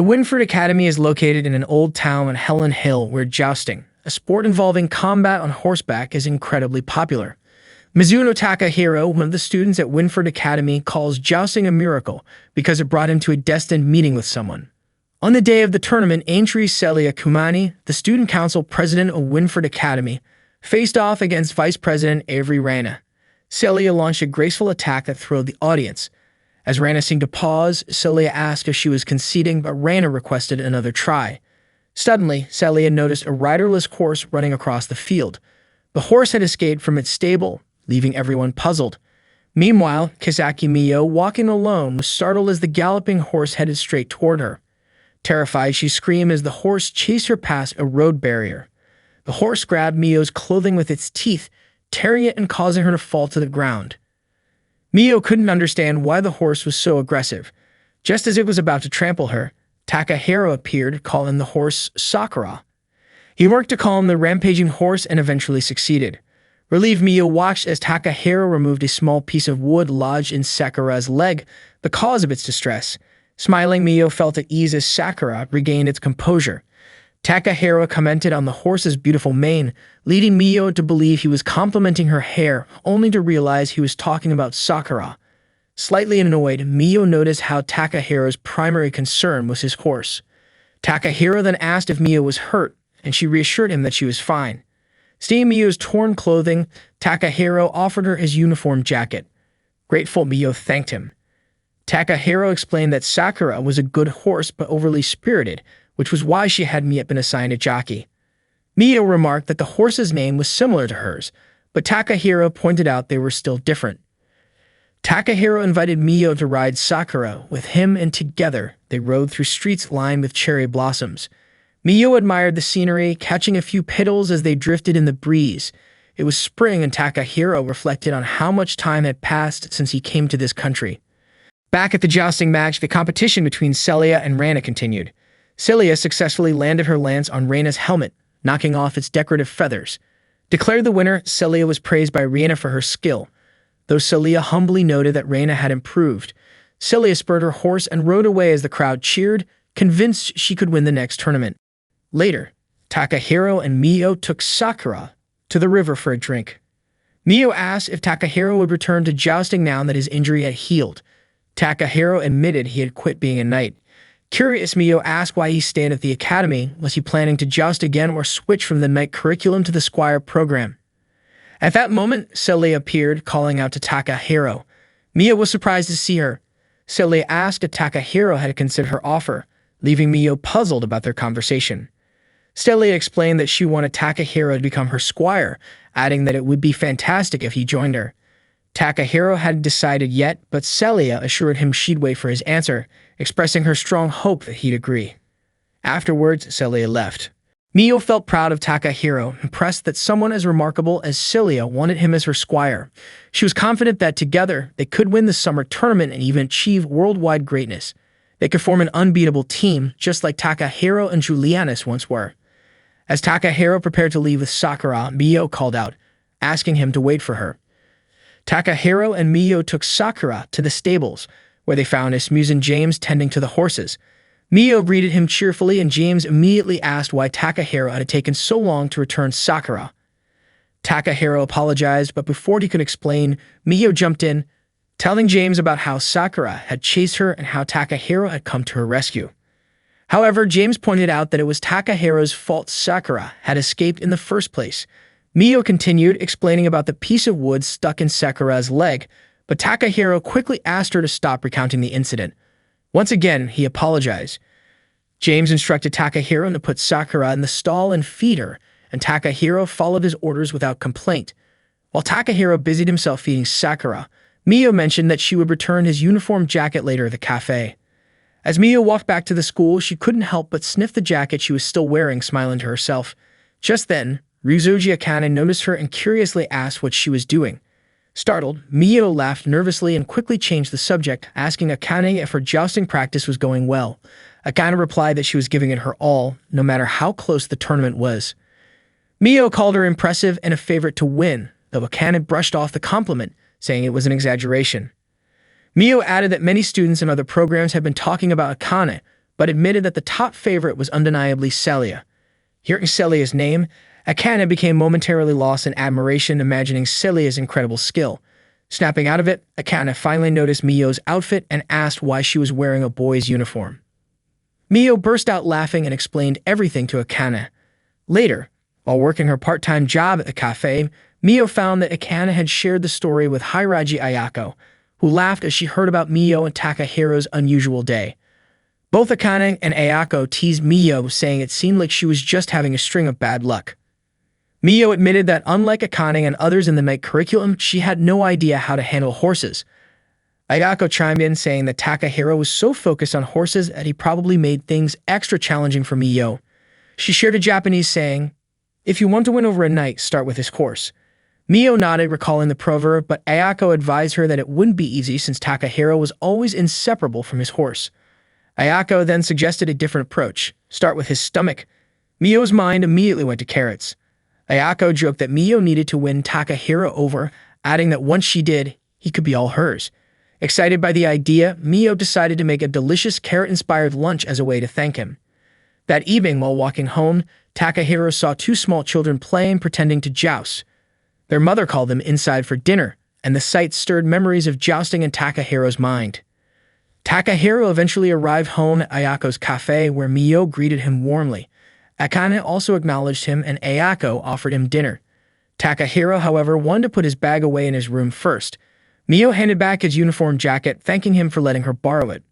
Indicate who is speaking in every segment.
Speaker 1: The Winford Academy is located in an old town on Helen Hill where jousting, a sport involving combat on horseback, is incredibly popular. Mizuno Takahiro, one of the students at Winford Academy, calls jousting a miracle because it brought him to a destined meeting with someone. On the day of the tournament, Aintree Celia Kumani, the student council president of Winford Academy, faced off against Vice President Avery Rana. Celia launched a graceful attack that thrilled the audience. As Rana seemed to pause, Celia asked if she was conceding, but Rana requested another try. Suddenly, Celia noticed a riderless horse running across the field. The horse had escaped from its stable, leaving everyone puzzled. Meanwhile, Kisaki Miyo, walking alone, was startled as the galloping horse headed straight toward her. Terrified, she screamed as the horse chased her past a road barrier. The horse grabbed Miyo's clothing with its teeth, tearing it and causing her to fall to the ground. Miyo couldn't understand why the horse was so aggressive. Just as it was about to trample her, Takahiro appeared, calling the horse Sakura. He worked to calm the rampaging horse and eventually succeeded. Relieved, Miyo watched as Takahiro removed a small piece of wood lodged in Sakura's leg, the cause of its distress. Smiling, Miyo felt at ease as Sakura regained its composure. Takahiro commented on the horse's beautiful mane, leading Miyo to believe he was complimenting her hair, only to realize he was talking about Sakura. Slightly annoyed, Miyo noticed how Takahiro's primary concern was his horse. Takahiro then asked if Miyo was hurt, and she reassured him that she was fine. Seeing Miyo's torn clothing, Takahiro offered her his uniform jacket. Grateful, Miyo thanked him. Takahiro explained that Sakura was a good horse but overly spirited, which was why she hadn't yet been assigned a jockey. Miyo remarked that the horse's name was similar to hers, but Takahiro pointed out they were still different. Takahiro invited Miyo to ride Sakura with him, and together they rode through streets lined with cherry blossoms. Miyo admired the scenery, catching a few petals as they drifted in the breeze. It was spring, and Takahiro reflected on how much time had passed since he came to this country. Back at the jousting match, the competition between Celia and Rana continued. Celia successfully landed her lance on Rana's helmet, knocking off its decorative feathers. Declared the winner, Celia was praised by Rana for her skill, though Celia humbly noted that Rana had improved. Celia spurred her horse and rode away as the crowd cheered, convinced she could win the next tournament. Later, Takahiro and Miyo took Sakura to the river for a drink. Miyo asked if Takahiro would return to jousting now that his injury had healed. Takahiro admitted he had quit being a knight. Curious, Miyo asked why he stayed at the academy. Was he planning to joust again or switch from the knight curriculum to the squire program? At that moment, Celia appeared, calling out to Takahiro. Miyo was surprised to see her. Celia asked if Takahiro had considered her offer, leaving Miyo puzzled about their conversation. Celia explained that she wanted Takahiro to become her squire, adding that it would be fantastic if he joined her. Takahiro hadn't decided yet, but Celia assured him she'd wait for his answer, expressing her strong hope that he'd agree. Afterwards, Celia left. Miyo felt proud of Takahiro, impressed that someone as remarkable as Celia wanted him as her squire. She was confident that together they could win the summer tournament and even achieve worldwide greatness. They could form an unbeatable team, just like Takahiro and Julianus once were. As Takahiro prepared to leave with Sakura, Miyo called out, asking him to wait for her. Takahiro and Miyo took Sakura to the stables, where they found Asmussen James tending to the horses. Miyo greeted him cheerfully, and James immediately asked why Takahiro had taken so long to return Sakura. Takahiro apologized, but before he could explain, Miyo jumped in, telling James about how Sakura had chased her and how Takahiro had come to her rescue. However, James pointed out that it was Takahiro's fault Sakura had escaped in the first place. Miyo continued, explaining about the piece of wood stuck in Sakura's leg, but Takahiro quickly asked her to stop recounting the incident. Once again, he apologized. James instructed Takahiro to put Sakura in the stall and feed her, and Takahiro followed his orders without complaint. While Takahiro busied himself feeding Sakura, Miyo mentioned that she would return his uniform jacket later at the cafe. As Miyo walked back to the school, she couldn't help but sniff the jacket she was still wearing, smiling to herself. Just then, Ryuzoji Akane noticed her and curiously asked what she was doing. Startled, Miyo laughed nervously and quickly changed the subject, asking Akane if her jousting practice was going well. Akane replied that she was giving it her all, no matter how close the tournament was. Miyo called her impressive and a favorite to win, though Akane brushed off the compliment, saying it was an exaggeration. Miyo added that many students in other programs had been talking about Akane, but admitted that the top favorite was undeniably Celia. Hearing Celia's name, Akane became momentarily lost in admiration, imagining Celia's incredible skill. Snapping out of it, Akane finally noticed Mio's outfit and asked why she was wearing a boy's uniform. Mio burst out laughing and explained everything to Akane. Later, while working her part-time job at the cafe, Mio found that Akane had shared the story with Hiraji Ayako, who laughed as she heard about Mio and Takahiro's unusual day. Both Akane and Ayako teased Mio, saying it seemed like she was just having a string of bad luck. Mio admitted that unlike Akane and others in the night curriculum, she had no idea how to handle horses. Ayako chimed in, saying that Takahiro was so focused on horses that he probably made things extra challenging for Mio. She shared a Japanese saying, "If you want to win over a knight, start with his horse." Mio nodded, recalling the proverb, but Ayako advised her that it wouldn't be easy since Takahiro was always inseparable from his horse. Ayako then suggested a different approach, start with his stomach. Mio's mind immediately went to carrots. Ayako joked that Mio needed to win Takahiro over, adding that once she did, he could be all hers. Excited by the idea, Mio decided to make a delicious carrot-inspired lunch as a way to thank him. That evening, while walking home, Takahiro saw two small children playing, pretending to joust. Their mother called them inside for dinner, and the sight stirred memories of jousting in Takahiro's mind. Takahiro eventually arrived home at Ayako's cafe, where Mio greeted him warmly. Akane also acknowledged him, and Ayako offered him dinner. Takahiro, however, wanted to put his bag away in his room first. Mio handed back his uniform jacket, thanking him for letting her borrow it.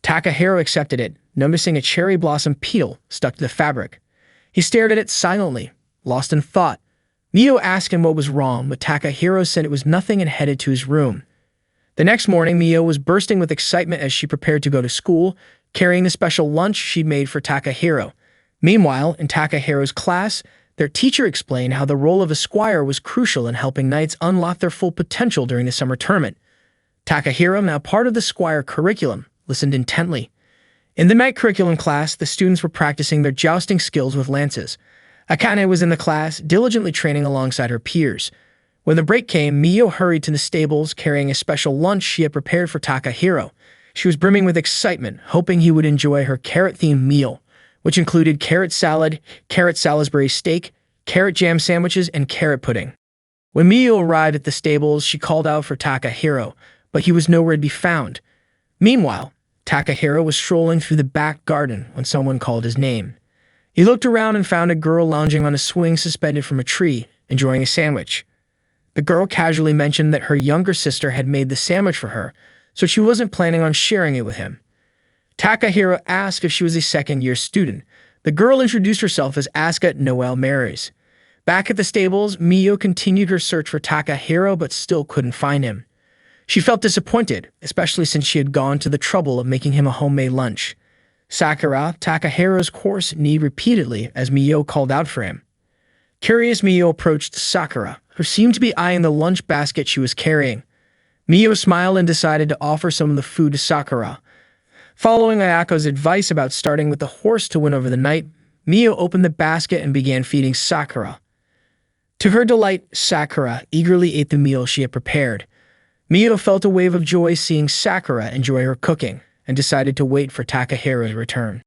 Speaker 1: Takahiro accepted it, noticing a cherry blossom petal stuck to the fabric. He stared at it silently, lost in thought. Mio asked him what was wrong, but Takahiro said it was nothing and headed to his room. The next morning, Mio was bursting with excitement as she prepared to go to school, carrying the special lunch she'd made for Takahiro. Meanwhile, in Takahiro's class, their teacher explained how the role of a squire was crucial in helping knights unlock their full potential during the summer tournament. Takahiro, now part of the squire curriculum, listened intently. In the night curriculum class, the students were practicing their jousting skills with lances. Akane was in the class, diligently training alongside her peers. When the break came, Mio hurried to the stables, carrying a special lunch she had prepared for Takahiro. She was brimming with excitement, hoping he would enjoy her carrot-themed meal, which included carrot salad, carrot Salisbury steak, carrot jam sandwiches, and carrot pudding. When Mio arrived at the stables, she called out for Takahiro, but he was nowhere to be found. Meanwhile, Takahiro was strolling through the back garden when someone called his name. He looked around and found a girl lounging on a swing suspended from a tree, enjoying a sandwich. The girl casually mentioned that her younger sister had made the sandwich for her, so she wasn't planning on sharing it with him. Takahiro asked if she was a second-year student. The girl introduced herself as Asuka Noelle Marys. Back at the stables, Mio continued her search for Takahiro but still couldn't find him. She felt disappointed, especially since she had gone to the trouble of making him a homemade lunch. Sakura, Takahiro's course, kneed repeatedly as Mio called out for him. Curious, Mio approached Sakura, who seemed to be eyeing the lunch basket she was carrying. Mio smiled and decided to offer some of the food to Sakura. Following Ayako's advice about starting with the horse to win over the knight, Mio opened the basket and began feeding Sakura. To her delight, Sakura eagerly ate the meal she had prepared. Mio felt a wave of joy seeing Sakura enjoy her cooking, and decided to wait for Takahiro's return.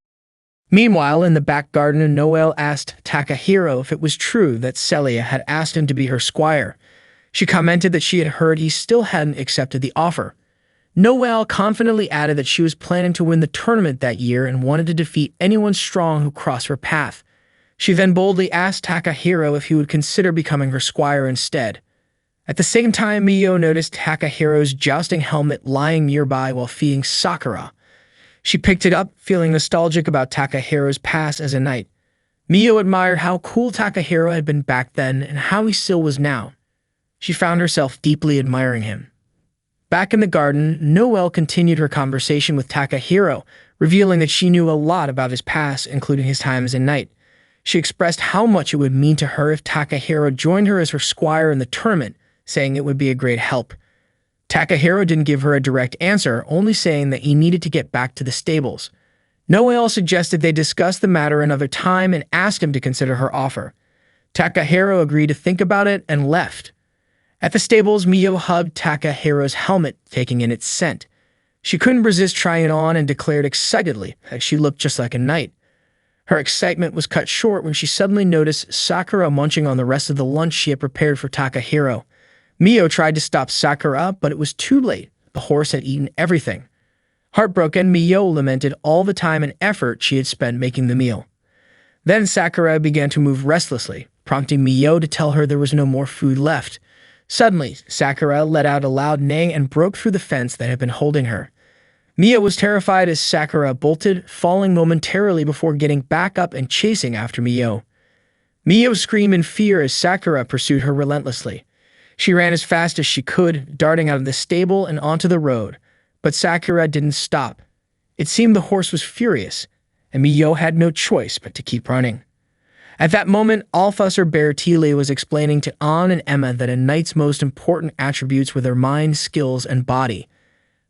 Speaker 1: Meanwhile, in the back garden, Noelle asked Takahiro if it was true that Celia had asked him to be her squire. She commented that she had heard he still hadn't accepted the offer. Noelle confidently added that she was planning to win the tournament that year and wanted to defeat anyone strong who crossed her path. She then boldly asked Takahiro if he would consider becoming her squire instead. At the same time, Mio noticed Takahiro's jousting helmet lying nearby while feeding Sakura. She picked it up, feeling nostalgic about Takahiro's past as a knight. Mio admired how cool Takahiro had been back then and how he still was now. She found herself deeply admiring him. Back in the garden, Noelle continued her conversation with Takahiro, revealing that she knew a lot about his past, including his time as a knight. She expressed how much it would mean to her if Takahiro joined her as her squire in the tournament, saying it would be a great help. Takahiro didn't give her a direct answer, only saying that he needed to get back to the stables. Noelle suggested they discuss the matter another time and asked him to consider her offer. Takahiro agreed to think about it and left. At the stables, Mio hugged Takahiro's helmet, taking in its scent. She couldn't resist trying it on and declared excitedly that she looked just like a knight. Her excitement was cut short when she suddenly noticed Sakura munching on the rest of the lunch she had prepared for Takahiro. Mio tried to stop Sakura, but it was too late. The horse had eaten everything. Heartbroken, Mio lamented all the time and effort she had spent making the meal. Then Sakura began to move restlessly, prompting Mio to tell her there was no more food left. Suddenly, Sakura let out a loud neigh and broke through the fence that had been holding her. Mio was terrified as Sakura bolted, falling momentarily before getting back up and chasing after Mio. Mio screamed in fear as Sakura pursued her relentlessly. She ran as fast as she could, darting out of the stable and onto the road, but Sakura didn't stop. It seemed the horse was furious, and Mio had no choice but to keep running. At that moment, Officer Bertile was explaining to Ann and Emma that a knight's most important attributes were their mind, skills, and body.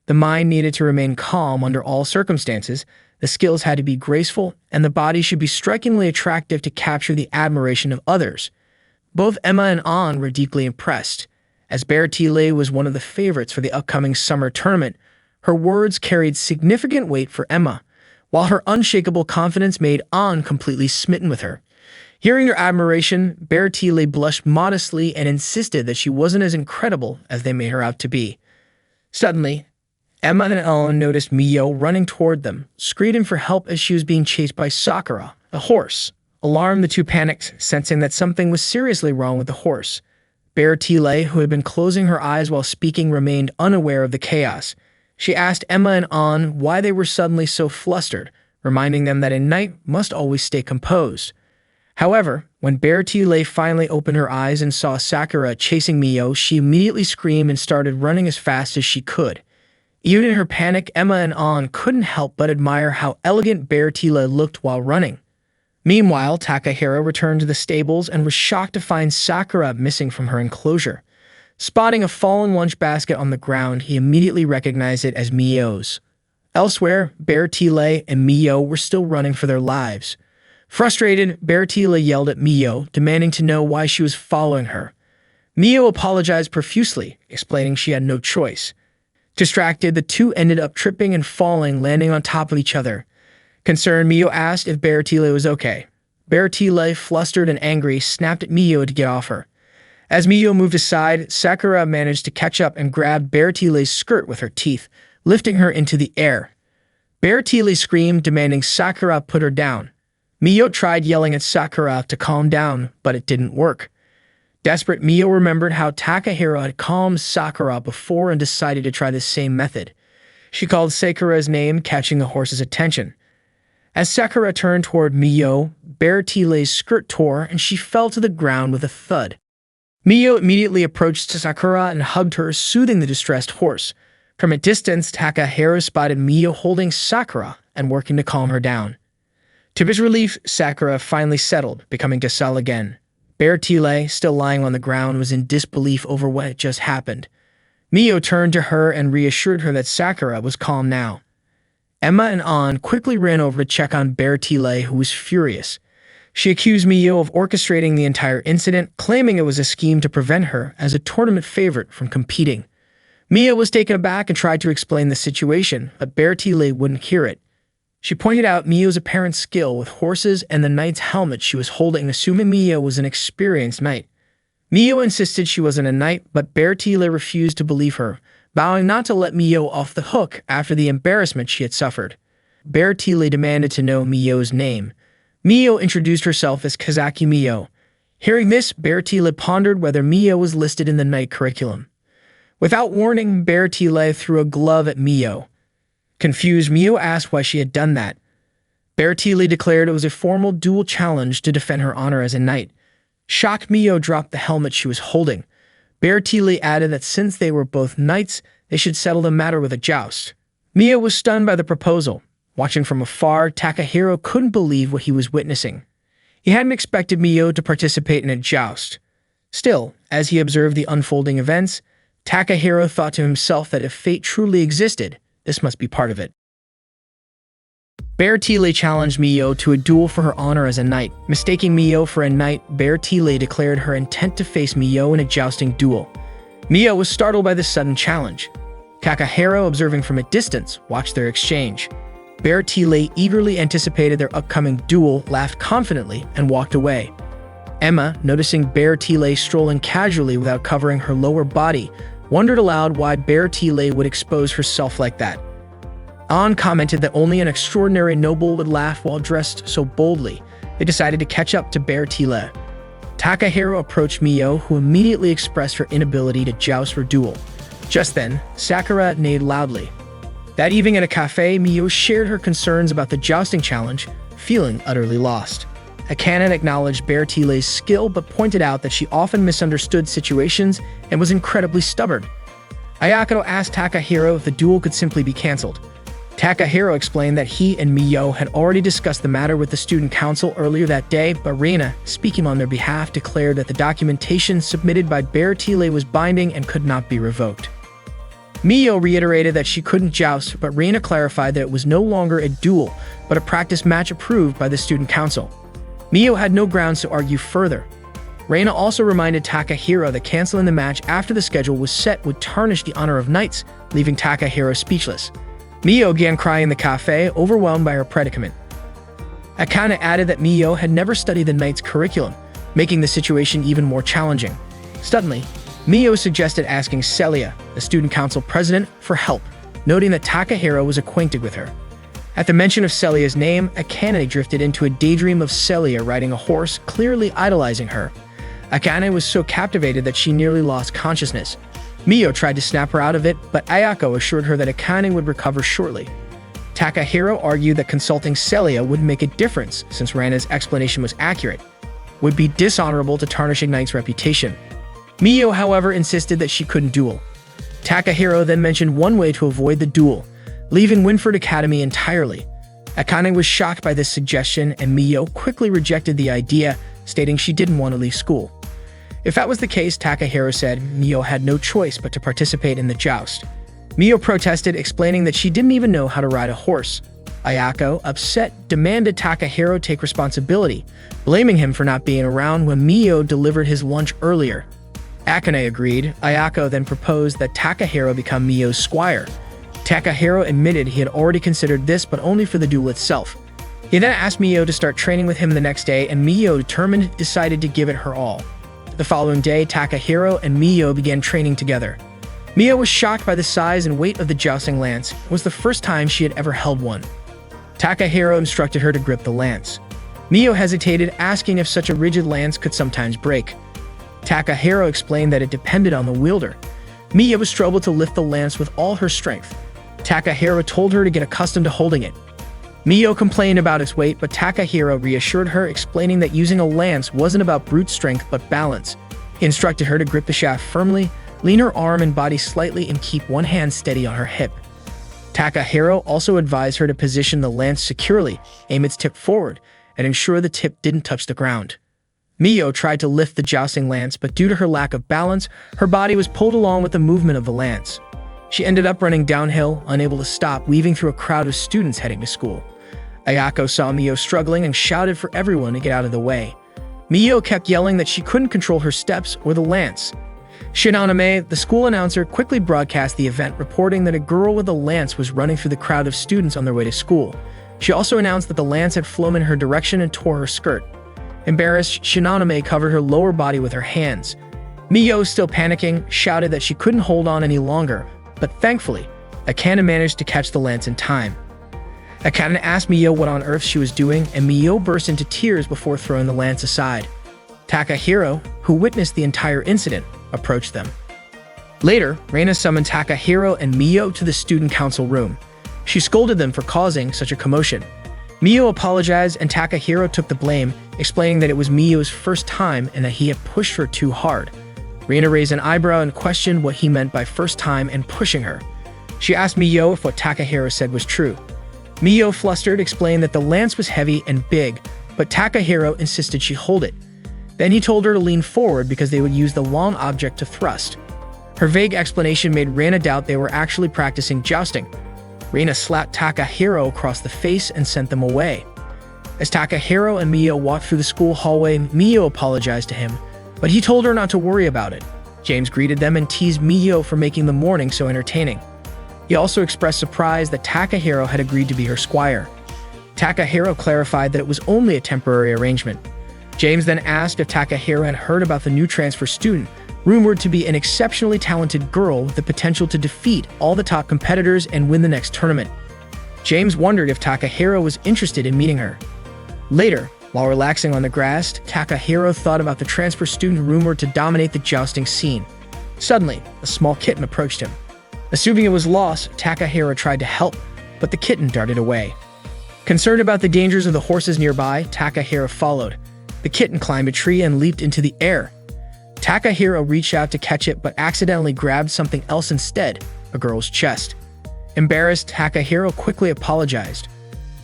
Speaker 1: The mind needed to remain calm under all circumstances, the skills had to be graceful, and the body should be strikingly attractive to capture the admiration of others. Both Emma and Ann were deeply impressed. As Bertile was one of the favorites for the upcoming summer tournament, her words carried significant weight for Emma, while her unshakable confidence made Ann completely smitten with her. Hearing their admiration, Bertile blushed modestly and insisted that she wasn't as incredible as they made her out to be. Suddenly, Emma and Ellen noticed Mio running toward them, screaming for help as she was being chased by Sakura, the horse. Alarmed, the two panicked, sensing that something was seriously wrong with the horse. Bertile, who had been closing her eyes while speaking, remained unaware of the chaos. She asked Emma and Ann why they were suddenly so flustered, reminding them that a knight must always stay composed. However, when Bertile finally opened her eyes and saw Sakura chasing Mio, she immediately screamed and started running as fast as she could. Even in her panic, Emma and Ann couldn't help but admire how elegant Bertile looked while running. Meanwhile, Takahiro returned to the stables and was shocked to find Sakura missing from her enclosure. Spotting a fallen lunch basket on the ground, he immediately recognized it as Mio's. Elsewhere, Bertile and Mio were still running for their lives. Frustrated, Bertile yelled at Mio, demanding to know why she was following her. Mio apologized profusely, explaining she had no choice. Distracted, the two ended up tripping and falling, landing on top of each other. Concerned, Mio asked if Bertile was okay. Bertile, flustered and angry, snapped at Mio to get off her. As Mio moved aside, Sakura managed to catch up and grabbed Bertile's skirt with her teeth, lifting her into the air. Bertile screamed, demanding Sakura put her down. Mio tried yelling at Sakura to calm down, but it didn't work. Desperate, Mio remembered how Takahiro had calmed Sakura before and decided to try the same method. She called Sakura's name, catching the horse's attention. As Sakura turned toward Mio, Bertile's skirt tore and she fell to the ground with a thud. Mio immediately approached Sakura and hugged her, soothing the distressed horse. From a distance, Takahiro spotted Mio holding Sakura and working to calm her down. To his relief, Sakura finally settled, becoming docile again. Bertile, still lying on the ground, was in disbelief over what had just happened. Mio turned to her and reassured her that Sakura was calm now. Emma and Ann quickly ran over to check on Bertile, who was furious. She accused Mio of orchestrating the entire incident, claiming it was a scheme to prevent her, as a tournament favorite, from competing. Mio was taken aback and tried to explain the situation, but Bertile wouldn't hear it. She pointed out Mio's apparent skill with horses and the knight's helmet she was holding, assuming Mio was an experienced knight. Mio insisted she wasn't a knight, but Bertile refused to believe her, vowing not to let Mio off the hook after the embarrassment she had suffered. Bertile demanded to know Mio's name. Mio introduced herself as Kazaki Mio. Hearing this, Bertile pondered whether Mio was listed in the knight curriculum. Without warning, Bertile threw a glove at Mio. Confused, Mio asked why she had done that. Bertile declared it was a formal duel challenge to defend her honor as a knight. Shocked, Mio dropped the helmet she was holding. Bertile added that since they were both knights, they should settle the matter with a joust. Mio was stunned by the proposal. Watching from afar, Takahiro couldn't believe what he was witnessing. He hadn't expected Mio to participate in a joust. Still, as he observed the unfolding events, Takahiro thought to himself that if fate truly existed, this must be part of it. Bertile challenged Mio to a duel for her honor as a knight. Mistaking Mio for a knight, Bertile declared her intent to face Mio in a jousting duel. Mio was startled by this sudden challenge. Takahiro, observing from a distance, watched their exchange. Beartile eagerly anticipated their upcoming duel, laughed confidently, and walked away. Emma, noticing Beartile strolling casually without covering her lower body, wondered aloud why Beartile would expose herself like that. An commented that only an extraordinary noble would laugh while dressed so boldly. They decided to catch up to Beartile. Takahiro approached Mio, who immediately expressed her inability to joust or duel. Just then, Sakura neighed loudly. That evening at a cafe, Mio shared her concerns about the jousting challenge, feeling utterly lost. Akane acknowledged Beartile's skill but pointed out that she often misunderstood situations and was incredibly stubborn. Ayako asked Takahiro if the duel could simply be cancelled. Takahiro explained that he and Mio had already discussed the matter with the student council earlier that day, but Reina, speaking on their behalf, declared that the documentation submitted by Beartile was binding and could not be revoked. Mio reiterated that she couldn't joust, but Reina clarified that it was no longer a duel, but a practice match approved by the student council. Mio had no grounds to argue further. Reina also reminded Takahiro that canceling the match after the schedule was set would tarnish the honor of knights, leaving Takahiro speechless. Mio began crying in the cafe, overwhelmed by her predicament. Akane added that Mio had never studied the knight's curriculum, making the situation even more challenging. Suddenly, Mio suggested asking Celia, the student council president, for help, noting that Takahiro was acquainted with her. At the mention of Celia's name, Akane drifted into a daydream of Celia riding a horse, clearly idolizing her. Akane was so captivated that she nearly lost consciousness. Mio tried to snap her out of it, but Ayako assured her that Akane would recover shortly. Takahiro argued that consulting Celia wouldn't make a difference since Reina's explanation was accurate. Would be dishonorable to tarnish Ignite's reputation. Mio, however, insisted that she couldn't duel. Takahiro then mentioned one way to avoid the duel, leaving Winford Academy entirely. Akane was shocked by this suggestion, and Mio quickly rejected the idea, stating she didn't want to leave school. If that was the case, Takahiro said, Mio had no choice but to participate in the joust. Mio protested, explaining that she didn't even know how to ride a horse. Ayako, upset, demanded Takahiro take responsibility, blaming him for not being around when Mio delivered his lunch earlier. Akane agreed. Ayako then proposed that Takahiro become Mio's squire. Takahiro admitted he had already considered this, but only for the duel itself. He then asked Mio to start training with him the next day, and Mio, determined, decided to give it her all. The following day, Takahiro and Mio began training together. Mio was shocked by the size and weight of the jousting lance. It was the first time she had ever held one. Takahiro instructed her to grip the lance. Mio hesitated, asking if such a rigid lance could sometimes break. Takahiro explained that it depended on the wielder. Mio struggled to lift the lance with all her strength. Takahiro told her to get accustomed to holding it. Mio complained about its weight, but Takahiro reassured her, explaining that using a lance wasn't about brute strength but balance. He instructed her to grip the shaft firmly, lean her arm and body slightly, and keep one hand steady on her hip. Takahiro also advised her to position the lance securely, aim its tip forward, and ensure the tip didn't touch the ground. Mio tried to lift the jousting lance, but due to her lack of balance, her body was pulled along with the movement of the lance. She ended up running downhill, unable to stop, weaving through a crowd of students heading to school. Ayako saw Mio struggling and shouted for everyone to get out of the way. Mio kept yelling that she couldn't control her steps or the lance. Shinoname, the school announcer, quickly broadcast the event, reporting that a girl with a lance was running through the crowd of students on their way to school. She also announced that the lance had flown in her direction and tore her skirt. Embarrassed, Shinoname covered her lower body with her hands. Mio, still panicking, shouted that she couldn't hold on any longer, but thankfully, Akane managed to catch the lance in time. Akane asked Mio what on earth she was doing, and Mio burst into tears before throwing the lance aside. Takahiro, who witnessed the entire incident, approached them. Later, Reina summoned Takahiro and Mio to the student council room. She scolded them for causing such a commotion. Mio apologized and Takahiro took the blame, explaining that it was Mio's first time and that he had pushed her too hard. Reina raised an eyebrow and questioned what he meant by first time and pushing her. She asked Mio if what Takahiro said was true. Mio, flustered, explained that the lance was heavy and big, but Takahiro insisted she hold it. Then he told her to lean forward because they would use the long object to thrust. Her vague explanation made Reina doubt they were actually practicing jousting. Reina slapped Takahiro across the face and sent them away. As Takahiro and Mio walked through the school hallway, Mio apologized to him, but he told her not to worry about it. James greeted them and teased Mio for making the morning so entertaining. He also expressed surprise that Takahiro had agreed to be her squire. Takahiro clarified that it was only a temporary arrangement. James then asked if Takahiro had heard about the new transfer student, rumored to be an exceptionally talented girl with the potential to defeat all the top competitors and win the next tournament. James wondered if Takahiro was interested in meeting her. Later, while relaxing on the grass, Takahiro thought about the transfer student rumored to dominate the jousting scene. Suddenly, a small kitten approached him. Assuming it was lost, Takahiro tried to help, but the kitten darted away. Concerned about the dangers of the horses nearby, Takahiro followed. The kitten climbed a tree and leaped into the air. Takahiro reached out to catch it but accidentally grabbed something else instead, a girl's chest. Embarrassed, Takahiro quickly apologized.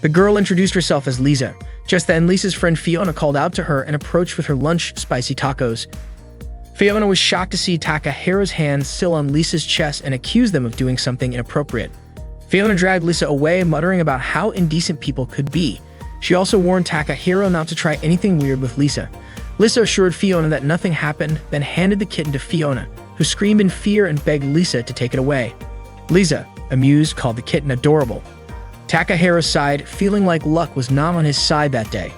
Speaker 1: The girl introduced herself as Lisa. Just then, Lisa's friend Fiona called out to her and approached with her lunch, spicy tacos. Fiona was shocked to see Takahiro's hands still on Lisa's chest and accused them of doing something inappropriate. Fiona dragged Lisa away, muttering about how indecent people could be. She also warned Takahiro not to try anything weird with Lisa. Lisa assured Fiona that nothing happened, then handed the kitten to Fiona, who screamed in fear and begged Lisa to take it away. Lisa, amused, called the kitten adorable. Takahiro sighed, feeling like luck was not on his side that day.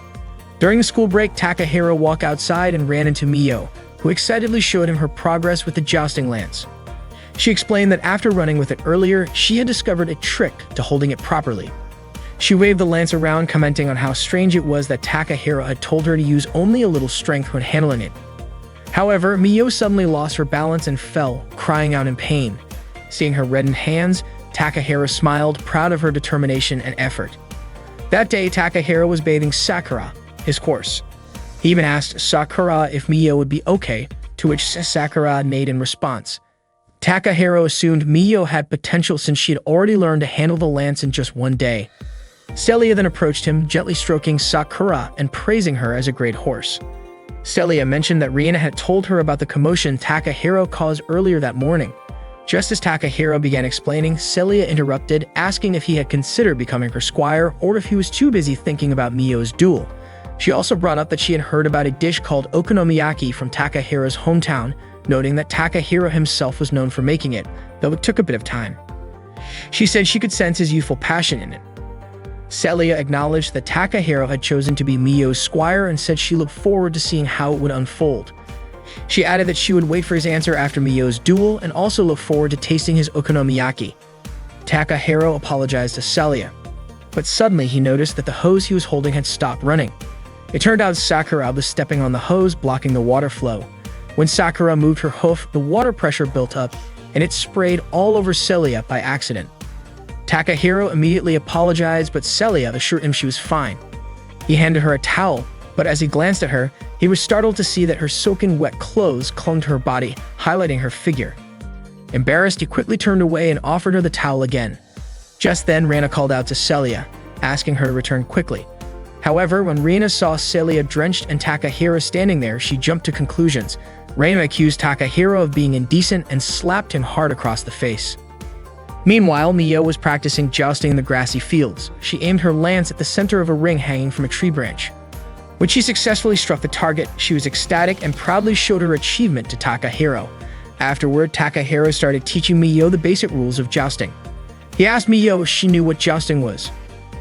Speaker 1: During the school break, Takahiro walked outside and ran into Mio, who excitedly showed him her progress with the jousting lance. She explained that after running with it earlier, she had discovered a trick to holding it properly. She waved the lance around, commenting on how strange it was that Takahiro had told her to use only a little strength when handling it. However, Mio suddenly lost her balance and fell, crying out in pain. Seeing her reddened hands, Takahiro smiled, proud of her determination and effort. That day, Takahiro was bathing Sakura, his horse. He even asked Sakura if Mio would be okay, to which Sakura made in response. Takahiro assumed Mio had potential since she had already learned to handle the lance in just one day. Celia then approached him, gently stroking Sakura and praising her as a great horse. Celia mentioned that Riina had told her about the commotion Takahiro caused earlier that morning. Just as Takahiro began explaining, Celia interrupted, asking if he had considered becoming her squire or if he was too busy thinking about Mio's duel. She also brought up that she had heard about a dish called okonomiyaki from Takahiro's hometown, noting that Takahiro himself was known for making it, though it took a bit of time. She said she could sense his youthful passion in it. Celia acknowledged that Takahiro had chosen to be Mio's squire and said she looked forward to seeing how it would unfold. She added that she would wait for his answer after Mio's duel and also look forward to tasting his okonomiyaki. Takahiro apologized to Celia, but suddenly he noticed that the hose he was holding had stopped running. It turned out Sakura was stepping on the hose, blocking the water flow. When Sakura moved her hoof, the water pressure built up, and it sprayed all over Celia by accident. Takahiro immediately apologized, but Celia assured him she was fine. He handed her a towel, but as he glanced at her, he was startled to see that her soaking wet clothes clung to her body, highlighting her figure. Embarrassed, he quickly turned away and offered her the towel again. Just then, Rana called out to Celia, asking her to return quickly. However, when Rina saw Celia drenched and Takahiro standing there, she jumped to conclusions. Rina accused Takahiro of being indecent and slapped him hard across the face. Meanwhile, Mio was practicing jousting in the grassy fields. She aimed her lance at the center of a ring hanging from a tree branch. When she successfully struck the target, she was ecstatic and proudly showed her achievement to Takahiro. Afterward, Takahiro started teaching Mio the basic rules of jousting. He asked Mio if she knew what jousting was.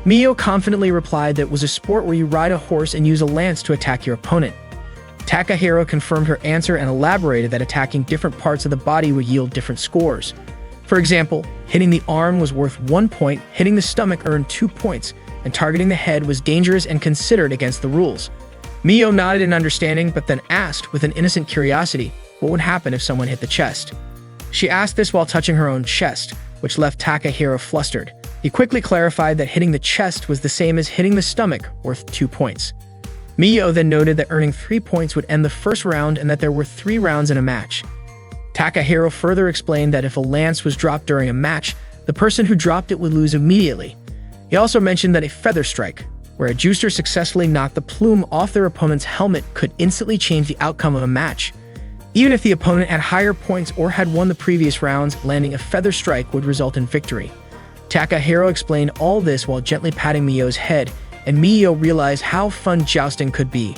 Speaker 1: Mio confidently replied that it was a sport where you ride a horse and use a lance to attack your opponent. Takahiro confirmed her answer and elaborated that attacking different parts of the body would yield different scores. For example, hitting the arm was worth 1 point, hitting the stomach earned 2 points, and targeting the head was dangerous and considered against the rules. Mio nodded in understanding, but then asked with an innocent curiosity what would happen if someone hit the chest. She asked this while touching her own chest, which left Takahiro flustered. He quickly clarified that hitting the chest was the same as hitting the stomach, worth 2 points. Mio then noted that earning 3 points would end the first round and that there were 3 rounds in a match. Takahiro further explained that if a lance was dropped during a match, the person who dropped it would lose immediately. He also mentioned that a feather strike, where a juicer successfully knocked the plume off their opponent's helmet, could instantly change the outcome of a match. Even if the opponent had higher points or had won the previous rounds, landing a feather strike would result in victory. Takahiro explained all this while gently patting Mio's head, and Mio realized how fun jousting could be.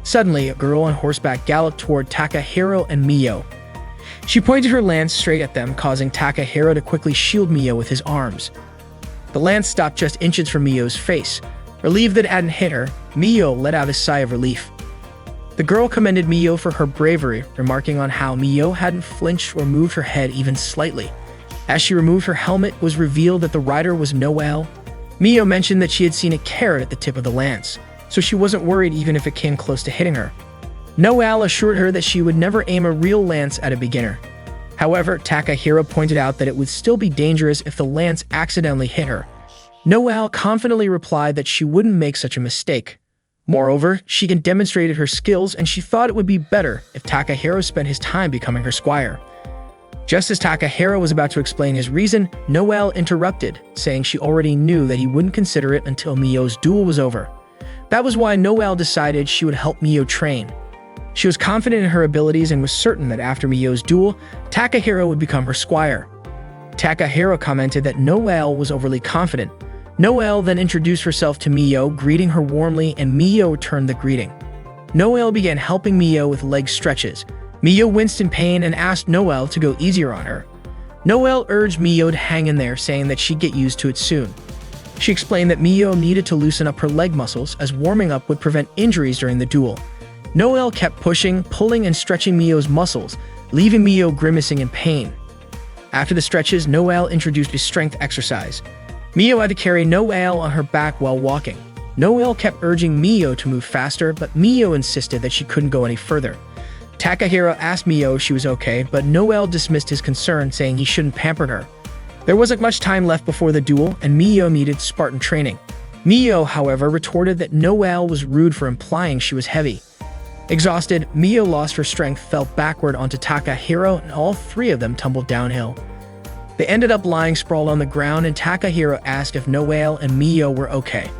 Speaker 1: Suddenly, a girl on horseback galloped toward Takahiro and Mio. She pointed her lance straight at them, causing Takahiro to quickly shield Mio with his arms. The lance stopped just inches from Mio's face. Relieved that it hadn't hit her, Mio let out a sigh of relief. The girl commended Mio for her bravery, remarking on how Mio hadn't flinched or moved her head even slightly. As she removed her helmet, it was revealed that the rider was Noelle. Mio mentioned that she had seen a carrot at the tip of the lance, so she wasn't worried even if it came close to hitting her. Noelle assured her that she would never aim a real lance at a beginner. However, Takahiro pointed out that it would still be dangerous if the lance accidentally hit her. Noelle confidently replied that she wouldn't make such a mistake. Moreover, she had demonstrated her skills and she thought it would be better if Takahiro spent his time becoming her squire. Just as Takahiro was about to explain his reason, Noelle interrupted, saying she already knew that he wouldn't consider it until Mio's duel was over. That was why Noelle decided she would help Mio train. She was confident in her abilities and was certain that after Mio's duel, Takahiro would become her squire. Takahiro commented that Noelle was overly confident. Noelle then introduced herself to Mio, greeting her warmly, and Mio returned the greeting. Noelle began helping Mio with leg stretches. Mio winced in pain and asked Noelle to go easier on her. Noelle urged Mio to hang in there, saying that she'd get used to it soon. She explained that Mio needed to loosen up her leg muscles as warming up would prevent injuries during the duel. Noelle kept pushing, pulling, and stretching Mio's muscles, leaving Mio grimacing in pain. After the stretches, Noelle introduced a strength exercise. Mio had to carry Noelle on her back while walking. Noelle kept urging Mio to move faster, but Mio insisted that she couldn't go any further. Takahiro asked Mio if she was okay, but Noelle dismissed his concern, saying he shouldn't pamper her. There wasn't much time left before the duel, and Mio needed Spartan training. Mio, however, retorted that Noelle was rude for implying she was heavy. Exhausted, Mio lost her strength, fell backward onto Takahiro, and all three of them tumbled downhill. They ended up lying sprawled on the ground, and Takahiro asked if Noelle and Mio were okay.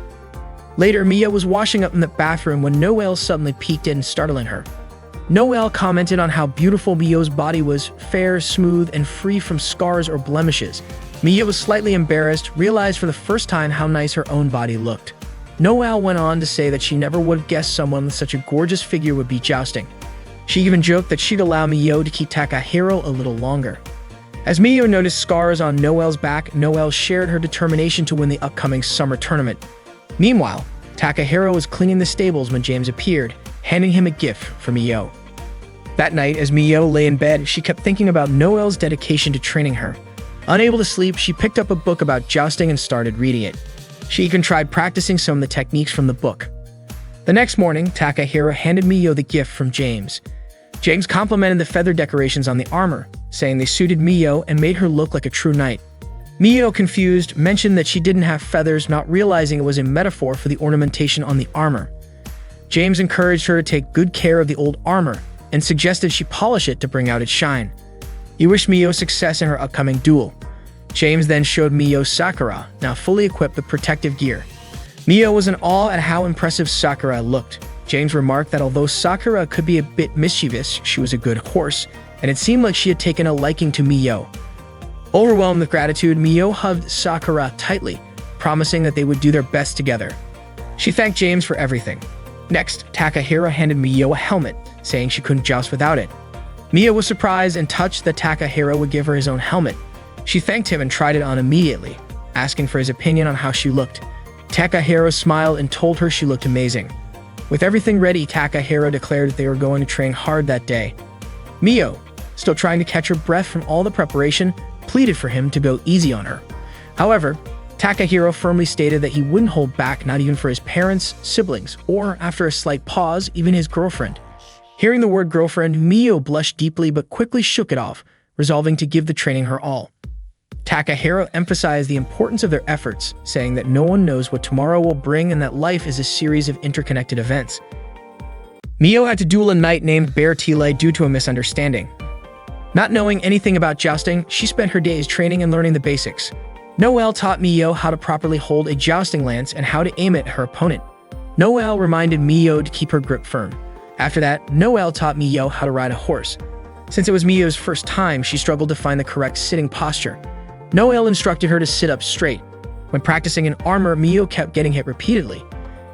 Speaker 1: Later, Mio was washing up in the bathroom when Noelle suddenly peeked in, startling her. Noelle commented on how beautiful Mio's body was, fair, smooth, and free from scars or blemishes. Mio was slightly embarrassed, realized for the first time how nice her own body looked. Noelle went on to say that she never would have guessed someone with such a gorgeous figure would be jousting. She even joked that she'd allow Mio to keep Takahiro a little longer. As Mio noticed scars on Noelle's back, Noelle shared her determination to win the upcoming summer tournament. Meanwhile, Takahiro was cleaning the stables when James appeared, handing him a gift for Mio. That night, as Mio lay in bed, she kept thinking about Noelle's dedication to training her. Unable to sleep, she picked up a book about jousting and started reading it. She even tried practicing some of the techniques from the book. The next morning, Takahiro handed Mio the gift from James. James complimented the feather decorations on the armor, saying they suited Mio and made her look like a true knight. Mio, confused, mentioned that she didn't have feathers, not realizing it was a metaphor for the ornamentation on the armor. James encouraged her to take good care of the old armor and suggested she polish it to bring out its shine. He wished Mio success in her upcoming duel. James then showed Mio Sakura, now fully equipped with protective gear. Mio was in awe at how impressive Sakura looked. James remarked that although Sakura could be a bit mischievous, she was a good horse, and it seemed like she had taken a liking to Mio. Overwhelmed with gratitude, Mio hugged Sakura tightly, promising that they would do their best together. She thanked James for everything. Next, Takahiro handed Mio a helmet, saying she couldn't joust without it. Mio was surprised and touched that Takahiro would give her his own helmet. She thanked him and tried it on immediately, asking for his opinion on how she looked. Takahiro smiled and told her she looked amazing. With everything ready, Takahiro declared that they were going to train hard that day. Mio, still trying to catch her breath from all the preparation, pleaded for him to go easy on her. However, Takahiro firmly stated that he wouldn't hold back, not even for his parents, siblings, or, after a slight pause, even his girlfriend. Hearing the word girlfriend, Mio blushed deeply but quickly shook it off, resolving to give the training her all. Takahiro emphasized the importance of their efforts, saying that no one knows what tomorrow will bring and that life is a series of interconnected events. Mio had to duel a knight named Bertile due to a misunderstanding. Not knowing anything about jousting, she spent her days training and learning the basics. Noelle taught Mio how to properly hold a jousting lance and how to aim it at her opponent. Noelle reminded Mio to keep her grip firm. After that, Noelle taught Mio how to ride a horse. Since it was Mio's first time, she struggled to find the correct sitting posture. Noelle instructed her to sit up straight. When practicing in armor, Mio kept getting hit repeatedly.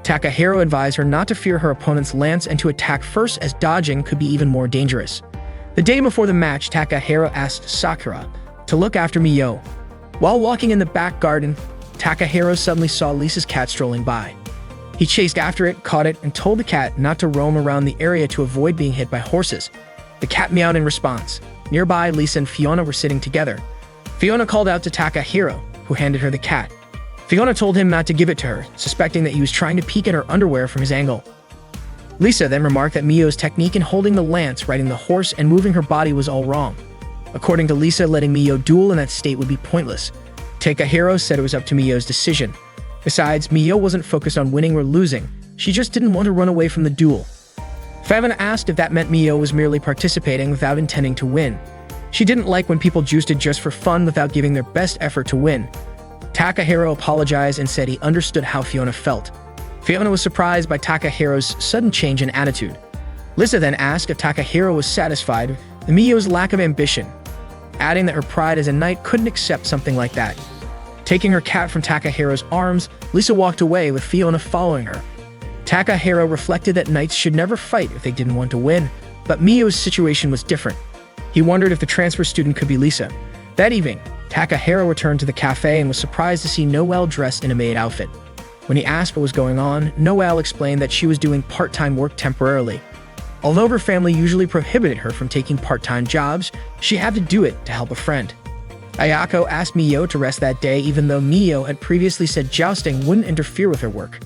Speaker 1: Takahiro advised her not to fear her opponent's lance and to attack first, as dodging could be even more dangerous. The day before the match, Takahiro asked Sakura to look after Mio. While walking in the back garden, Takahiro suddenly saw Lisa's cat strolling by. He chased after it, caught it, and told the cat not to roam around the area to avoid being hit by horses. The cat meowed in response. Nearby, Lisa and Fiona were sitting together. Fiona called out to Takahiro, who handed her the cat. Fiona told him not to give it to her, suspecting that he was trying to peek at her underwear from his angle. Lisa then remarked that Mio's technique in holding the lance, riding the horse, and moving her body was all wrong. According to Lisa, letting Mio duel in that state would be pointless. Takahiro said it was up to Mio's decision. Besides, Mio wasn't focused on winning or losing. She just didn't want to run away from the duel. Fiona asked if that meant Mio was merely participating without intending to win. She didn't like when people juiced just for fun without giving their best effort to win. Takahiro apologized and said he understood how Fiona felt. Fiona was surprised by Takahiro's sudden change in attitude. Lisa then asked if Takahiro was satisfied with Mio's lack of ambition, adding that her pride as a knight couldn't accept something like that. Taking her cat from Takahiro's arms, Lisa walked away with Fiona following her. Takahiro reflected that knights should never fight if they didn't want to win, but Mio's situation was different. He wondered if the transfer student could be Lisa. That evening, Takahiro returned to the cafe and was surprised to see Noelle dressed in a maid outfit. When he asked what was going on, Noelle explained that she was doing part-time work temporarily. Although her family usually prohibited her from taking part-time jobs, she had to do it to help a friend. Ayako asked Mio to rest that day even though Mio had previously said jousting wouldn't interfere with her work.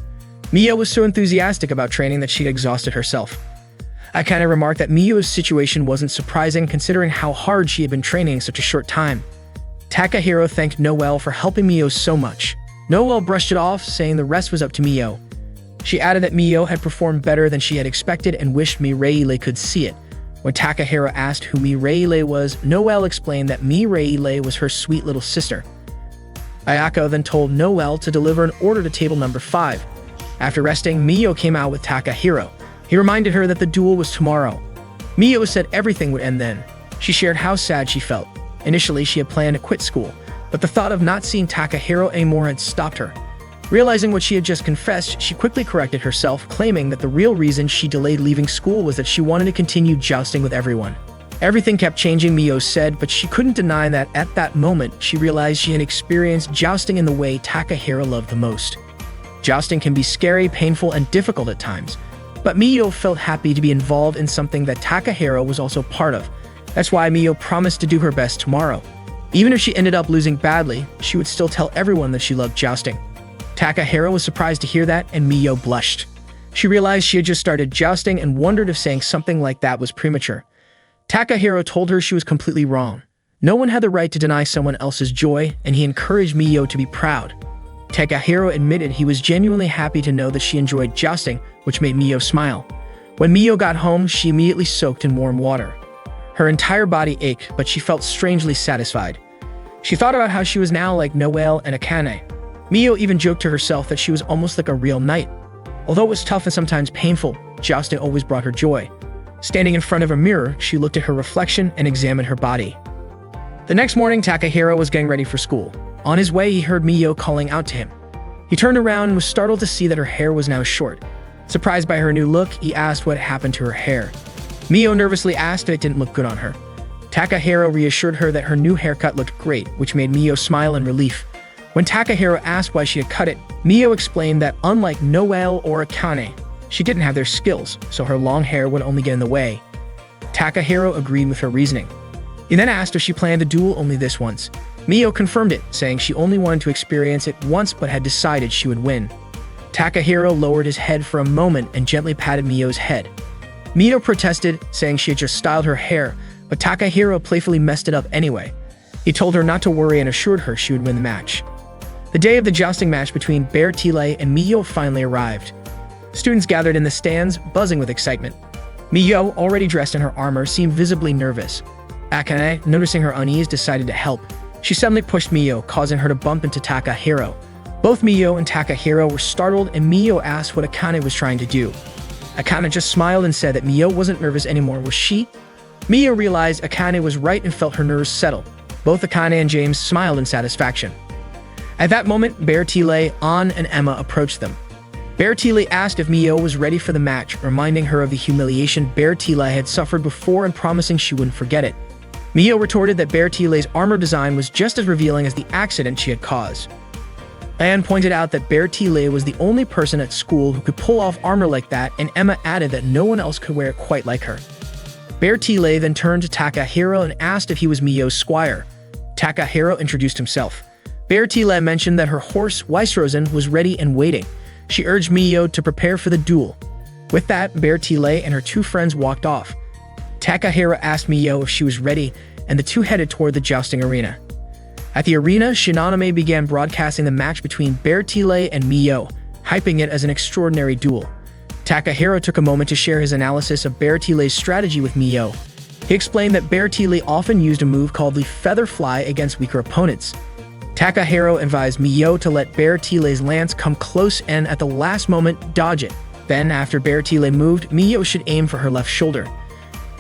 Speaker 1: Mio was so enthusiastic about training that she'd exhausted herself. Akane remarked that Mio's situation wasn't surprising considering how hard she had been training in such a short time. Takahiro thanked Noelle for helping Mio so much. Noelle brushed it off, saying the rest was up to Mio. She added that Mio had performed better than she had expected and wished Mireille could see it. When Takahiro asked who Mireille was, Noelle explained that Mireille was her sweet little sister. Ayako then told Noelle to deliver an order to table number 5. After resting, Mio came out with Takahiro. He reminded her that the duel was tomorrow. Mio said everything would end then. She shared how sad she felt. Initially, she had planned to quit school, but the thought of not seeing Takahiro anymore had stopped her. Realizing what she had just confessed, she quickly corrected herself, claiming that the real reason she delayed leaving school was that she wanted to continue jousting with everyone. Everything kept changing, Mio said, but she couldn't deny that at that moment, she realized she had experienced jousting in the way Takahiro loved the most. Jousting can be scary, painful, and difficult at times, but Mio felt happy to be involved in something that Takahiro was also part of. That's why Mio promised to do her best tomorrow. Even if she ended up losing badly, she would still tell everyone that she loved jousting. Takahiro was surprised to hear that, and Mio blushed. She realized she had just started jousting and wondered if saying something like that was premature. Takahiro told her she was completely wrong. No one had the right to deny someone else's joy, and he encouraged Mio to be proud. Takahiro admitted he was genuinely happy to know that she enjoyed jousting, which made Mio smile. When Mio got home, she immediately soaked in warm water. Her entire body ached, but she felt strangely satisfied. She thought about how she was now like Noelle and Akane. Mio even joked to herself that she was almost like a real knight. Although it was tough and sometimes painful, jousting always brought her joy. Standing in front of a mirror, she looked at her reflection and examined her body. The next morning, Takahiro was getting ready for school. On his way, he heard Mio calling out to him. He turned around and was startled to see that her hair was now short. Surprised by her new look, he asked what happened to her hair. Mio nervously asked if it didn't look good on her. Takahiro reassured her that her new haircut looked great, which made Mio smile in relief. When Takahiro asked why she had cut it, Mio explained that unlike Noelle or Akane, she didn't have their skills, so her long hair would only get in the way. Takahiro agreed with her reasoning. He then asked if she planned the duel only this once. Mio confirmed it, saying she only wanted to experience it once but had decided she would win. Takahiro lowered his head for a moment and gently patted Mio's head. Mio protested, saying she had just styled her hair, but Takahiro playfully messed it up anyway. He told her not to worry and assured her she would win the match. The day of the jousting match between Bertile and Mio finally arrived. Students gathered in the stands, buzzing with excitement. Mio, already dressed in her armor, seemed visibly nervous. Akane, noticing her unease, decided to help. She suddenly pushed Mio, causing her to bump into Takahiro. Both Mio and Takahiro were startled, and Mio asked what Akane was trying to do. Akane just smiled and said that Mio wasn't nervous anymore, was she? Mio realized Akane was right and felt her nerves settle. Both Akane and James smiled in satisfaction. At that moment, Bertile, An, and Emma approached them. Bertile asked if Mio was ready for the match, reminding her of the humiliation Bertile had suffered before and promising she wouldn't forget it. Mio retorted that Bertile's armor design was just as revealing as the accident she had caused. Anne pointed out that Bertile was the only person at school who could pull off armor like that, and Emma added that no one else could wear it quite like her. Bertile then turned to Takahiro and asked if he was Mio's squire. Takahiro introduced himself. Bertile mentioned that her horse, Weißrosen, was ready and waiting. She urged Mio to prepare for the duel. With that, Bertile and her two friends walked off. Takahiro asked Mio if she was ready, and the two headed toward the jousting arena. At the arena, Shinonome began broadcasting the match between Bertile and Mio, hyping it as an extraordinary duel. Takahiro took a moment to share his analysis of Bertile's strategy with Mio. He explained that Bertile often used a move called the feather fly against weaker opponents. Takahiro advised Mio to let Bertile's lance come close and, at the last moment, dodge it. Then, after Bertile moved, Mio should aim for her left shoulder.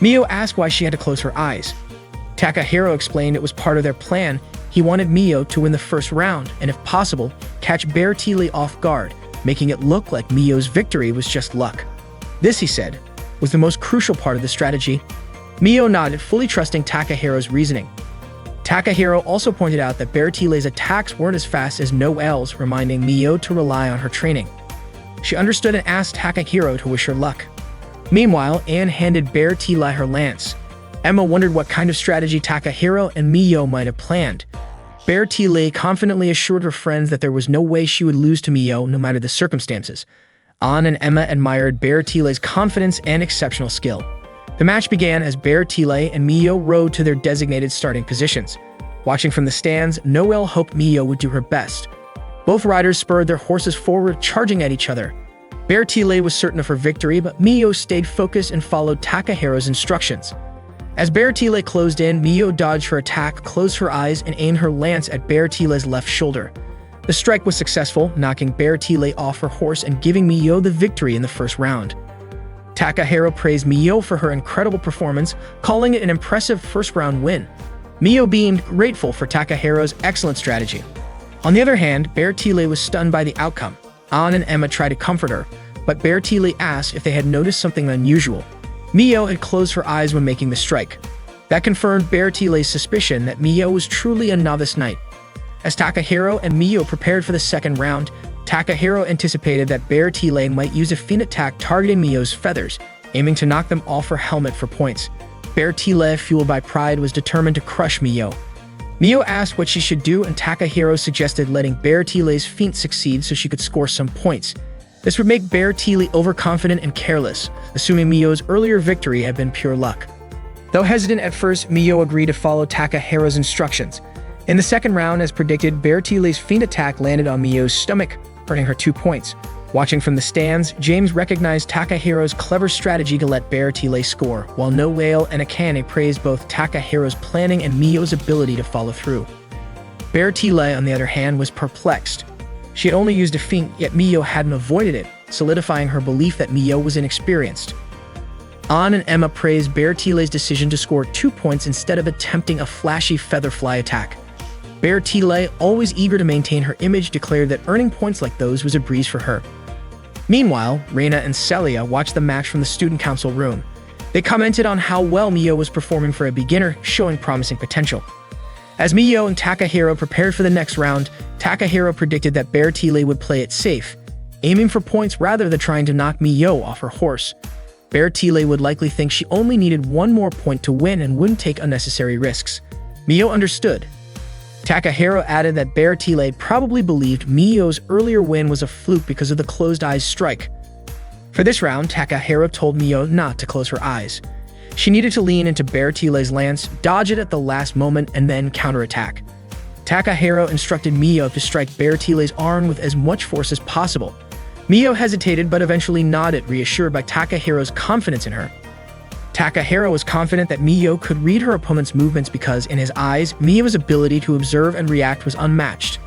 Speaker 1: Mio asked why she had to close her eyes. Takahiro explained it was part of their plan. He wanted Mio to win the first round and, if possible, catch Bertile off guard, making it look like Mio's victory was just luck. This, he said, was the most crucial part of the strategy. Mio nodded, fully trusting Takahiro's reasoning. Takahiro also pointed out that Bertile's attacks weren't as fast as Noelle's, reminding Mio to rely on her training. She understood and asked Takahiro to wish her luck. Meanwhile, Anne handed Bertile her lance. Emma wondered what kind of strategy Takahiro and Mio might have planned. Bertile confidently assured her friends that there was no way she would lose to Mio, no matter the circumstances. Anne and Emma admired Bertile's confidence and exceptional skill. The match began as Bertile and Mio rode to their designated starting positions. Watching from the stands, Noelle hoped Mio would do her best. Both riders spurred their horses forward, charging at each other. Bertile was certain of her victory, but Mio stayed focused and followed Takahiro's instructions. As Bertile closed in, Mio dodged her attack, closed her eyes, and aimed her lance at Bertile's left shoulder. The strike was successful, knocking Bertile off her horse and giving Mio the victory in the first round. Takahiro praised Mio for her incredible performance, calling it an impressive first-round win. Mio beamed, grateful for Takahiro's excellent strategy. On the other hand, Bertile was stunned by the outcome. Anne and Emma tried to comfort her, but Bertile asked if they had noticed something unusual. Mio had closed her eyes when making the strike. That confirmed Bertile's suspicion that Mio was truly a novice knight. As Takahiro and Mio prepared for the second round, Takahiro anticipated that Bertile might use a feint attack targeting Mio's feathers, aiming to knock them off her helmet for points. Bertile, fueled by pride, was determined to crush Mio. Mio asked what she should do, and Takahiro suggested letting Bertile's feint succeed so she could score some points. This would make Bertile overconfident and careless, assuming Mio's earlier victory had been pure luck. Though hesitant at first, Mio agreed to follow Takahiro's instructions. In the second round, as predicted, Bertile's feint attack landed on Mio's stomach, earning her 2 points. Watching from the stands, James recognized Takahiro's clever strategy to let Bertile score, while Noelle and Akane praised both Takahiro's planning and Mio's ability to follow through. Bertile, on the other hand, was perplexed. She had only used a feint, yet Mio hadn't avoided it, solidifying her belief that Mio was inexperienced. Anne and Emma praised Bertile's decision to score 2 points instead of attempting a flashy feather fly attack. Bertile, always eager to maintain her image, declared that earning points like those was a breeze for her. Meanwhile, Reina and Celia watched the match from the student council room. They commented on how well Mio was performing for a beginner, showing promising potential. As Mio and Takahiro prepared for the next round, Takahiro predicted that Bertile would play it safe, aiming for points rather than trying to knock Mio off her horse. Bertile would likely think she only needed 1 more point to win and wouldn't take unnecessary risks. Mio understood. Takahiro added that Bertile probably believed Mio's earlier win was a fluke because of the closed eyes strike. For this round, Takahiro told Mio not to close her eyes. She needed to lean into Bertile's lance, dodge it at the last moment, and then counterattack. Takahiro instructed Mio to strike Bertile's arm with as much force as possible. Mio hesitated but eventually nodded, reassured by Takahiro's confidence in her. Takahiro was confident that Mio could read her opponent's movements because, in his eyes, Mio's ability to observe and react was unmatched.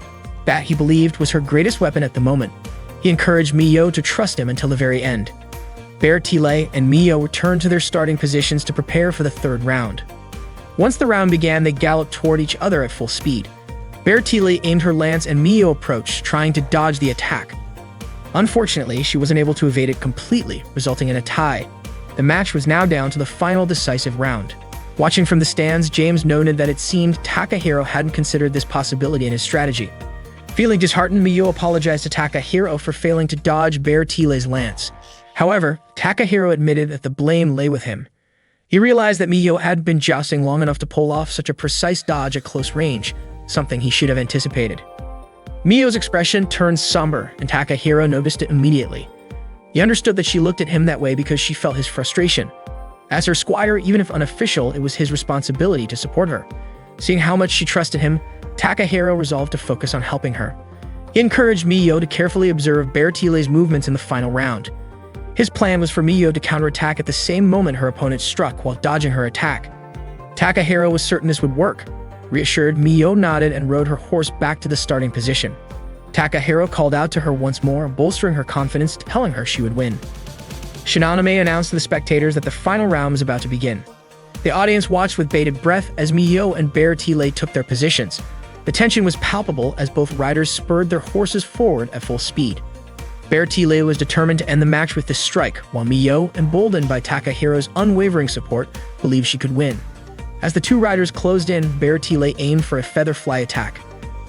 Speaker 1: That, he believed, was her greatest weapon at the moment. He encouraged Mio to trust him until the very end. Bertile and Mio returned to their starting positions to prepare for the third round. Once the round began, they galloped toward each other at full speed. Bertile aimed her lance and Mio approached, trying to dodge the attack. Unfortunately, she wasn't able to evade it completely, resulting in a tie. The match was now down to the final decisive round. Watching from the stands, James noted that it seemed Takahiro hadn't considered this possibility in his strategy. Feeling disheartened, Miyo apologized to Takahiro for failing to dodge Bear Tile's lance. However, Takahiro admitted that the blame lay with him. He realized that Miyo hadn't been jousting long enough to pull off such a precise dodge at close range, something he should have anticipated. Miyo's expression turned somber, and Takahiro noticed it immediately. He understood that she looked at him that way because she felt his frustration. As her squire, even if unofficial, it was his responsibility to support her. Seeing how much she trusted him, Takahiro resolved to focus on helping her. He encouraged Miyo to carefully observe Bear Tile's movements in the final round. His plan was for Miyo to counterattack at the same moment her opponent struck while dodging her attack. Takahiro was certain this would work. Reassured, Miyo nodded and rode her horse back to the starting position. Takahiro called out to her once more, bolstering her confidence, telling her she would win. Shinonome announced to the spectators that the final round was about to begin. The audience watched with bated breath as Miyo and Bear Tile took their positions. The tension was palpable as both riders spurred their horses forward at full speed. Bear Tile was determined to end the match with this strike, while Miyo, emboldened by Takahiro's unwavering support, believed she could win. As the two riders closed in, Bear Tile aimed for a feather fly attack.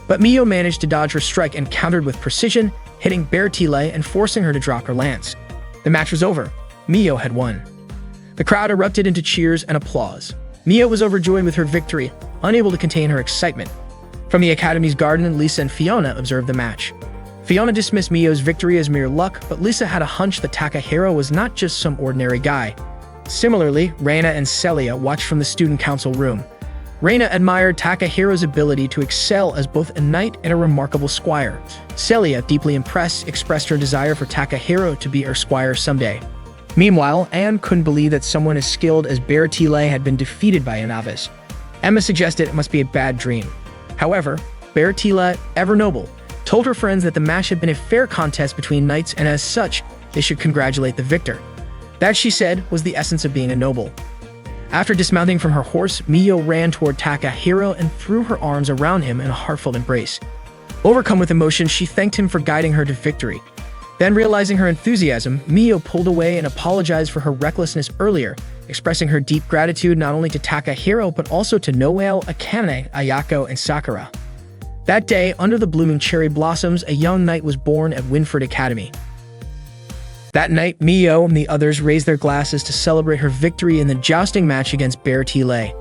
Speaker 1: But Miyo managed to dodge her strike and countered with precision, hitting Bear Tile and forcing her to drop her lance. The match was over. Miyo had won. The crowd erupted into cheers and applause. Miyo was overjoyed with her victory, unable to contain her excitement. From the Academy's garden, Lisa and Fiona observed the match. Fiona dismissed Miyo's victory as mere luck, but Lisa had a hunch that Takahiro was not just some ordinary guy. Similarly, Reina and Celia watched from the student council room. Reina admired Takahiro's ability to excel as both a knight and a remarkable squire. Celia, deeply impressed, expressed her desire for Takahiro to be her squire someday. Meanwhile, Anne couldn't believe that someone as skilled as Bear Tile had been defeated by a novice. Emma suggested it must be a bad dream. However, Bear Tile, ever noble, told her friends that the match had been a fair contest between knights and as such, they should congratulate the victor. That, she said, was the essence of being a noble. After dismounting from her horse, Miyo ran toward Takahiro and threw her arms around him in a heartfelt embrace. Overcome with emotion, she thanked him for guiding her to victory. Then, realizing her enthusiasm, Miyo pulled away and apologized for her recklessness earlier, expressing her deep gratitude not only to Takahiro but also to Noelle, Akane, Ayako, and Sakura. That day, under the blooming cherry blossoms, a young knight was born at Winford Academy. That night, Miyo and the others raised their glasses to celebrate her victory in the jousting match against Bear Tile.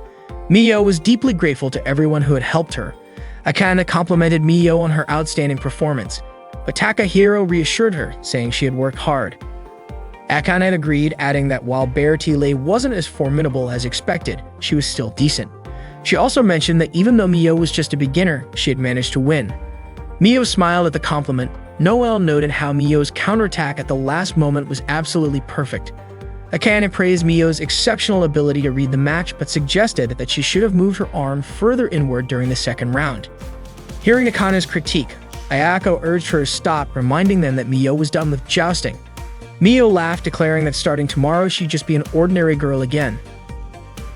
Speaker 1: Miyo was deeply grateful to everyone who had helped her. Akane complimented Miyo on her outstanding performance, but Takahiro reassured her, saying she had worked hard. Akane agreed, adding that while Bear Tile wasn't as formidable as expected, she was still decent. She also mentioned that even though Miyo was just a beginner, she had managed to win. Miyo smiled at the compliment. Noelle noted how Miyo's counterattack at the last moment was absolutely perfect. Akane praised Miyo's exceptional ability to read the match, but suggested that she should have moved her arm further inward during the second round. Hearing Akane's critique, Ayako urged her to stop, reminding them that Miyo was done with jousting. Miyo laughed, declaring that starting tomorrow she'd just be an ordinary girl again.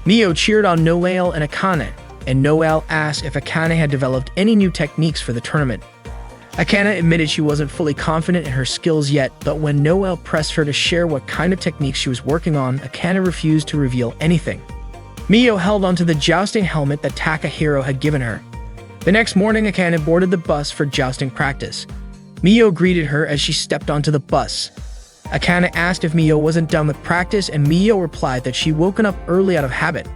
Speaker 1: Miyo cheered on Noelle and Akane, and Noelle asked if Akane had developed any new techniques for the tournament. Akane admitted she wasn't fully confident in her skills yet, but when Noelle pressed her to share what kind of techniques she was working on, Akane refused to reveal anything. Miyo held onto the jousting helmet that Takahiro had given her. The next morning, Akane boarded the bus for jousting practice. Miyo greeted her as she stepped onto the bus. Akane asked if Miyo wasn't done with practice, and Miyo replied that she'd woken up early out of habit.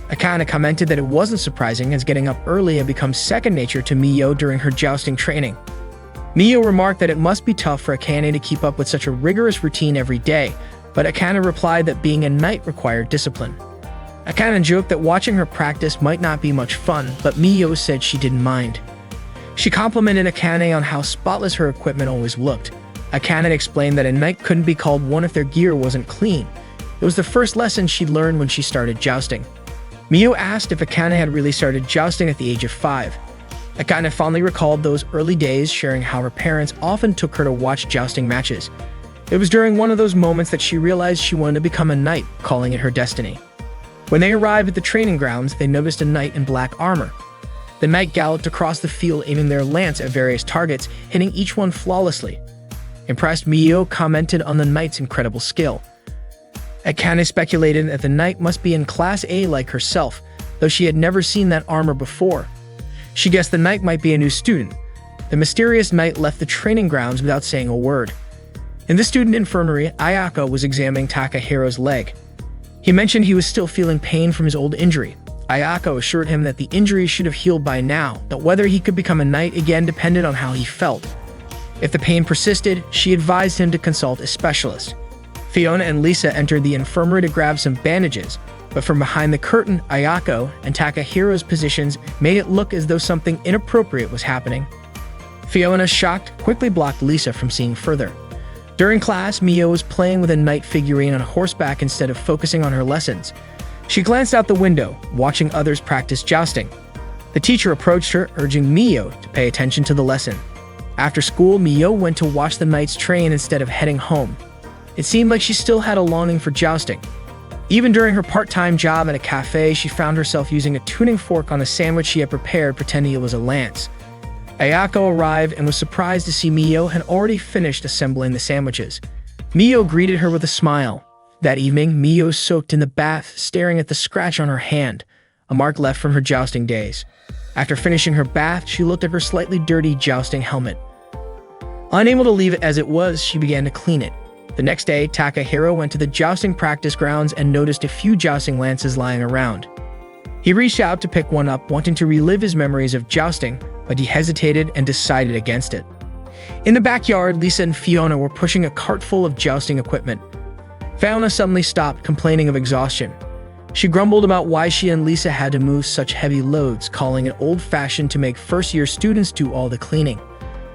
Speaker 1: Akane commented that it wasn't surprising, as getting up early had become second nature to Miyo during her jousting training. Miyo remarked that it must be tough for Akane to keep up with such a rigorous routine every day, but Akane replied that being a knight required discipline. Akane joked that watching her practice might not be much fun, but Miyo said she didn't mind. She complimented Akane on how spotless her equipment always looked. Akane explained that a knight couldn't be called one if their gear wasn't clean. It was the first lesson she'd learned when she started jousting. Miyo asked if Akane had really started jousting at the age of 5. Akane fondly recalled those early days, sharing how her parents often took her to watch jousting matches. It was during one of those moments that she realized she wanted to become a knight, calling it her destiny. When they arrived at the training grounds, they noticed a knight in black armor. The knight galloped across the field, aiming their lance at various targets, hitting each one flawlessly. Impressed, Mio commented on the knight's incredible skill. Akane speculated that the knight must be in Class A like herself, though she had never seen that armor before. She guessed the knight might be a new student. The mysterious knight left the training grounds without saying a word. In the student infirmary, Ayako was examining Takahiro's leg. He mentioned he was still feeling pain from his old injury. Ayako assured him that the injury should have healed by now, but whether he could become a knight again depended on how he felt. If the pain persisted, she advised him to consult a specialist. Fiona and Lisa entered the infirmary to grab some bandages, but from behind the curtain, Ayako and Takahiro's positions made it look as though something inappropriate was happening. Fiona, shocked, quickly blocked Lisa from seeing further. During class, Mio was playing with a knight figurine on horseback instead of focusing on her lessons. She glanced out the window, watching others practice jousting. The teacher approached her, urging Mio to pay attention to the lesson. After school, Mio went to watch the knights train instead of heading home. It seemed like she still had a longing for jousting. Even during her part-time job at a cafe, she found herself using a tuning fork on a sandwich she had prepared, pretending it was a lance. Ayako arrived and was surprised to see Mio had already finished assembling the sandwiches. Mio greeted her with a smile. That evening, Mio soaked in the bath, staring at the scratch on her hand, a mark left from her jousting days. After finishing her bath, she looked at her slightly dirty jousting helmet. Unable to leave it as it was, she began to clean it. The next day, Takahiro went to the jousting practice grounds and noticed a few jousting lances lying around. He reached out to pick one up, wanting to relive his memories of jousting, but he hesitated and decided against it. In the backyard, Lisa and Fiona were pushing a cart full of jousting equipment. Fiona suddenly stopped, complaining of exhaustion. She grumbled about why she and Lisa had to move such heavy loads, calling it old-fashioned to make first-year students do all the cleaning.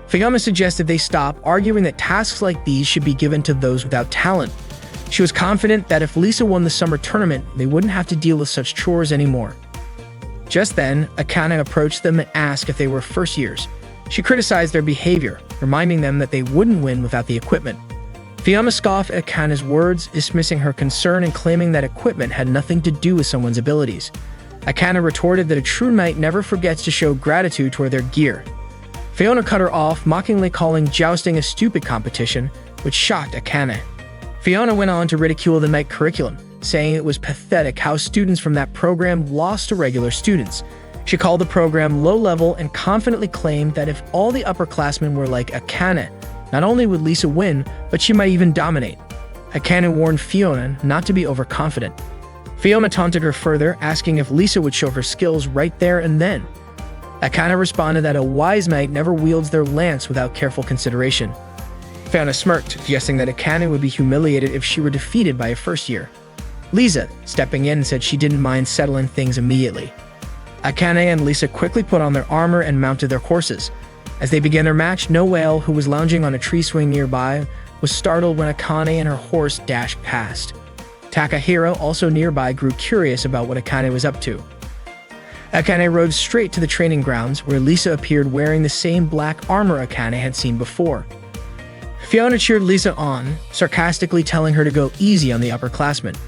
Speaker 1: Fiona suggested they stop, arguing that tasks like these should be given to those without talent. She was confident that if Lisa won the summer tournament, they wouldn't have to deal with such chores anymore. Just then, Akane approached them and asked if they were first years. She criticized their behavior, reminding them that they wouldn't win without the equipment. Fiona scoffed at Akane's words, dismissing her concern and claiming that equipment had nothing to do with someone's abilities. Akane retorted that a true knight never forgets to show gratitude toward their gear. Fiona cut her off, mockingly calling jousting a stupid competition, which shocked Akane. Fiona went on to ridicule the knight curriculum, saying it was pathetic how students from that program lost to regular students. She called the program low-level and confidently claimed that if all the upperclassmen were like Akane, not only would Lisa win, but she might even dominate. Akane warned Fiona not to be overconfident. Fiona taunted her further, asking if Lisa would show her skills right there and then. Akane responded that a wise knight never wields their lance without careful consideration. Fiona smirked, guessing that Akane would be humiliated if she were defeated by a first year. Lisa, stepping in, said she didn't mind settling things immediately. Akane and Lisa quickly put on their armor and mounted their horses. As they began their match, Noelle, who was lounging on a tree swing nearby, was startled when Akane and her horse dashed past. Takahiro, also nearby, grew curious about what Akane was up to. Akane rode straight to the training grounds, where Lisa appeared wearing the same black armor Akane had seen before. Fiona cheered Lisa on, sarcastically telling her to go easy on the upperclassmen.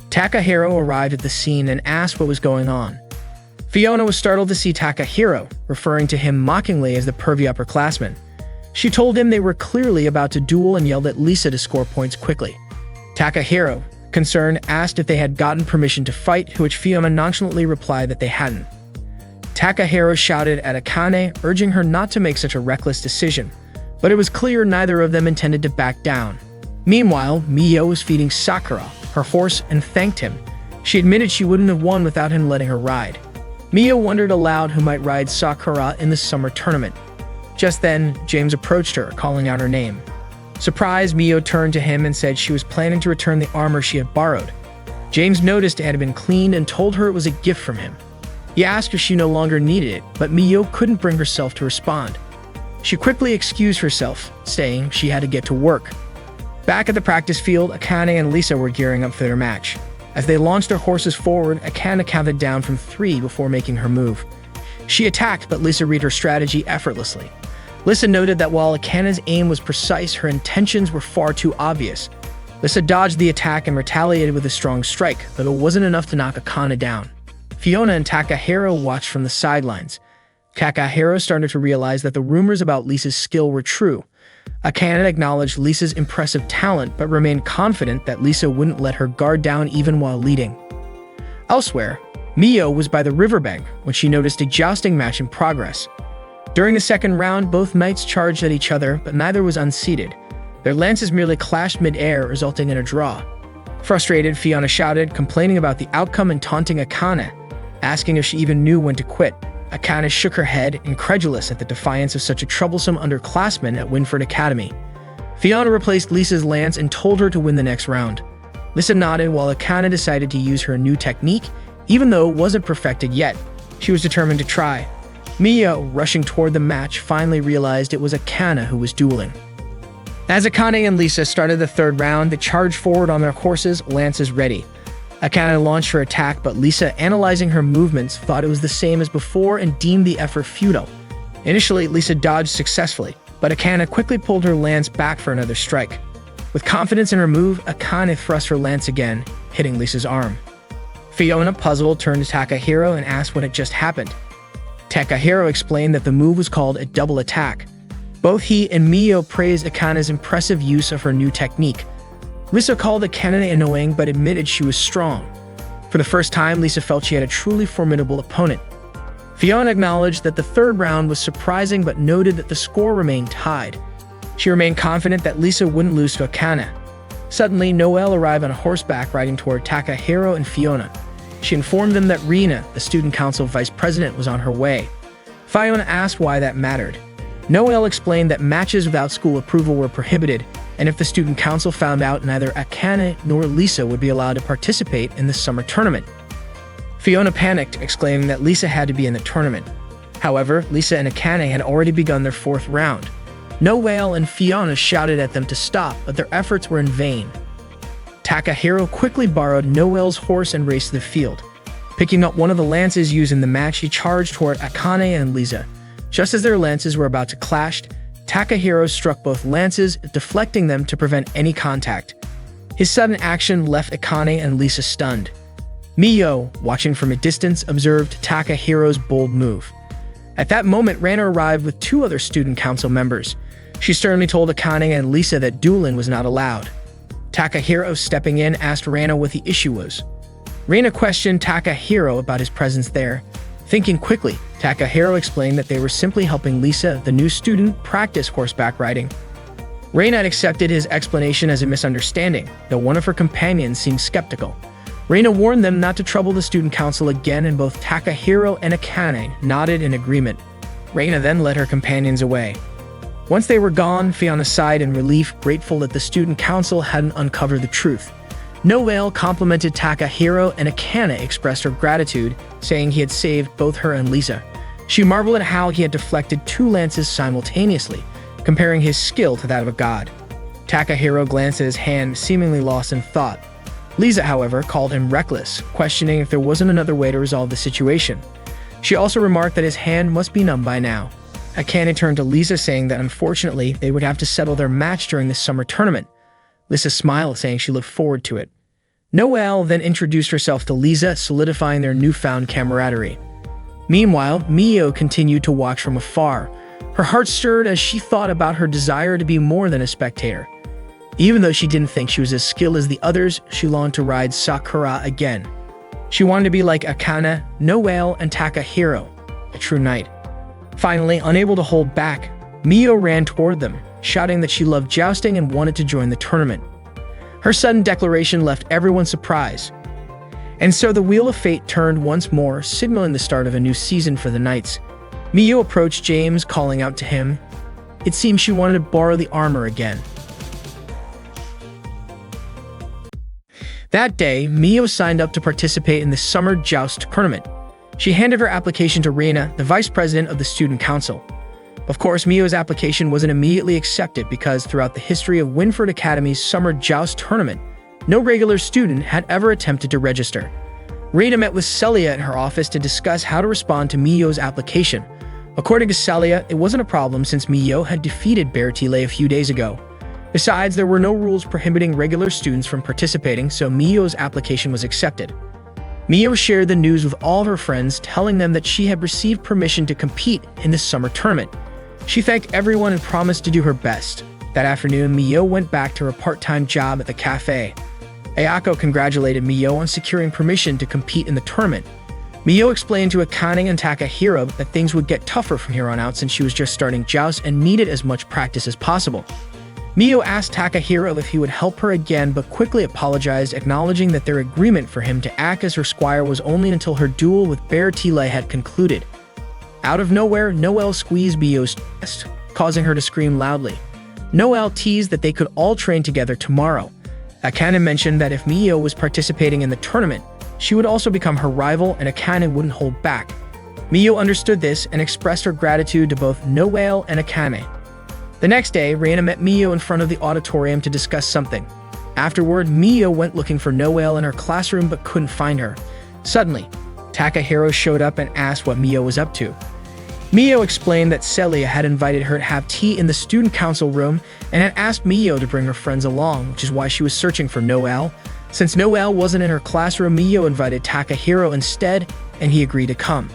Speaker 1: Takahiro arrived at the scene and asked what was going on. Fiona was startled to see Takahiro, referring to him mockingly as the pervy upperclassman. She told him they were clearly about to duel and yelled at Lisa to score points quickly. Takahiro, concerned, asked if they had gotten permission to fight, to which Fiona nonchalantly replied that they hadn't. Takahiro shouted at Akane, urging her not to make such a reckless decision, but it was clear neither of them intended to back down. Meanwhile, Mio was feeding Sakura, her horse, and thanked him. She admitted she wouldn't have won without him letting her ride. Mio wondered aloud who might ride Sakura in the summer tournament. Just then, James approached her, calling out her name. Surprised, Mio turned to him and said she was planning to return the armor she had borrowed. James noticed it had been cleaned and told her it was a gift from him. He asked if she no longer needed it, but Mio couldn't bring herself to respond. She quickly excused herself, saying she had to get to work. Back at the practice field, Akane and Lisa were gearing up for their match. As they launched their horses forward, Akane counted down from 3 before making her move. She attacked, but Lisa read her strategy effortlessly. Lisa noted that while Akane's aim was precise, her intentions were far too obvious. Lisa dodged the attack and retaliated with a strong strike, but it wasn't enough to knock Akane down. Fiona and Takahiro watched from the sidelines. Takahiro started to realize that the rumors about Lisa's skill were true. Akane acknowledged Lisa's impressive talent but remained confident that Lisa wouldn't let her guard down even while leading. Elsewhere, Mio was by the riverbank when she noticed a jousting match in progress. During the second round, both knights charged at each other, but neither was unseated. Their lances merely clashed mid-air, resulting in a draw. Frustrated, Fiona shouted, complaining about the outcome and taunting Akane, asking if she even knew when to quit. Akane shook her head, incredulous at the defiance of such a troublesome underclassman at Winford Academy. Fiona replaced Lisa's lance and told her to win the next round. Lisa nodded while Akane decided to use her new technique, even though it wasn't perfected yet. She was determined to try. Mio, rushing toward the match, finally realized it was Akane who was dueling. As Akane and Lisa started the third round, they charged forward on their horses, lances ready. Akane launched her attack, but Lisa, analyzing her movements, thought it was the same as before and deemed the effort futile. Initially, Lisa dodged successfully, but Akane quickly pulled her lance back for another strike. With confidence in her move, Akane thrust her lance again, hitting Lisa's arm. Fiona, puzzled, turned to Takahiro and asked what had just happened. Takahiro explained that the move was called a double attack. Both he and Mio praised Akane's impressive use of her new technique. Lisa called Akane annoying but admitted she was strong. For the first time, Lisa felt she had a truly formidable opponent. Fiona acknowledged that the third round was surprising but noted that the score remained tied. She remained confident that Lisa wouldn't lose to Akane. Suddenly, Noelle arrived on horseback riding toward Takahiro and Fiona. She informed them that Rina, the student council vice president, was on her way. Fiona asked why that mattered. Noelle explained that matches without school approval were prohibited, and if the student council found out, neither Akane nor Lisa would be allowed to participate in the summer tournament. Fiona panicked, exclaiming that Lisa had to be in the tournament. However, Lisa and Akane had already begun their fourth round. Noelle and Fiona shouted at them to stop, but their efforts were in vain. Takahiro quickly borrowed Noelle's horse and raced to the field. Picking up one of the lances used in the match, he charged toward Akane and Lisa. Just as their lances were about to clash, Takahiro struck both lances, deflecting them to prevent any contact. His sudden action left Akane and Lisa stunned. Mio, watching from a distance, observed Takahiro's bold move. At that moment, Rana arrived with two other student council members. She sternly told Akane and Lisa that dueling was not allowed. Takahiro, stepping in, asked Rana what the issue was. Rana questioned Takahiro about his presence there. Thinking quickly, Takahiro explained that they were simply helping Lisa, the new student, practice horseback riding. Rana had accepted his explanation as a misunderstanding, though one of her companions seemed skeptical. Rana warned them not to trouble the student council again, and both Takahiro and Akane nodded in agreement. Rana then led her companions away. Once they were gone, Fiona sighed in relief, grateful that the student council hadn't uncovered the truth. Noelle complimented Takahiro, and Akane expressed her gratitude, saying he had saved both her and Lisa. She marveled at how he had deflected two lances simultaneously, comparing his skill to that of a god. Takahiro glanced at his hand, seemingly lost in thought. Lisa, however, called him reckless, questioning if there wasn't another way to resolve the situation. She also remarked that his hand must be numb by now. Akane turned to Lisa, saying that unfortunately they would have to settle their match during the summer tournament. Lisa smiled, saying she looked forward to it. Noelle then introduced herself to Lisa, solidifying their newfound camaraderie. Meanwhile, Mio continued to watch from afar. Her heart stirred as she thought about her desire to be more than a spectator. Even though she didn't think she was as skilled as the others, she longed to ride Sakura again. She wanted to be like Akane, Noelle, and Takahiro, a true knight. Finally, unable to hold back, Mio ran toward them, shouting that she loved jousting and wanted to join the tournament. Her sudden declaration left everyone surprised. And so the wheel of fate turned once more, signaling the start of a new season for the Knights. Mio approached James, calling out to him. It seemed she wanted to borrow the armor again. That day, Mio signed up to participate in the summer joust tournament. She handed her application to Rina, the vice president of the student council. Of course, Mio's application wasn't immediately accepted because throughout the history of Winford Academy's summer joust tournament, no regular student had ever attempted to register. Rina met with Celia in her office to discuss how to respond to Mio's application. According to Celia, it wasn't a problem since Mio had defeated Bertile a few days ago. Besides, there were no rules prohibiting regular students from participating, so Mio's application was accepted. Mio shared the news with all of her friends, telling them that she had received permission to compete in the summer tournament. She thanked everyone and promised to do her best. That afternoon, Mio went back to her part-time job at the cafe. Ayako congratulated Mio on securing permission to compete in the tournament. Mio explained to Akane and Takahiro that things would get tougher from here on out since she was just starting joust and needed as much practice as possible. Mio asked Takahiro if he would help her again, but quickly apologized, acknowledging that their agreement for him to act as her squire was only until her duel with Bear Tile had concluded. Out of nowhere, Noelle squeezed Mio's chest, causing her to scream loudly. Noelle teased that they could all train together tomorrow. Akane mentioned that if Mio was participating in the tournament, she would also become her rival and Akane wouldn't hold back. Mio understood this and expressed her gratitude to both Noelle and Akane. The next day, Reina met Mio in front of the auditorium to discuss something. Afterward, Mio went looking for Noelle in her classroom but couldn't find her. Suddenly, Takahiro showed up and asked what Mio was up to. Mio explained that Celia had invited her to have tea in the student council room and had asked Mio to bring her friends along, which is why she was searching for Noelle. Since Noelle wasn't in her classroom, Mio invited Takahiro instead, and he agreed to come.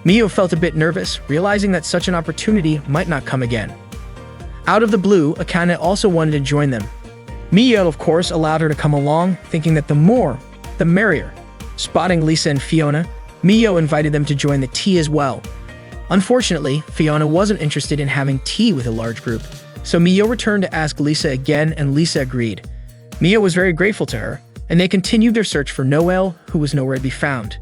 Speaker 1: Mio felt a bit nervous, realizing that such an opportunity might not come again. Out of the blue, Akane also wanted to join them. Mio, of course, allowed her to come along, thinking that the more, the merrier. Spotting Lisa and Fiona, Mio invited them to join the tea as well. Unfortunately, Fiona wasn't interested in having tea with a large group, so Mio returned to ask Lisa again, and Lisa agreed. Mio was very grateful to her, and they continued their search for Noelle, who was nowhere to be found.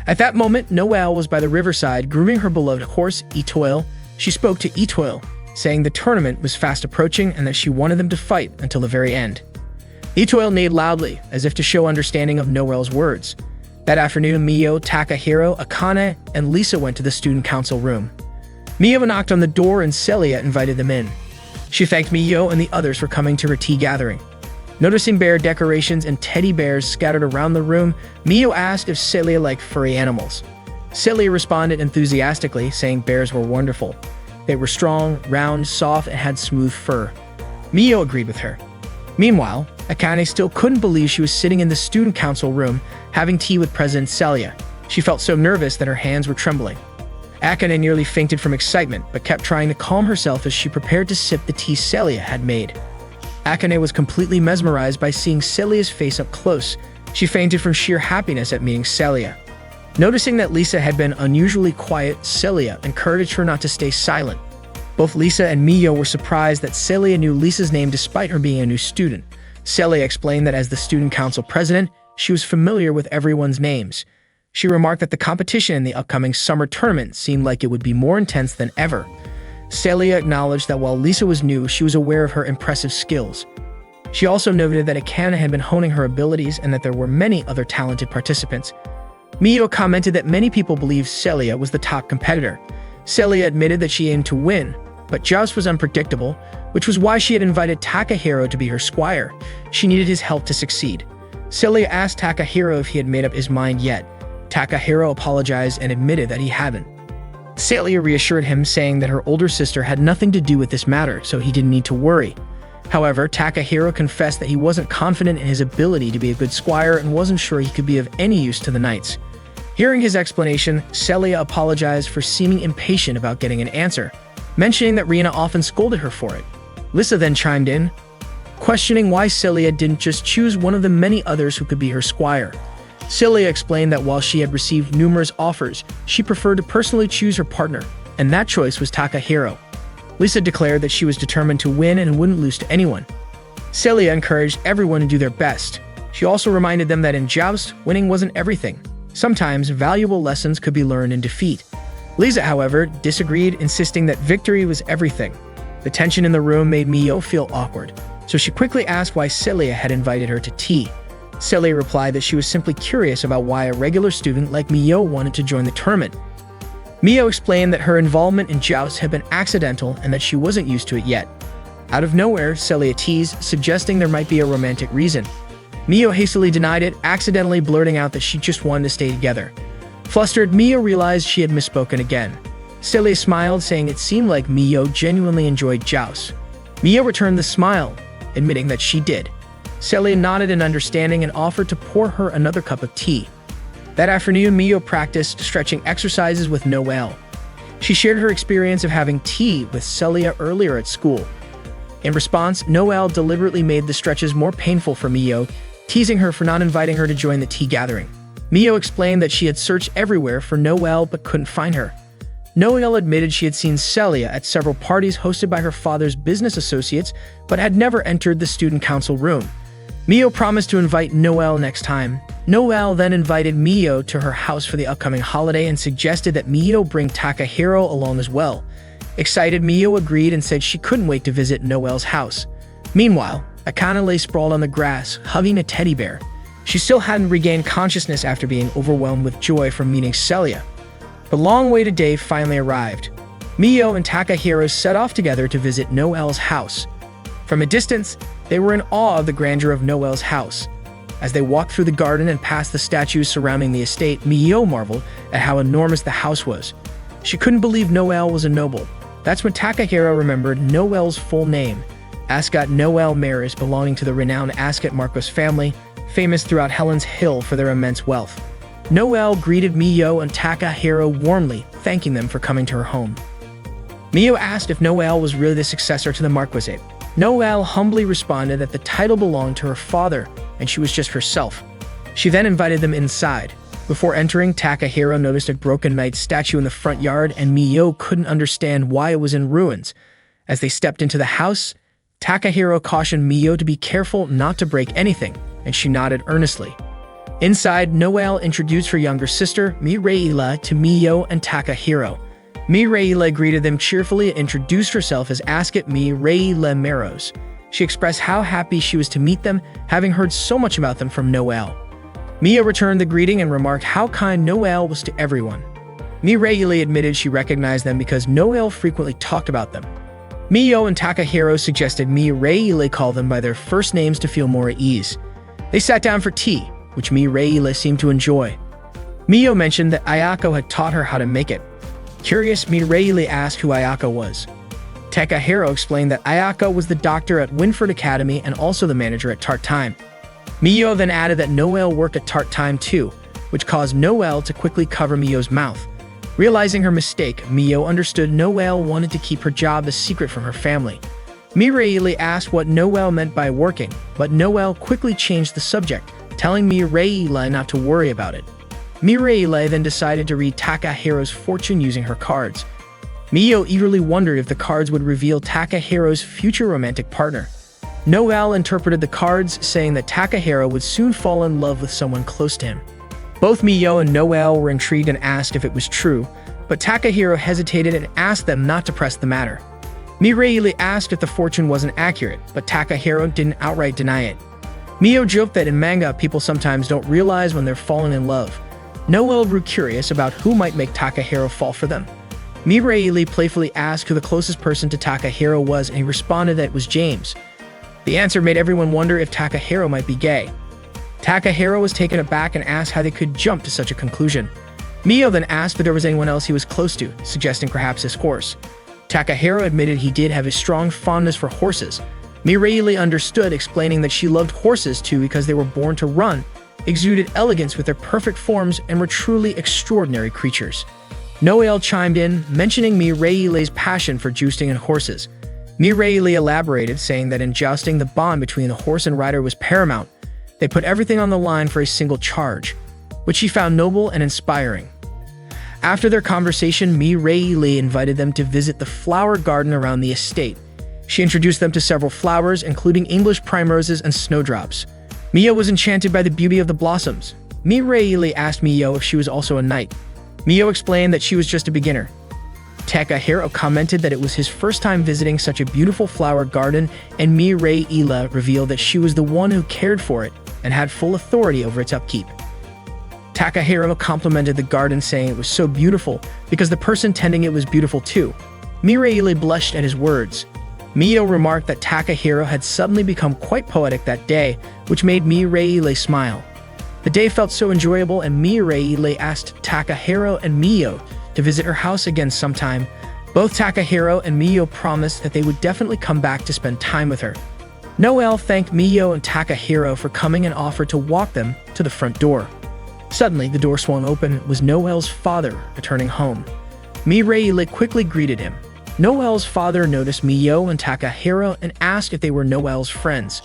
Speaker 1: At that moment, Noelle was by the riverside grooming her beloved horse, Etoile. She spoke to Etoile, saying the tournament was fast approaching and that she wanted them to fight until the very end. Etoile neighed loudly, as if to show understanding of Noelle's words. That afternoon, Mio, Takahiro, Akane, and Lisa went to the student council room. Mio knocked on the door and Celia invited them in. She thanked Mio and the others for coming to her tea gathering. Noticing bear decorations and teddy bears scattered around the room, Mio asked if Celia liked furry animals. Celia responded enthusiastically, saying bears were wonderful. They were strong, round, soft, and had smooth fur. Mio agreed with her. Meanwhile, Akane still couldn't believe she was sitting in the student council room, having tea with President Celia. She felt so nervous that her hands were trembling. Akane nearly fainted from excitement, but kept trying to calm herself as she prepared to sip the tea Celia had made. Akane was completely mesmerized by seeing Celia's face up close. She fainted from sheer happiness at meeting Celia. Noticing that Lisa had been unusually quiet, Celia encouraged her not to stay silent. Both Lisa and Mio were surprised that Celia knew Lisa's name despite her being a new student. Celia explained that as the student council president, she was familiar with everyone's names. She remarked that the competition in the upcoming summer tournament seemed like it would be more intense than ever. Celia acknowledged that while Lisa was new, she was aware of her impressive skills. She also noted that Akane had been honing her abilities and that there were many other talented participants. Mio commented that many people believed Celia was the top competitor. Celia admitted that she aimed to win, but joust was unpredictable, which was why she had invited Takahiro to be her squire. She needed his help to succeed. Celia asked Takahiro if he had made up his mind yet. Takahiro apologized and admitted that he hadn't. Celia reassured him, saying that her older sister had nothing to do with this matter, so he didn't need to worry. However, Takahiro confessed that he wasn't confident in his ability to be a good squire and wasn't sure he could be of any use to the knights. Hearing his explanation, Celia apologized for seeming impatient about getting an answer, mentioning that Rina often scolded her for it. Lisa then chimed in, questioning why Celia didn't just choose one of the many others who could be her squire. Celia explained that while she had received numerous offers, she preferred to personally choose her partner, and that choice was Takahiro. Lisa declared that she was determined to win and wouldn't lose to anyone. Celia encouraged everyone to do their best. She also reminded them that in joust, winning wasn't everything. Sometimes valuable lessons could be learned in defeat. Lisa, however, disagreed, insisting that victory was everything. The tension in the room made Mio feel awkward, so she quickly asked why Celia had invited her to tea. Celia replied that she was simply curious about why a regular student like Mio wanted to join the tournament. Mio explained that her involvement in joust had been accidental and that she wasn't used to it yet. Out of nowhere, Celia teased, suggesting there might be a romantic reason. Mio hastily denied it, accidentally blurting out that she just wanted to stay together. Flustered, Mio realized she had misspoken again. Celia smiled, saying it seemed like Mio genuinely enjoyed joust. Mio returned the smile, admitting that she did. Celia nodded in understanding and offered to pour her another cup of tea. That afternoon, Mio practiced stretching exercises with Noelle. She shared her experience of having tea with Celia earlier at school. In response, Noelle deliberately made the stretches more painful for Mio, teasing her for not inviting her to join the tea gathering. Mio explained that she had searched everywhere for Noelle but couldn't find her. Noelle admitted she had seen Celia at several parties hosted by her father's business associates but had never entered the student council room. Mio promised to invite Noelle next time. Noelle then invited Mio to her house for the upcoming holiday and suggested that Mio bring Takahiro along as well. Excited, Mio agreed and said she couldn't wait to visit Noelle's house. Meanwhile, Akane lay sprawled on the grass, hugging a teddy bear. She still hadn't regained consciousness after being overwhelmed with joy from meeting Celia. The long-awaited day finally arrived. Mio and Takahiro set off together to visit Noelle's house. From a distance, they were in awe of the grandeur of Noelle's house. As they walked through the garden and past the statues surrounding the estate, Mio marveled at how enormous the house was. She couldn't believe Noelle was a noble. That's when Takahiro remembered Noelle's full name, Ascot Noelle Maris, belonging to the renowned Ascot Marcos family, famous throughout Helen's Hill for their immense wealth. Noelle greeted Mio and Takahiro warmly, thanking them for coming to her home. Mio asked if Noelle was really the successor to the Marquisate. Noelle humbly responded that the title belonged to her father and she was just herself. She then invited them inside. Before entering, Takahiro noticed a broken knight statue in the front yard and Mio couldn't understand why it was in ruins. As they stepped into the house, Takahiro cautioned Mio to be careful not to break anything, and she nodded earnestly. Inside, Noelle introduced her younger sister, Mireille, to Mio and Takahiro. Mireille greeted them cheerfully and introduced herself as Ascot Mireille Maros. She expressed how happy she was to meet them, having heard so much about them from Noelle. Mio returned the greeting and remarked how kind Noelle was to everyone. Mireille admitted she recognized them because Noelle frequently talked about them. Mio and Takahiro suggested Mireille call them by their first names to feel more at ease. They sat down for tea, which Mireille seemed to enjoy. Mio mentioned that Ayako had taught her how to make it. Curious, Mireille asked who Ayako was. Takahiro explained that Ayako was the doctor at Winford Academy and also the manager at Tart Time. Mio then added that Noelle worked at Tart Time too, which caused Noelle to quickly cover Mio's mouth. Realizing her mistake, Mio understood Noelle wanted to keep her job a secret from her family. Mireille asked what Noelle meant by working, but Noelle quickly changed the subject, telling Mireille not to worry about it. Mireille then decided to read Takahiro's fortune using her cards. Mio eagerly wondered if the cards would reveal Takahiro's future romantic partner. Noelle interpreted the cards, saying that Takahiro would soon fall in love with someone close to him. Both Mio and Noelle were intrigued and asked if it was true, but Takahiro hesitated and asked them not to press the matter. Mireille asked if the fortune wasn't accurate, but Takahiro didn't outright deny it. Mio joked that in manga, people sometimes don't realize when they're falling in love. Noelle grew curious about who might make Takahiro fall for them. Mireille playfully asked who the closest person to Takahiro was, and he responded that it was James. The answer made everyone wonder if Takahiro might be gay. Takahiro was taken aback and asked how they could jump to such a conclusion. Mio then asked if there was anyone else he was close to, suggesting perhaps his horse. Takahiro admitted he did have a strong fondness for horses. Mireille understood, explaining that she loved horses too because they were born to run, exuded elegance with their perfect forms, and were truly extraordinary creatures. Noelle chimed in, mentioning Mireille's passion for jousting and horses. Mireille elaborated, saying that in jousting, the bond between the horse and rider was paramount. They put everything on the line for a single charge, which she found noble and inspiring. After their conversation, Mireille invited them to visit the flower garden around the estate. She introduced them to several flowers, including English primroses and snowdrops. Mio was enchanted by the beauty of the blossoms. Mireille asked Mio if she was also a knight. Mio explained that she was just a beginner. Takahiro commented that it was his first time visiting such a beautiful flower garden, and Mireille revealed that she was the one who cared for it and had full authority over its upkeep. Takahiro complimented the garden, saying it was so beautiful because the person tending it was beautiful too. Mireille blushed at his words. Mio remarked that Takahiro had suddenly become quite poetic that day, which made Mireille smile. The day felt so enjoyable, and Mireille asked Takahiro and Mio to visit her house again sometime. Both Takahiro and Mio promised that they would definitely come back to spend time with her. Noelle thanked Mio and Takahiro for coming and offered to walk them to the front door. Suddenly, the door swung open. It was Noelle's father returning home. Mireille quickly greeted him. Noel's father noticed Miyo and Takahiro and asked if they were Noel's friends.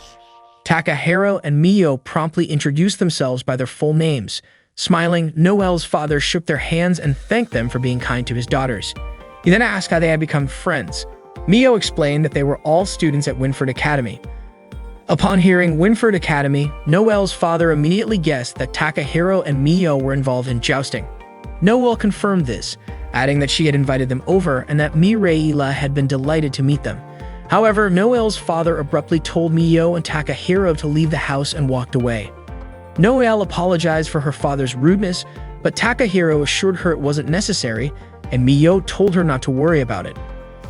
Speaker 1: Takahiro and Miyo promptly introduced themselves by their full names. Smiling, Noel's father shook their hands and thanked them for being kind to his daughters. He then asked how they had become friends. Miyo explained that they were all students at Winford Academy. Upon hearing Winford Academy, Noel's father immediately guessed that Takahiro and Miyo were involved in jousting. Noel confirmed this, adding that she had invited them over and that Mireille had been delighted to meet them. However, Noel's father abruptly told Miyo and Takahiro to leave the house and walked away. Noel apologized for her father's rudeness, but Takahiro assured her it wasn't necessary, and Miyo told her not to worry about it.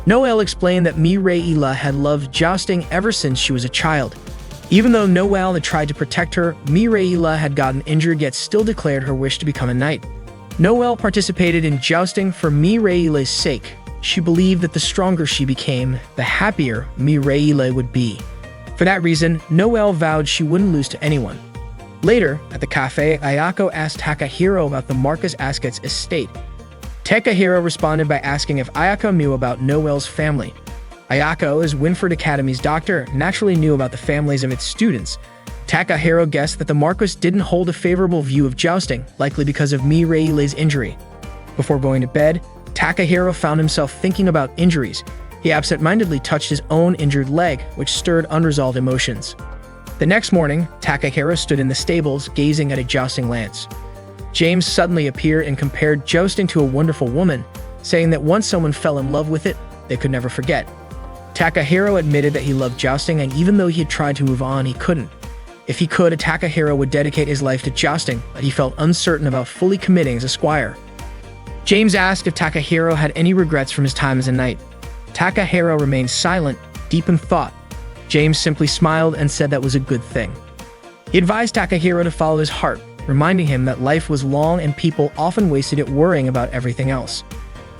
Speaker 1: Noel explained that Mireille had loved jousting ever since she was a child. Even though Noel had tried to protect her, Mireille had gotten injured yet still declared her wish to become a knight. Noel participated in jousting for Mireille's sake. She believed that the stronger she became, the happier Mireille would be. For that reason, Noel vowed she wouldn't lose to anyone. Later, at the cafe, Ayako asked Takahiro about the Marcus Ascot's estate. Takahiro responded by asking if Ayako knew about Noel's family. Ayako, as Winford Academy's doctor, naturally knew about the families of its students. Takahiro guessed that the Marcus didn't hold a favorable view of jousting, likely because of Mireille's injury. Before going to bed, Takahiro found himself thinking about injuries. He absent-mindedly touched his own injured leg, which stirred unresolved emotions. The next morning, Takahiro stood in the stables, gazing at a jousting lance. James suddenly appeared and compared jousting to a wonderful woman, saying that once someone fell in love with it, they could never forget. Takahiro admitted that he loved jousting, and even though he had tried to move on, he couldn't. If he could, Takahiro would dedicate his life to jousting, but he felt uncertain about fully committing as a squire. James asked if Takahiro had any regrets from his time as a knight. Takahiro remained silent, deep in thought. James simply smiled and said that was a good thing. He advised Takahiro to follow his heart, reminding him that life was long and people often wasted it worrying about everything else.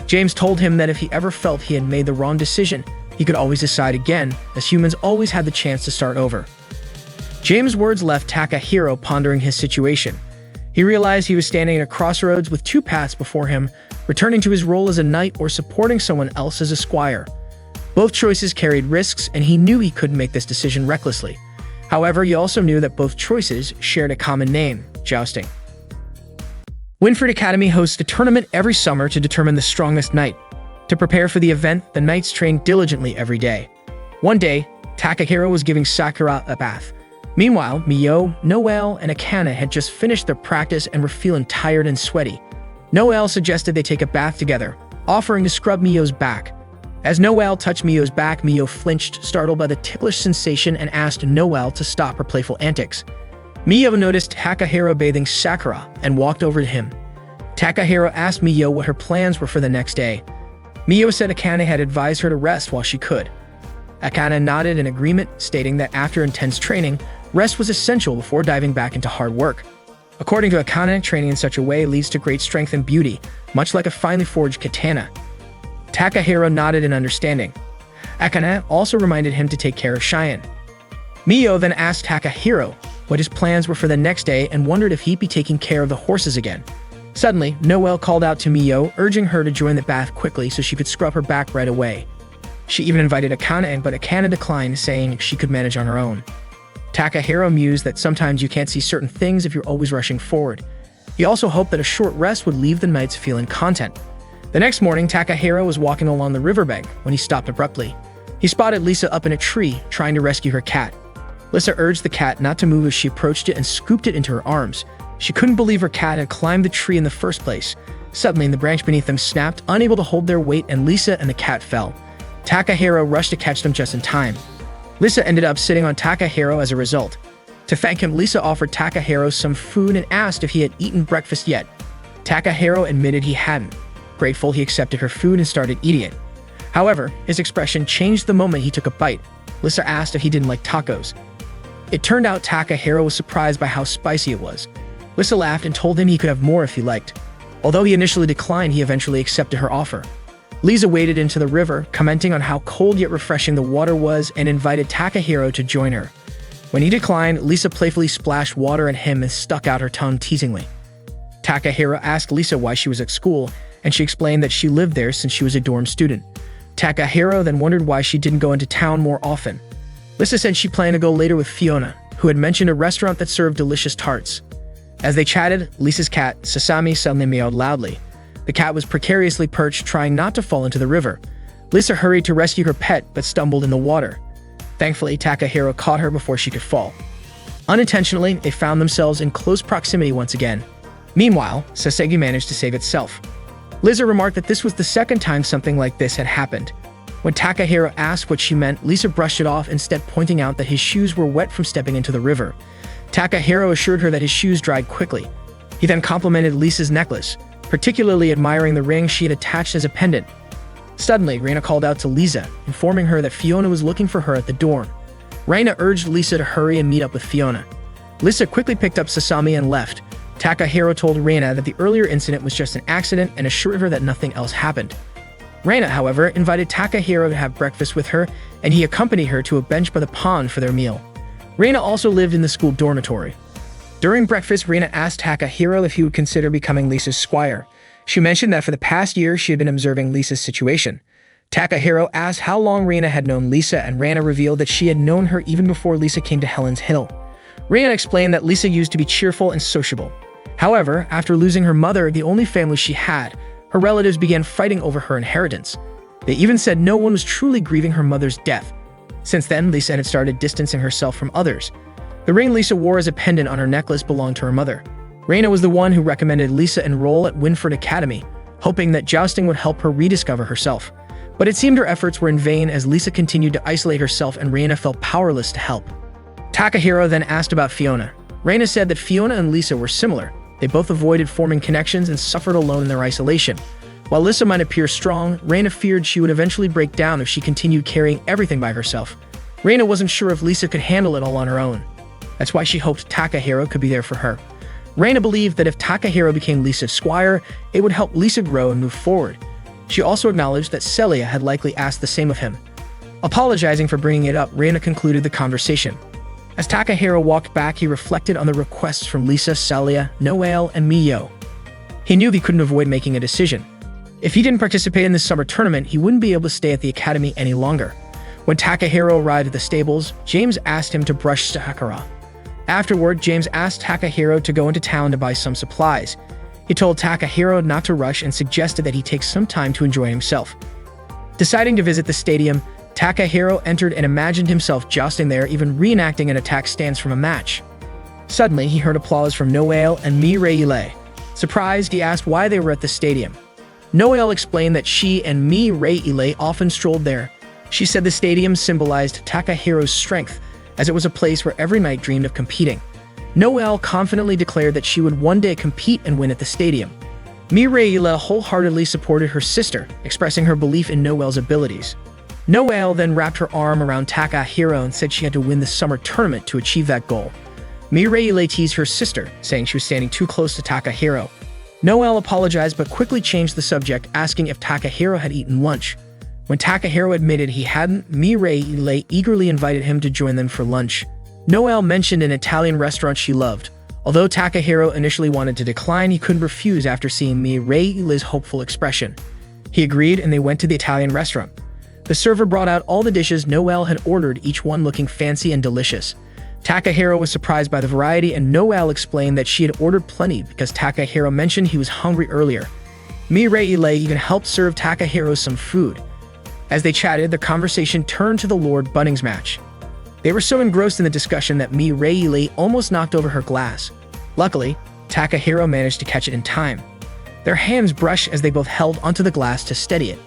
Speaker 1: James told him that if he ever felt he had made the wrong decision, he could always decide again, as humans always had the chance to start over. James' words left Takahiro pondering his situation. He realized he was standing at a crossroads with two paths before him, returning to his role as a knight or supporting someone else as a squire. Both choices carried risks, and he knew he couldn't make this decision recklessly. However, he also knew that both choices shared a common name: jousting. Winford Academy hosts a tournament every summer to determine the strongest knight. To prepare for the event, the knights trained diligently every day. One day, Takahiro was giving Sakura a bath. Meanwhile, Miyo, Noel, and Akane had just finished their practice and were feeling tired and sweaty. Noel suggested they take a bath together, offering to scrub Miyo's back. As Noel touched Miyo's back, Miyo flinched, startled by the ticklish sensation, and asked Noel to stop her playful antics. Miyo noticed Takahiro bathing Sakura and walked over to him. Takahiro asked Miyo what her plans were for the next day. Miyo said Akane had advised her to rest while she could. Akane nodded in agreement, stating that after intense training, rest was essential before diving back into hard work. According to Akane, training in such a way leads to great strength and beauty, much like a finely forged katana. Takahiro nodded in understanding. Akane also reminded him to take care of Cheyenne. Miyo then asked Takahiro what his plans were for the next day and wondered if he'd be taking care of the horses again. Suddenly, Noel called out to Miyo, urging her to join the bath quickly so she could scrub her back right away. She even invited Akane, but Akane declined, saying she could manage on her own. Takahiro mused that sometimes you can't see certain things if you're always rushing forward. He also hoped that a short rest would leave the knights feeling content. The next morning, Takahiro was walking along the riverbank when he stopped abruptly. He spotted Lisa up in a tree, trying to rescue her cat. Lisa urged the cat not to move as she approached it and scooped it into her arms. She couldn't believe her cat had climbed the tree in the first place. Suddenly, the branch beneath them snapped, unable to hold their weight, and Lisa and the cat fell. Takahiro rushed to catch them just in time. Lisa ended up sitting on Takahiro as a result. To thank him, Lisa offered Takahiro some food and asked if he had eaten breakfast yet. Takahiro admitted he hadn't. Grateful, he accepted her food and started eating it. However, his expression changed the moment he took a bite. Lisa asked if he didn't like tacos. It turned out Takahiro was surprised by how spicy it was. Lisa laughed and told him he could have more if he liked. Although he initially declined, he eventually accepted her offer. Lisa waded into the river, commenting on how cold yet refreshing the water was, and invited Takahiro to join her. When he declined, Lisa playfully splashed water at him and stuck out her tongue teasingly. Takahiro asked Lisa why she was at school, and she explained that she lived there since she was a dorm student. Takahiro then wondered why she didn't go into town more often. Lisa said she planned to go later with Fiona, who had mentioned a restaurant that served delicious tarts. As they chatted, Lisa's cat, Sasami, suddenly meowed loudly. The cat was precariously perched, trying not to fall into the river. Lisa hurried to rescue her pet, but stumbled in the water. Thankfully, Takahiro caught her before she could fall. Unintentionally, they found themselves in close proximity once again. Meanwhile, Sasegi managed to save itself. Lisa remarked that this was the second time something like this had happened. When Takahiro asked what she meant, Lisa brushed it off, instead pointing out that his shoes were wet from stepping into the river. Takahiro assured her that his shoes dried quickly. He then complimented Lisa's necklace, particularly admiring the ring she had attached as a pendant. Suddenly, Reina called out to Lisa, informing her that Fiona was looking for her at the dorm. Reina urged Lisa to hurry and meet up with Fiona. Lisa quickly picked up Sasami and left. Takahiro told Reina that the earlier incident was just an accident and assured her that nothing else happened. Reina, however, invited Takahiro to have breakfast with her, and he accompanied her to a bench by the pond for their meal. Reina also lived in the school dormitory. During breakfast, Reina asked Takahiro if he would consider becoming Lisa's squire. She mentioned that for the past year, she had been observing Lisa's situation. Takahiro asked how long Reina had known Lisa, and Reina revealed that she had known her even before Lisa came to Helen's Hill. Reina explained that Lisa used to be cheerful and sociable. However, after losing her mother, the only family she had, her relatives began fighting over her inheritance. They even said no one was truly grieving her mother's death. Since then, Lisa had started distancing herself from others. The ring Lisa wore as a pendant on her necklace belonged to her mother. Reina was the one who recommended Lisa enroll at Winford Academy, hoping that jousting would help her rediscover herself. But it seemed her efforts were in vain, as Lisa continued to isolate herself and Reina felt powerless to help. Takahiro then asked about Fiona. Reina said that Fiona and Lisa were similar. They both avoided forming connections and suffered alone in their isolation. While Lisa might appear strong, Reina feared she would eventually break down if she continued carrying everything by herself. Reina wasn't sure if Lisa could handle it all on her own. That's why she hoped Takahiro could be there for her. Reina believed that if Takahiro became Lisa's squire, it would help Lisa grow and move forward. She also acknowledged that Celia had likely asked the same of him. Apologizing for bringing it up, Reina concluded the conversation. As Takahiro walked back, he reflected on the requests from Lisa, Celia, Noelle, and Miyo. He knew he couldn't avoid making a decision. If he didn't participate in this summer tournament, he wouldn't be able to stay at the academy any longer. When Takahiro arrived at the stables, James asked him to brush Sakura. Afterward, James asked Takahiro to go into town to buy some supplies. He told Takahiro not to rush and suggested that he take some time to enjoy himself. Deciding to visit the stadium, Takahiro entered and imagined himself jousting there, even reenacting an attack stance from a match. Suddenly, he heard applause from Noelle and Mireille. Surprised, he asked why they were at the stadium. Noelle explained that she and Mireille often strolled there. She said the stadium symbolized Takahiro's strength, as it was a place where every knight dreamed of competing. Noelle confidently declared that she would one day compete and win at the stadium. Mireille wholeheartedly supported her sister, expressing her belief in Noelle's abilities. Noelle then wrapped her arm around Takahiro and said she had to win the summer tournament to achieve that goal. Mireille teased her sister, saying she was standing too close to Takahiro. Noelle apologized but quickly changed the subject, asking if Takahiro had eaten lunch. When Takahiro admitted he hadn't, Mireille eagerly invited him to join them for lunch. Noelle mentioned an Italian restaurant she loved. Although Takahiro initially wanted to decline, he couldn't refuse after seeing Mireille's hopeful expression. He agreed and they went to the Italian restaurant. The server brought out all the dishes Noelle had ordered, each one looking fancy and delicious. Takahiro was surprised by the variety, and Noelle explained that she had ordered plenty because Takahiro mentioned he was hungry earlier. Mireille even helped serve Takahiro some food. As they chatted, the conversation turned to the Lord Bunnings match. They were so engrossed in the discussion that Mireille almost knocked over her glass. Luckily, Takahiro managed to catch it in time. Their hands brushed as they both held onto the glass to steady it.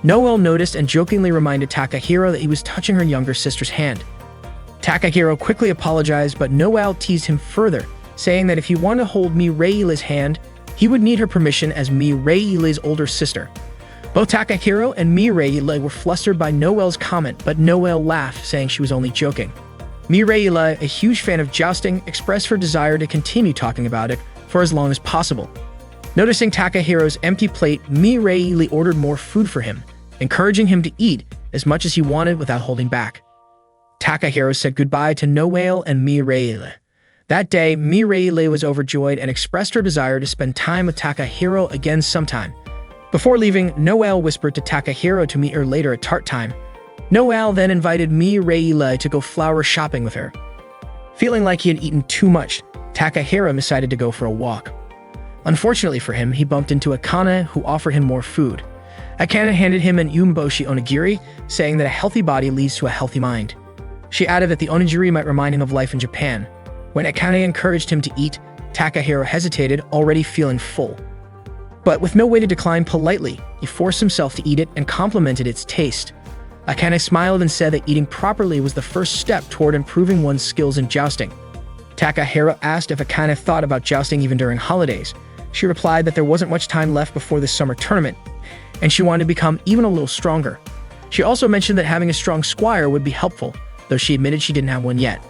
Speaker 1: Noelle noticed and jokingly reminded Takahiro that he was touching her younger sister's hand. Takahiro quickly apologized, but Noelle teased him further, saying that if he wanted to hold Mireille's hand, he would need her permission as Mireille's older sister. Both Takahiro and Mireille were flustered by Noelle's comment, but Noelle laughed, saying she was only joking. Mireille, a huge fan of jousting, expressed her desire to continue talking about it for as long as possible. Noticing Takahiro's empty plate, Mireille ordered more food for him, encouraging him to eat as much as he wanted without holding back. Takahiro said goodbye to Noelle and Mireille. That day, Mireille was overjoyed and expressed her desire to spend time with Takahiro again sometime. Before leaving, Noelle whispered to Takahiro to meet her later at tart time. Noelle then invited Mireille to go flower shopping with her. Feeling like he had eaten too much, Takahiro decided to go for a walk. Unfortunately for him, he bumped into Akane, who offered him more food. Akane handed him an umeboshi onigiri, saying that a healthy body leads to a healthy mind. She added that the onigiri might remind him of life in Japan. When Akane encouraged him to eat, Takahiro hesitated, already feeling full. But with no way to decline politely, he forced himself to eat it and complimented its taste. Akane smiled and said that eating properly was the first step toward improving one's skills in jousting. Takahiro asked if Akane thought about jousting even during holidays. She replied that there wasn't much time left before the summer tournament, and she wanted to become even a little stronger. She also mentioned that having a strong squire would be helpful, though she admitted she didn't have one yet.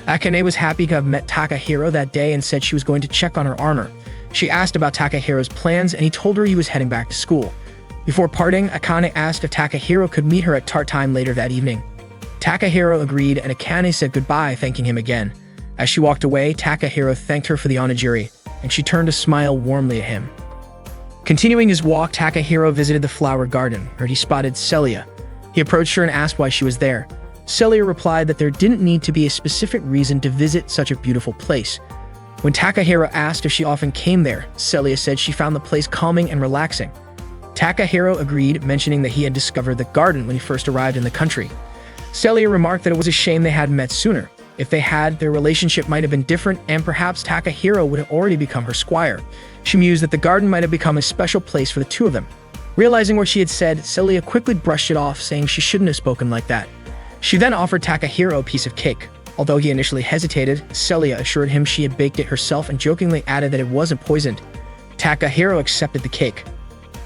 Speaker 1: Akane was happy to have met Takahiro that day and said she was going to check on her armor. She asked about Takahiro's plans, and he told her he was heading back to school. Before parting, Akane asked if Takahiro could meet her at tart time later that evening. Takahiro agreed, and Akane said goodbye, thanking him again. As she walked away, Takahiro thanked her for the onigiri, and she turned to smile warmly at him. Continuing his walk, Takahiro visited the flower garden, where he spotted Celia. He approached her and asked why she was there. Celia replied that there didn't need to be a specific reason to visit such a beautiful place. When Takahiro asked if she often came there, Celia said she found the place calming and relaxing. Takahiro agreed, mentioning that he had discovered the garden when he first arrived in the country. Celia remarked that it was a shame they hadn't met sooner. If they had, their relationship might have been different, and perhaps Takahiro would have already become her squire. She mused that the garden might have become a special place for the two of them. Realizing what she had said, Celia quickly brushed it off, saying she shouldn't have spoken like that. She then offered Takahiro a piece of cake. Although he initially hesitated, Celia assured him she had baked it herself and jokingly added that it wasn't poisoned. Takahiro accepted the cake.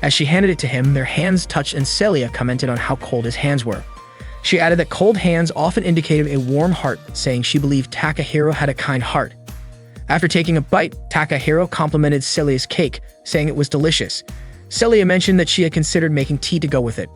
Speaker 1: As she handed it to him, their hands touched, and Celia commented on how cold his hands were. She added that cold hands often indicated a warm heart, saying she believed Takahiro had a kind heart. After taking a bite, Takahiro complimented Celia's cake, saying it was delicious. Celia mentioned that she had considered making tea to go with it.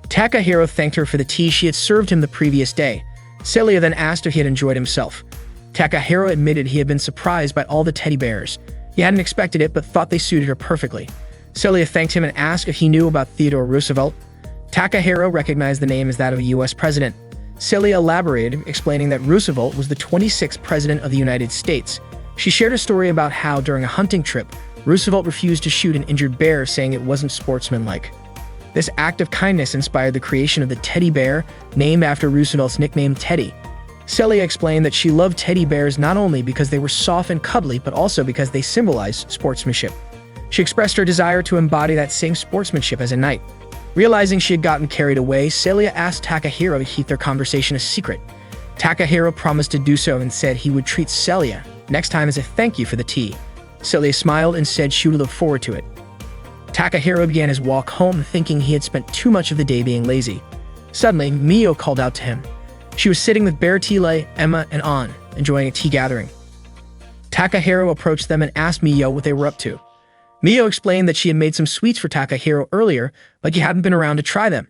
Speaker 1: Takahiro thanked her for the tea she had served him the previous day. Celia then asked if he had enjoyed himself. Takahiro admitted he had been surprised by all the teddy bears. He hadn't expected it, but thought they suited her perfectly. Celia thanked him and asked if he knew about Theodore Roosevelt. Takahiro recognized the name as that of a U.S. president. Celia elaborated, explaining that Roosevelt was the 26th president of the United States. She shared a story about how, during a hunting trip, Roosevelt refused to shoot an injured bear, saying it wasn't sportsmanlike. This act of kindness inspired the creation of the teddy bear, named after Roosevelt's nickname Teddy. Celia explained that she loved teddy bears not only because they were soft and cuddly, but also because they symbolized sportsmanship. She expressed her desire to embody that same sportsmanship as a knight. Realizing she had gotten carried away, Celia asked Takahiro to keep their conversation a secret. Takahiro promised to do so and said he would treat Celia next time as a thank you for the tea. Celia smiled and said she would look forward to it. Takahiro began his walk home, thinking he had spent too much of the day being lazy. Suddenly, Mio called out to him. She was sitting with Bertile, Emma, and An, enjoying a tea gathering. Takahiro approached them and asked Mio what they were up to. Mio explained that she had made some sweets for Takahiro earlier, but he hadn't been around to try them.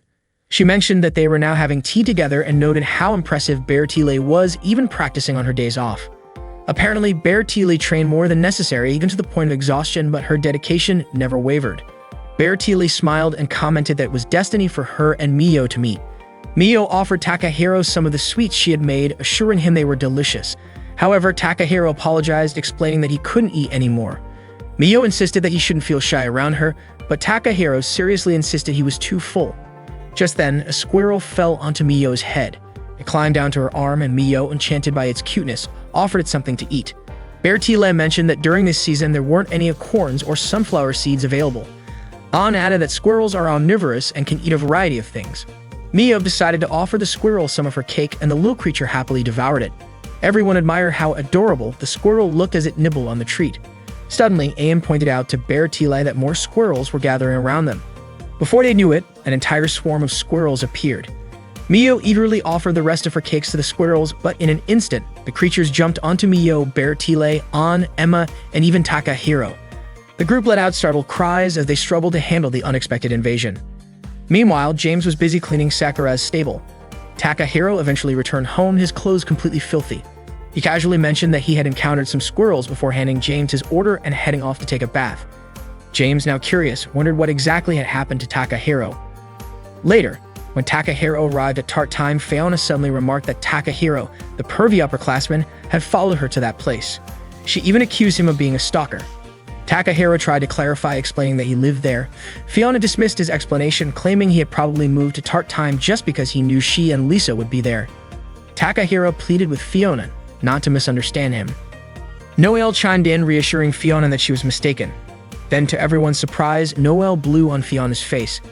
Speaker 1: She mentioned that they were now having tea together and noted how impressive Bertile was, even practicing on her days off. Apparently, Bertile trained more than necessary, even to the point of exhaustion, but her dedication never wavered. Bertile smiled and commented that it was destiny for her and Mio to meet. Mio offered Takahiro some of the sweets she had made, assuring him they were delicious. However, Takahiro apologized, explaining that he couldn't eat anymore. Mio insisted that he shouldn't feel shy around her, but Takahiro seriously insisted he was too full. Just then, a squirrel fell onto Mio's head. It climbed down to her arm, and Mio, enchanted by its cuteness, offered it something to eat. Bertile mentioned that during this season there weren't any acorns or sunflower seeds available. An added that squirrels are omnivorous and can eat a variety of things. Mio decided to offer the squirrel some of her cake, and the little creature happily devoured it. Everyone admired how adorable the squirrel looked as it nibbled on the treat. Suddenly, Aim pointed out to Bertile that more squirrels were gathering around them. Before they knew it, an entire swarm of squirrels appeared. Mio eagerly offered the rest of her cakes to the squirrels, but in an instant, the creatures jumped onto Mio, Bertile, An, Emma, and even Takahiro. The group let out startled cries as they struggled to handle the unexpected invasion. Meanwhile, James was busy cleaning Sakura's stable. Takahiro eventually returned home, his clothes completely filthy. He casually mentioned that he had encountered some squirrels before handing James his order and heading off to take a bath. James, now curious, wondered what exactly had happened to Takahiro. Later, when Takahiro arrived at tart time, Fiona suddenly remarked that Takahiro, the pervy upperclassman, had followed her to that place. She even accused him of being a stalker. Takahiro tried to clarify, explaining that he lived there. Fiona dismissed his explanation, claiming he had probably moved to tart time just because he knew she and Lisa would be there. Takahiro pleaded with Fiona not to misunderstand him. Noelle chimed in, reassuring Fiona that she was mistaken. Then, to everyone's surprise, Noelle blew on Fiona's face.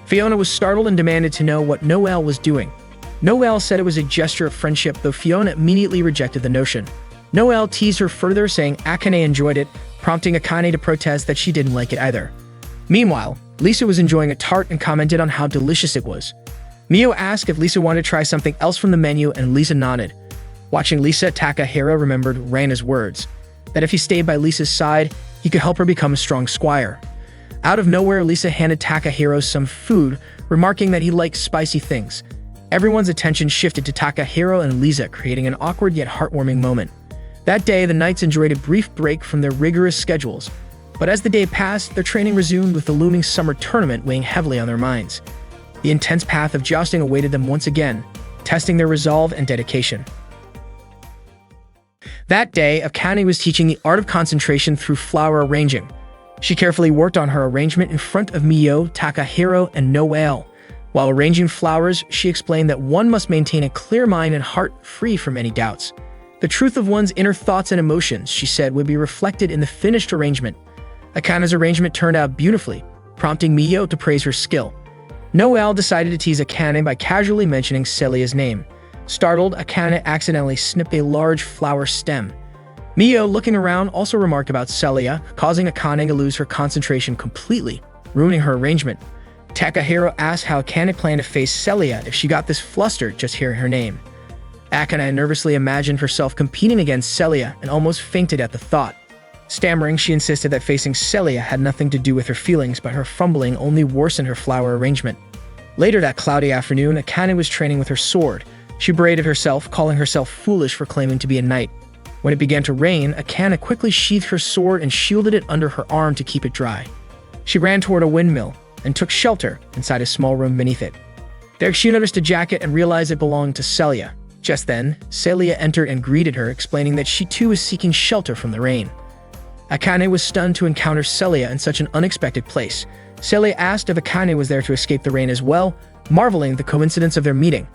Speaker 1: Fiona was startled and demanded to know what Noelle was doing. Noelle said it was a gesture of friendship, though Fiona immediately rejected the notion. Noelle teased her further, saying Akane enjoyed it, prompting Akane to protest that she didn't like it either. Meanwhile, Lisa was enjoying a tart and commented on how delicious it was. Mio asked if Lisa wanted to try something else from the menu, and Lisa nodded. Watching Lisa, Takahiro remembered Reina's words, that if he stayed by Lisa's side, he could help her become a strong squire. Out of nowhere, Lisa handed Takahiro some food, remarking that he liked spicy things. Everyone's attention shifted to Takahiro and Lisa, creating an awkward yet heartwarming moment. That day, the knights enjoyed a brief break from their rigorous schedules. But as the day passed, their training resumed, with the looming summer tournament weighing heavily on their minds. The intense path of jousting awaited them once again, testing their resolve and dedication. That day, Akane was teaching the art of concentration through flower arranging. She carefully worked on her arrangement in front of Mio, Takahiro, and Noelle. While arranging flowers, she explained that one must maintain a clear mind and heart, free from any doubts. The truth of one's inner thoughts and emotions, she said, would be reflected in the finished arrangement. Akane's arrangement turned out beautifully, prompting Mio to praise her skill. Noelle decided to tease Akane by casually mentioning Celia's name. Startled, Akane accidentally snipped a large flower stem. Mio, looking around, also remarked about Celia, causing Akane to lose her concentration completely, ruining her arrangement. Takahiro asked how Akane planned to face Celia if she got this flustered just hearing her name. Akane nervously imagined herself competing against Celia and almost fainted at the thought. Stammering, she insisted that facing Celia had nothing to do with her feelings, but her fumbling only worsened her flower arrangement. Later that cloudy afternoon, Akane was training with her sword. She berated herself, calling herself foolish for claiming to be a knight. When it began to rain, Akane quickly sheathed her sword and shielded it under her arm to keep it dry. She ran toward a windmill and took shelter inside a small room beneath it. There she noticed a jacket and realized it belonged to Celia. Just then, Celia entered and greeted her, explaining that she too was seeking shelter from the rain. Akane was stunned to encounter Celia in such an unexpected place. Celia asked if Akane was there to escape the rain as well, marveling at the coincidence of their meeting.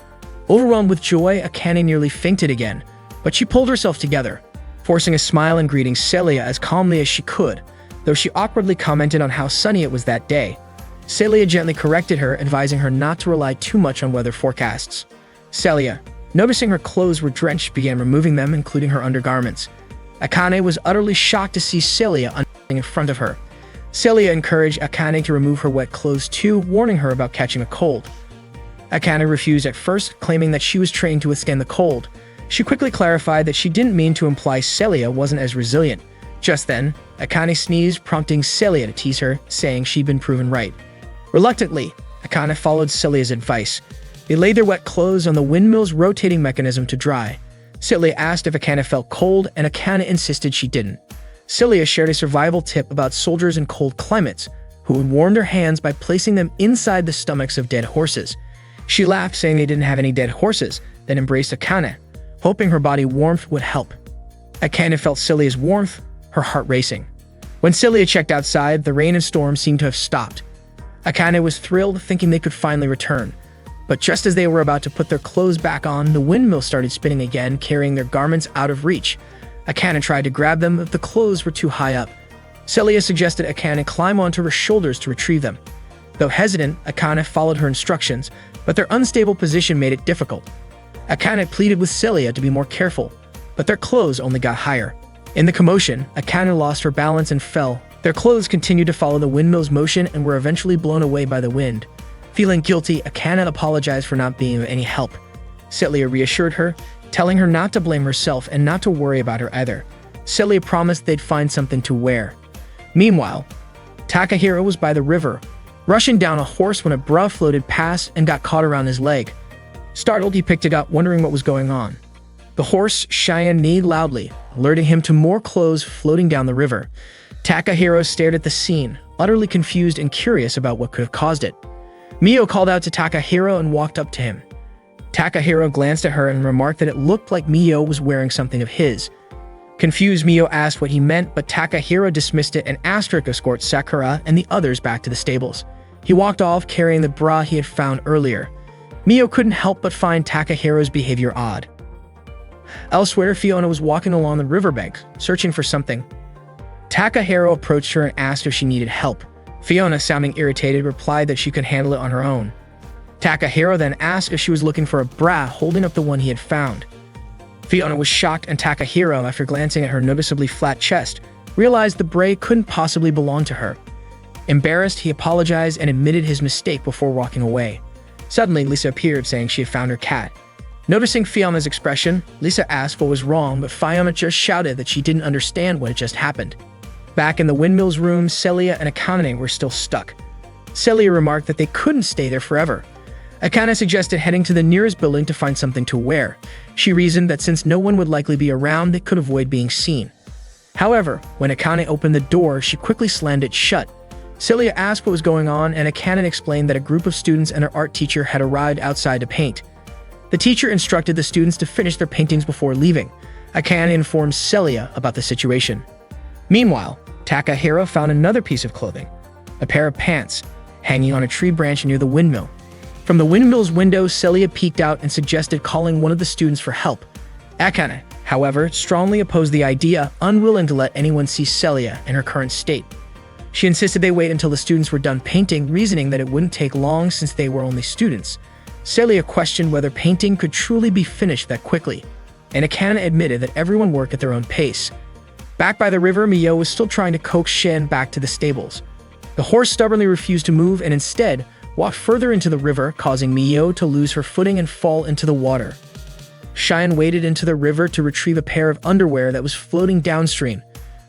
Speaker 1: Overwhelmed with joy, Akane nearly fainted again, but she pulled herself together, forcing a smile and greeting Celia as calmly as she could, though she awkwardly commented on how sunny it was that day. Celia gently corrected her, advising her not to rely too much on weather forecasts. Celia, noticing her clothes were drenched, began removing them, including her undergarments. Akane was utterly shocked to see Celia in front of her. Celia encouraged Akane to remove her wet clothes too, warning her about catching a cold. Akane refused at first, claiming that she was trained to withstand the cold. She quickly clarified that she didn't mean to imply Celia wasn't as resilient. Just then, Akane sneezed, prompting Celia to tease her, saying she'd been proven right. Reluctantly, Akane followed Celia's advice. They laid their wet clothes on the windmill's rotating mechanism to dry. Celia asked if Akane felt cold, and Akane insisted she didn't. Celia shared a survival tip about soldiers in cold climates, who would warm their hands by placing them inside the stomachs of dead horses. She laughed, saying they didn't have any dead horses, then embraced Akane, hoping her body warmth would help. Akane felt Celia's warmth, her heart racing. When Celia checked outside, the rain and storm seemed to have stopped. Akane was thrilled, thinking they could finally return. But just as they were about to put their clothes back on, the windmill started spinning again, carrying their garments out of reach. Akane tried to grab them, but the clothes were too high up. Celia suggested Akane climb onto her shoulders to retrieve them. Though hesitant, Akane followed her instructions, but their unstable position made it difficult. Akane pleaded with Celia to be more careful, but their clothes only got higher. In the commotion, Akane lost her balance and fell. Their clothes continued to follow the windmill's motion and were eventually blown away by the wind. Feeling guilty, Akane apologized for not being of any help. Celia reassured her, telling her not to blame herself and not to worry about her either. Celia promised they'd find something to wear. Meanwhile, Takahiro was by the river, rushing down a horse when a bra floated past and got caught around his leg. Startled, he picked it up, wondering what was going on. The horse, Cheyenne, neighed loudly, alerting him to more clothes floating down the river. Takahiro stared at the scene, utterly confused and curious about what could have caused it. Mio called out to Takahiro and walked up to him. Takahiro glanced at her and remarked that it looked like Mio was wearing something of his. Confused, Mio asked what he meant, but Takahiro dismissed it and asked her to escort Sakura and the others back to the stables. He walked off carrying the bra he had found earlier. Mio couldn't help but find Takahiro's behavior odd. Elsewhere, Fiona was walking along the riverbank, searching for something. Takahiro approached her and asked if she needed help. Fiona, sounding irritated, replied that she could handle it on her own. Takahiro then asked if she was looking for a bra, holding up the one he had found. Fiona was shocked, and Takahiro, after glancing at her noticeably flat chest, realized the bra couldn't possibly belong to her. Embarrassed, he apologized and admitted his mistake before walking away. Suddenly, Lisa appeared, saying she had found her cat. Noticing Fiona's expression, Lisa asked what was wrong, but Fiona just shouted that she didn't understand what had just happened. Back in the windmill's room, Celia and Akane were still stuck. Celia remarked that they couldn't stay there forever. Akane suggested heading to the nearest building to find something to wear. She reasoned that since no one would likely be around, they could avoid being seen. However, when Akane opened the door, she quickly slammed it shut. Celia asked what was going on, and Akane explained that a group of students and their art teacher had arrived outside to paint. The teacher instructed the students to finish their paintings before leaving. Akane informed Celia about the situation. Meanwhile, Takahiro found another piece of clothing, a pair of pants, hanging on a tree branch near the windmill. From the windmill's window, Celia peeked out and suggested calling one of the students for help. Akane, however, strongly opposed the idea, unwilling to let anyone see Celia in her current state. She insisted they wait until the students were done painting, reasoning that it wouldn't take long since they were only students. Celia questioned whether painting could truly be finished that quickly, and Akane admitted that everyone worked at their own pace. Back by the river, Mio was still trying to coax Shen back to the stables. The horse stubbornly refused to move and instead walked further into the river, causing Mio to lose her footing and fall into the water. Cheyenne waded into the river to retrieve a pair of underwear that was floating downstream.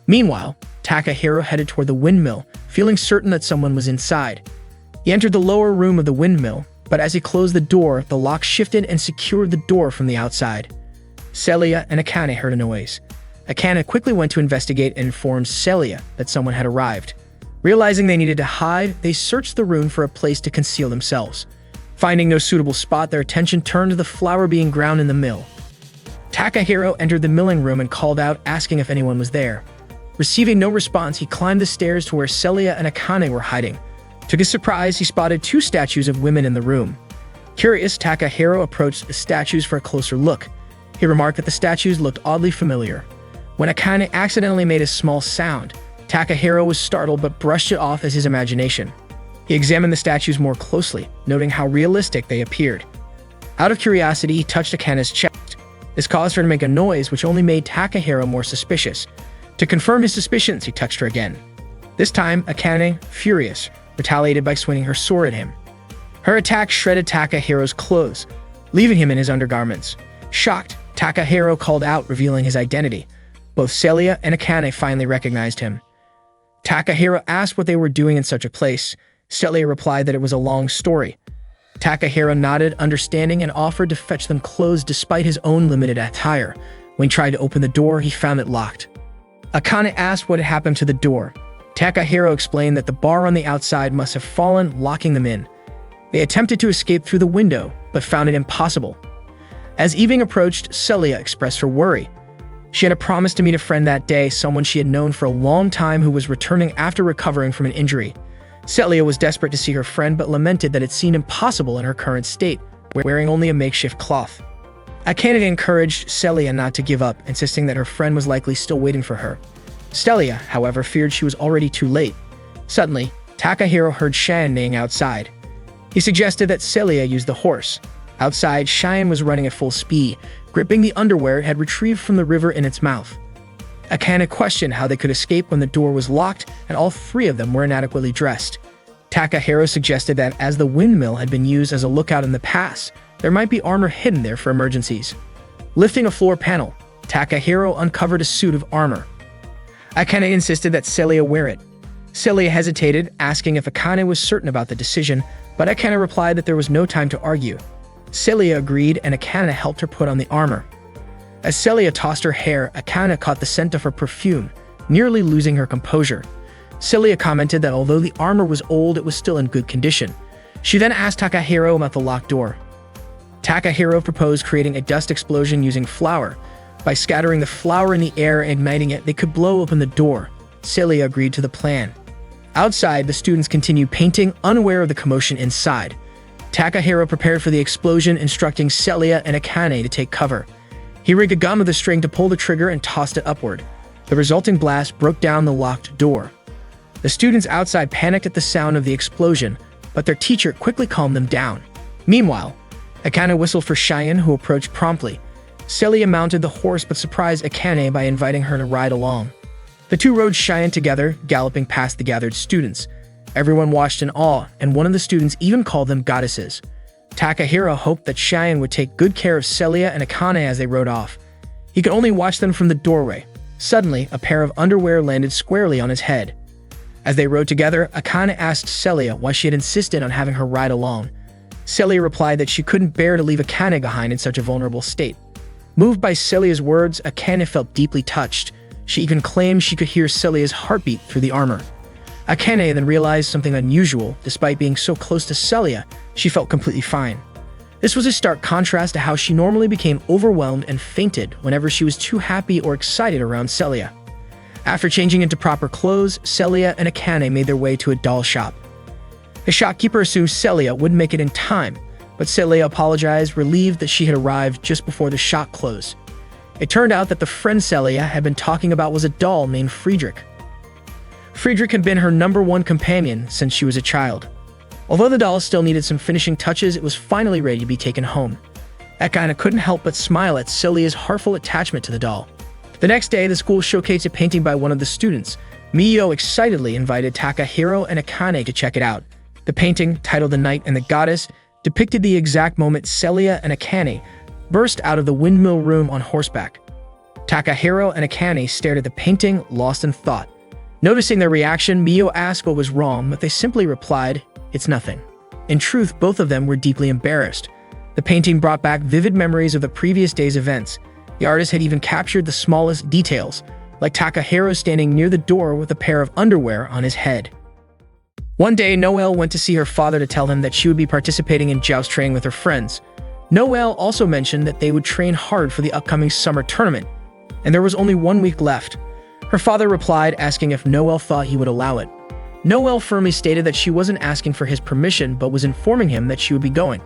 Speaker 1: Meanwhile, Takahiro headed toward the windmill, feeling certain that someone was inside. He entered the lower room of the windmill, but as he closed the door, the lock shifted and secured the door from the outside. Celia and Akane heard a noise. Akane quickly went to investigate and informed Celia that someone had arrived. Realizing they needed to hide, they searched the room for a place to conceal themselves. Finding no suitable spot, their attention turned to the flour being ground in the mill. Takahiro entered the milling room and called out, asking if anyone was there. Receiving no response, he climbed the stairs to where Celia and Akane were hiding. To his surprise, he spotted two statues of women in the room. Curious, Takahiro approached the statues for a closer look. He remarked that the statues looked oddly familiar. When Akane accidentally made a small sound, Takahiro was startled but brushed it off as his imagination. He examined the statues more closely, noting how realistic they appeared. Out of curiosity, he touched Akane's chest. This caused her to make a noise, which only made Takahiro more suspicious. To confirm his suspicions, he touched her again. This time, Akane, furious, retaliated by swinging her sword at him. Her attack shredded Takahiro's clothes, leaving him in his undergarments. Shocked, Takahiro called out, revealing his identity. Both Celia and Akane finally recognized him. Takahiro asked what they were doing in such a place. Celia replied that it was a long story. Takahiro nodded, understanding, and offered to fetch them clothes despite his own limited attire. When he tried to open the door, he found it locked. Akane asked what had happened to the door. Takahiro explained that the bar on the outside must have fallen, locking them in. They attempted to escape through the window, but found it impossible. As evening approached, Celia expressed her worry. She had a promise to meet a friend that day, someone she had known for a long time who was returning after recovering from an injury. Celia was desperate to see her friend, but lamented that it seemed impossible in her current state, wearing only a makeshift cloth. Akane encouraged Celia not to give up, insisting that her friend was likely still waiting for her. Celia, however, feared she was already too late. Suddenly, Takahiro heard Cheyenne neighing outside. He suggested that Celia use the horse. Outside, Cheyenne was running at full speed, gripping the underwear it had retrieved from the river in its mouth. Akane questioned how they could escape when the door was locked and all three of them were inadequately dressed. Takahiro suggested that as the windmill had been used as a lookout in the past, there might be armor hidden there for emergencies. Lifting a floor panel, Takahiro uncovered a suit of armor. Akane insisted that Celia wear it. Celia hesitated, asking if Akane was certain about the decision, but Akane replied that there was no time to argue. Celia agreed, and Akane helped her put on the armor. As Celia tossed her hair, Akane caught the scent of her perfume, nearly losing her composure. Celia commented that although the armor was old, it was still in good condition. She then asked Takahiro about the locked door. Takahiro proposed creating a dust explosion using flour. By scattering the flour in the air and igniting it, they could blow open the door. Celia agreed to the plan. Outside, the students continued painting, unaware of the commotion inside. Takahiro prepared for the explosion, instructing Celia and Akane to take cover. He rigged a gun with a string to pull the trigger and tossed it upward. The resulting blast broke down the locked door. The students outside panicked at the sound of the explosion, but their teacher quickly calmed them down. Meanwhile, Akane whistled for Cheyenne, who approached promptly. Celia mounted the horse but surprised Akane by inviting her to ride along. The two rode Cheyenne together, galloping past the gathered students. Everyone watched in awe, and one of the students even called them goddesses. Takahiro hoped that Cheyenne would take good care of Celia and Akane as they rode off. He could only watch them from the doorway. Suddenly, a pair of underwear landed squarely on his head. As they rode together, Akane asked Celia why she had insisted on having her ride along. Celia replied that she couldn't bear to leave Akane behind in such a vulnerable state. Moved by Celia's words, Akane felt deeply touched. She even claimed she could hear Celia's heartbeat through the armor. Akane then realized something unusual. Despite being so close to Celia, she felt completely fine. This was a stark contrast to how she normally became overwhelmed and fainted whenever she was too happy or excited around Celia. After changing into proper clothes, Celia and Akane made their way to a doll shop. The shopkeeper assumed Celia wouldn't make it in time, but Celia apologized, relieved that she had arrived just before the shop closed. It turned out that the friend Celia had been talking about was a doll named Friedrich. Friedrich had been her #1 companion since she was a child. Although the doll still needed some finishing touches, it was finally ready to be taken home. Akane couldn't help but smile at Celia's heartful attachment to the doll. The next day, the school showcased a painting by one of the students. Miyo excitedly invited Takahiro and Akane to check it out. The painting, titled The Knight and the Goddess, depicted the exact moment Celia and Akane burst out of the windmill room on horseback. Takahiro and Akane stared at the painting, lost in thought. Noticing their reaction, Miyo asked what was wrong, but they simply replied, "It's nothing." In truth, both of them were deeply embarrassed. The painting brought back vivid memories of the previous day's events. The artist had even captured the smallest details, like Takahiro standing near the door with a pair of underwear on his head. One day, Noelle went to see her father to tell him that she would be participating in joust training with her friends. Noelle also mentioned that they would train hard for the upcoming summer tournament, and there was only 1 week left. Her father replied, asking if Noelle thought he would allow it. Noelle firmly stated that she wasn't asking for his permission, but was informing him that she would be going.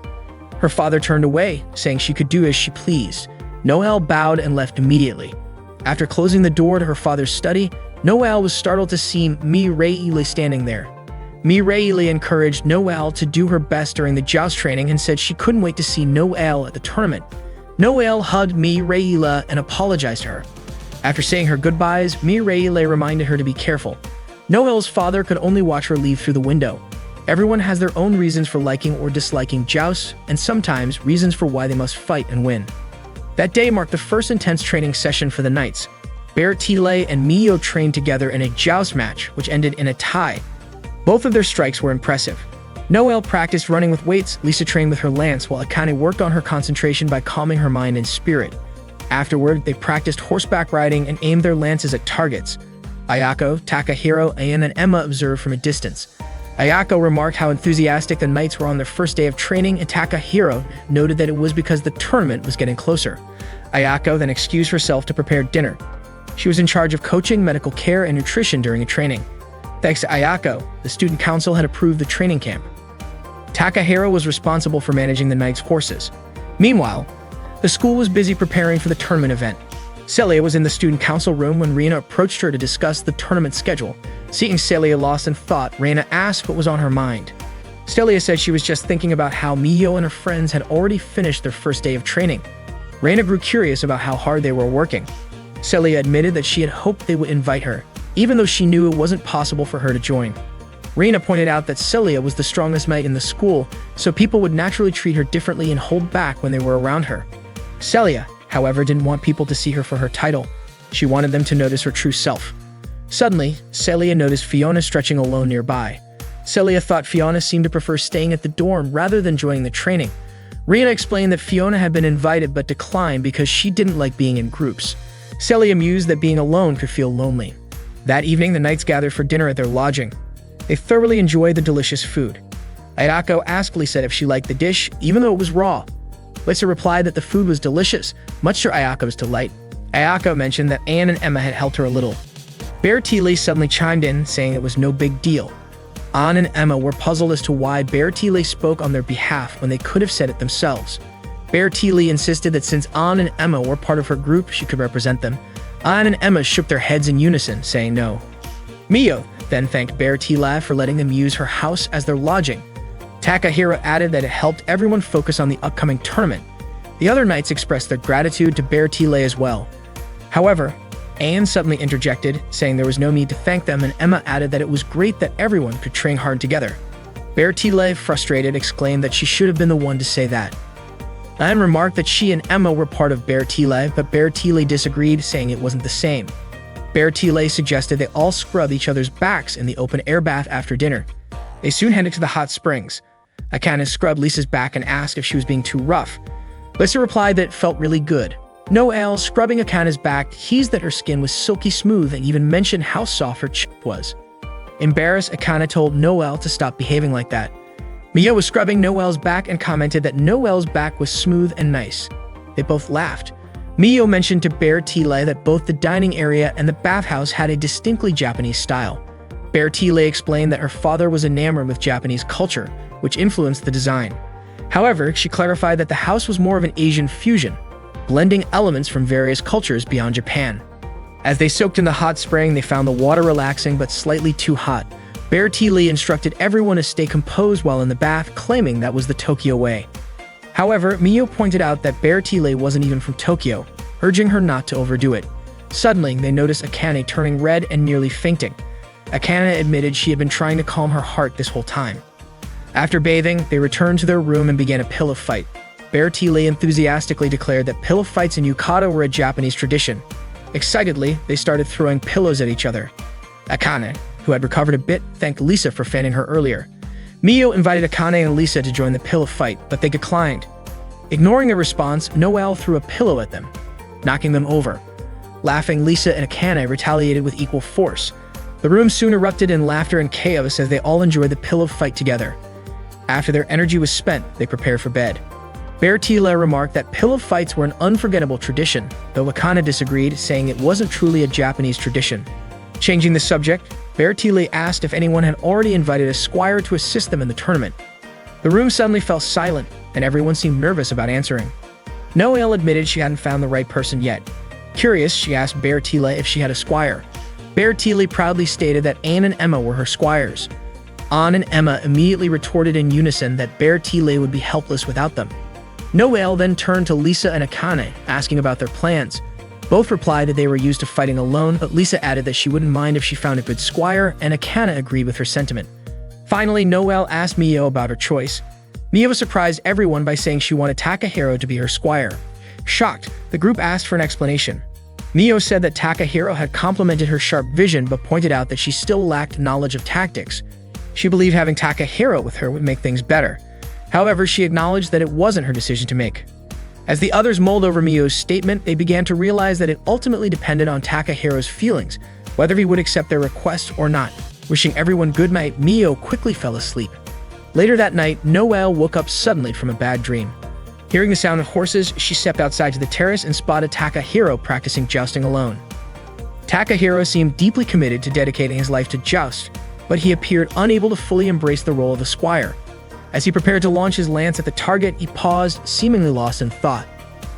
Speaker 1: Her father turned away, saying she could do as she pleased. Noelle bowed and left immediately. After closing the door to her father's study, Noelle was startled to see Mireille standing there. Mireille encouraged Noelle to do her best during the joust training and said she couldn't wait to see Noelle at the tournament. Noelle hugged Mireille and apologized to her. After saying her goodbyes, Mireille reminded her to be careful. Noelle's father could only watch her leave through the window. Everyone has their own reasons for liking or disliking jousts, and sometimes reasons for why they must fight and win. That day marked the first intense training session for the Knights. Bertile and Miyo trained together in a joust match, which ended in a tie. Both of their strikes were impressive. Noelle practiced running with weights, Lisa trained with her lance, while Akane worked on her concentration by calming her mind and spirit. Afterward, they practiced horseback riding and aimed their lances at targets. Ayako, Takahiro, and Emma observed from a distance. Ayako remarked how enthusiastic the Knights were on their first day of training, and Takahiro noted that it was because the tournament was getting closer. Ayako then excused herself to prepare dinner. She was in charge of coaching, medical care, and nutrition during a training. Thanks to Ayako, the student council had approved the training camp. Takahiro was responsible for managing the Knights' horses. Meanwhile, the school was busy preparing for the tournament event. Celia was in the student council room when Reina approached her to discuss the tournament schedule. Seeing Celia lost in thought, Reina asked what was on her mind. Celia said she was just thinking about how Miyo and her friends had already finished their first day of training. Reina grew curious about how hard they were working. Celia admitted that she had hoped they would invite her, even though she knew it wasn't possible for her to join. Reina pointed out that Celia was the strongest knight in the school, so people would naturally treat her differently and hold back when they were around her. Celia, however, didn't want people to see her for her title. She wanted them to notice her true self. Suddenly, Celia noticed Fiona stretching alone nearby. Celia thought Fiona seemed to prefer staying at the dorm rather than joining the training. Reina explained that Fiona had been invited but declined because she didn't like being in groups. Celia mused that being alone could feel lonely. That evening, the knights gathered for dinner at their lodging. They thoroughly enjoyed the delicious food. Ayako asked Lisa if she liked the dish, even though it was raw. Lisa replied that the food was delicious, much to Ayako's delight. Ayako mentioned that Anne and Emma had helped her a little. Bear Lee suddenly chimed in, saying it was no big deal. Anne and Emma were puzzled as to why Bear Lee spoke on their behalf when they could have said it themselves. Bear Lee insisted that since Anne and Emma were part of her group, she could represent them. Anne and Emma shook their heads in unison, saying no. Mio then thanked Bear Lee for letting them use her house as their lodging. Takahiro added that it helped everyone focus on the upcoming tournament. The other knights expressed their gratitude to Bear Lee as well. However, Anne suddenly interjected, saying there was no need to thank them, and Emma added that it was great that everyone could train hard together. Bear Lee, frustrated, exclaimed that she should have been the one to say that. Anne remarked that she and Emma were part of Bear Lee, but Bear Lee disagreed, saying it wasn't the same. Bear Lee suggested they all scrub each other's backs in the open air bath after dinner. They soon headed to the hot springs. Akane scrubbed Lisa's back and asked if she was being too rough. Lisa replied that it felt really good. Noelle, scrubbing Akane's back, teased that her skin was silky smooth and even mentioned how soft her chip was. Embarrassed, Akane told Noelle to stop behaving like that. Mia was scrubbing Noelle's back and commented that Noelle's back was smooth and nice. They both laughed. Mio mentioned to Bear Lee that both the dining area and the bathhouse had a distinctly Japanese style. Bear Lee explained that her father was enamored with Japanese culture, which influenced the design. However, she clarified that the house was more of an Asian fusion, blending elements from various cultures beyond Japan. As they soaked in the hot spring, they found the water relaxing but slightly too hot. Bear Lee instructed everyone to stay composed while in the bath, claiming that was the Tokyo way. However, Mio pointed out that Bear Lee wasn't even from Tokyo, urging her not to overdo it. Suddenly, they noticed Akane turning red and nearly fainting. Akane admitted she had been trying to calm her heart this whole time. After bathing, they returned to their room and began a pillow fight. Bear Lee enthusiastically declared that pillow fights in yukata were a Japanese tradition. Excitedly, they started throwing pillows at each other. Akane, who had recovered a bit, thanked Lisa for fanning her earlier. Mio invited Akane and Lisa to join the pillow fight, but they declined. Ignoring their response, Noelle threw a pillow at them, knocking them over. Laughing, Lisa and Akane retaliated with equal force. The room soon erupted in laughter and chaos as they all enjoyed the pillow fight together. After their energy was spent, they prepared for bed. Bear Lee remarked that pillow fights were an unforgettable tradition, though Akane disagreed, saying it wasn't truly a Japanese tradition. Changing the subject, Bear Lee asked if anyone had already invited a squire to assist them in the tournament. The room suddenly fell silent, and everyone seemed nervous about answering. Noelle admitted she hadn't found the right person yet. Curious, she asked Bear Lee if she had a squire. Bear Lee proudly stated that Anne and Emma were her squires. Anne and Emma immediately retorted in unison that Bear Lee would be helpless without them. Noelle then turned to Lisa and Akane, asking about their plans. Both replied that they were used to fighting alone, but Lisa added that she wouldn't mind if she found a good squire, and Akane agreed with her sentiment. Finally, Noelle asked Mio about her choice. Mio surprised everyone by saying she wanted Takahiro to be her squire. Shocked, the group asked for an explanation. Mio said that Takahiro had complimented her sharp vision but pointed out that she still lacked knowledge of tactics. She believed having Takahiro with her would make things better. However, she acknowledged that it wasn't her decision to make. As the others mulled over Mio's statement, they began to realize that it ultimately depended on Takahiro's feelings, whether he would accept their request or not. Wishing everyone good night, Mio quickly fell asleep. Later that night, Noelle woke up suddenly from a bad dream. Hearing the sound of horses, she stepped outside to the terrace and spotted Takahiro practicing jousting alone. Takahiro seemed deeply committed to dedicating his life to joust, but he appeared unable to fully embrace the role of a squire. As he prepared to launch his lance at the target, he paused, seemingly lost in thought.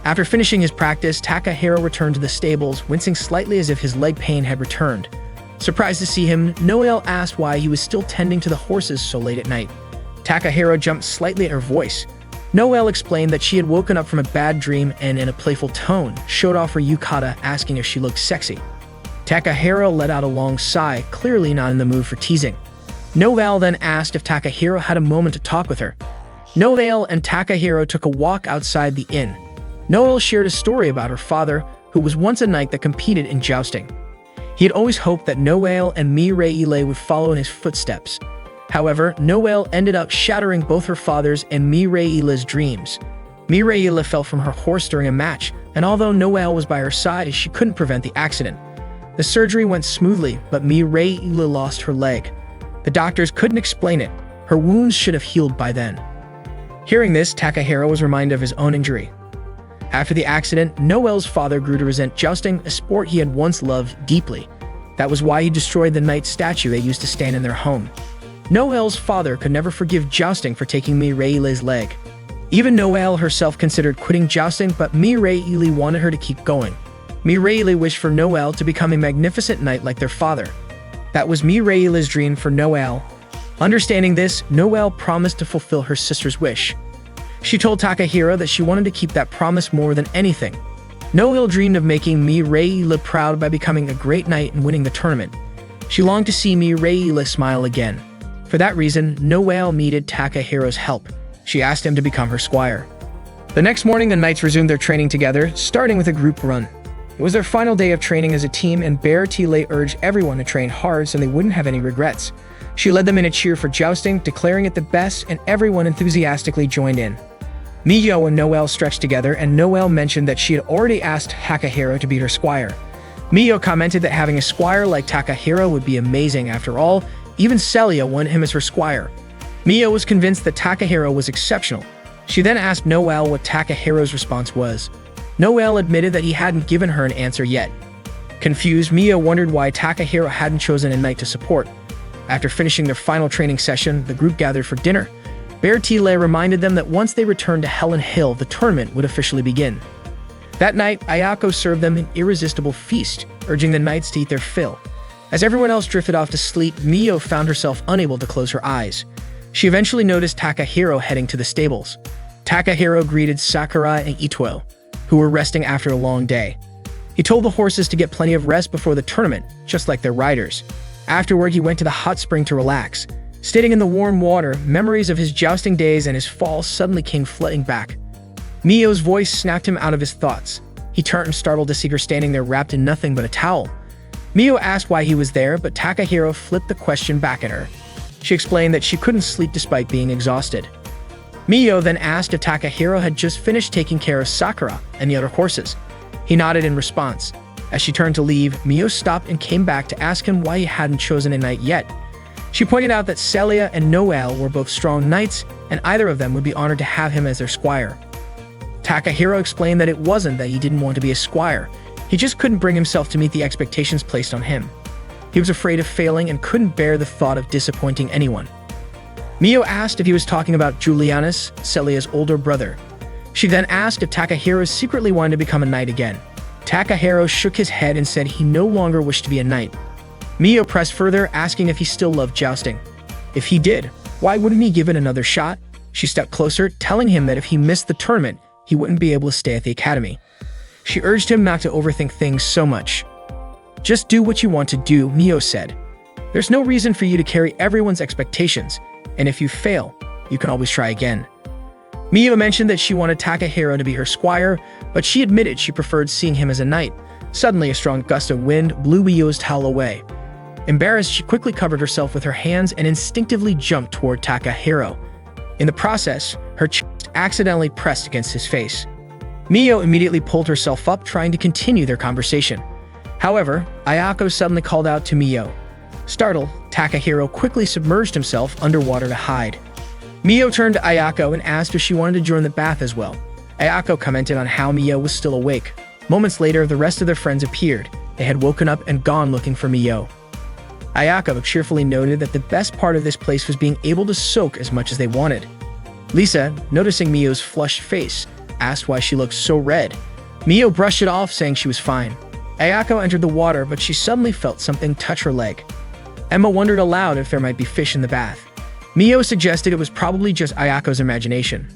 Speaker 1: After finishing his practice, Takahiro returned to the stables, wincing slightly as if his leg pain had returned. Surprised to see him, Noelle asked why he was still tending to the horses so late at night. Takahiro jumped slightly at her voice. Noelle explained that she had woken up from a bad dream and, in a playful tone, showed off her yukata, asking if she looked sexy. Takahiro let out a long sigh, clearly not in the mood for teasing. Noelle then asked if Takahiro had a moment to talk with her. Noelle and Takahiro took a walk outside the inn. Noelle shared a story about her father, who was once a knight that competed in jousting. He had always hoped that Noelle and Mireille would follow in his footsteps. However, Noelle ended up shattering both her father's and Mireille's dreams. Mireille fell from her horse during a match, and although Noelle was by her side, she couldn't prevent the accident. The surgery went smoothly, but Mireille lost her leg. The doctors couldn't explain it. Her wounds should have healed by then. Hearing this, Takahiro was reminded of his own injury. After the accident, Noel's father grew to resent jousting, a sport he had once loved deeply. That was why he destroyed the knight statue that used to stand in their home. Noel's father could never forgive jousting for taking Mireille's leg. Even Noelle herself considered quitting jousting, but Mireille wanted her to keep going. Mireille wished for Noelle to become a magnificent knight like their father. That was Mireille's dream for Noelle. Understanding this, Noelle promised to fulfill her sister's wish. She told Takahiro that she wanted to keep that promise more than anything. Noelle dreamed of making Mireille proud by becoming a great knight and winning the tournament. She longed to see Mireille smile again. For that reason, Noelle needed Takahiro's help. She asked him to become her squire. The next morning, the knights resumed their training together, starting with a group run. It was their final day of training as a team, and Bertile urged everyone to train hard so they wouldn't have any regrets. She led them in a cheer for jousting, declaring it the best, and everyone enthusiastically joined in. Miyo and Noelle stretched together, and Noelle mentioned that she had already asked Takahiro to be her squire. Miyo commented that having a squire like Takahiro would be amazing. After all, even Celia wanted him as her squire. Miyo was convinced that Takahiro was exceptional. She then asked Noelle what Takahiro's response was. Noelle admitted that he hadn't given her an answer yet. Confused, Miyo wondered why Takahiro hadn't chosen a knight to support. After finishing their final training session, the group gathered for dinner. Bertile reminded them that once they returned to Helen Hill, the tournament would officially begin. That night, Ayako served them an irresistible feast, urging the knights to eat their fill. As everyone else drifted off to sleep, Miyo found herself unable to close her eyes. She eventually noticed Takahiro heading to the stables. Takahiro greeted Sakura and Itoe, who were resting after a long day. He told the horses to get plenty of rest before the tournament, just like their riders. Afterward, he went to the hot spring to relax. Standing in the warm water, memories of his jousting days and his fall suddenly came flooding back. Miyo's voice snapped him out of his thoughts. He turned startled to see her standing there wrapped in nothing but a towel. Miyo asked why he was there, but Takahiro flipped the question back at her. She explained that she couldn't sleep despite being exhausted. Miyo then asked if Takahiro had just finished taking care of Sakura and the other horses. He nodded in response. As she turned to leave, Miyo stopped and came back to ask him why he hadn't chosen a knight yet. She pointed out that Celia and Noelle were both strong knights, and either of them would be honored to have him as their squire. Takahiro explained that it wasn't that he didn't want to be a squire. He just couldn't bring himself to meet the expectations placed on him. He was afraid of failing and couldn't bear the thought of disappointing anyone. Miyo asked if he was talking about Julianus, Celia's older brother. She then asked if Takahiro secretly wanted to become a knight again. Takahiro shook his head and said he no longer wished to be a knight. Miyo pressed further, asking if he still loved jousting. If he did, why wouldn't he give it another shot? She stepped closer, telling him that if he missed the tournament, he wouldn't be able to stay at the academy. She urged him not to overthink things so much. Just do what you want to do, Miyo said. There's no reason for you to carry everyone's expectations, and if you fail, you can always try again. Miyo mentioned that she wanted Takahiro to be her squire, but she admitted she preferred seeing him as a knight. Suddenly, a strong gust of wind blew Miyo's towel away. Embarrassed, she quickly covered herself with her hands and instinctively jumped toward Takahiro. In the process, her chest accidentally pressed against his face. Miyo immediately pulled herself up, trying to continue their conversation. However, Ayako suddenly called out to Miyo. Startled, Takahiro quickly submerged himself underwater to hide. Miyo turned to Ayako and asked if she wanted to join the bath as well. Ayako commented on how Miyo was still awake. Moments later, the rest of their friends appeared. They had woken up and gone looking for Miyo. Ayako cheerfully noted that the best part of this place was being able to soak as much as they wanted. Lisa, noticing Miyo's flushed face, asked why she looked so red. Miyo brushed it off, saying she was fine. Ayako entered the water, but she suddenly felt something touch her leg. Emma wondered aloud if there might be fish in the bath. Miyo suggested it was probably just Ayako's imagination.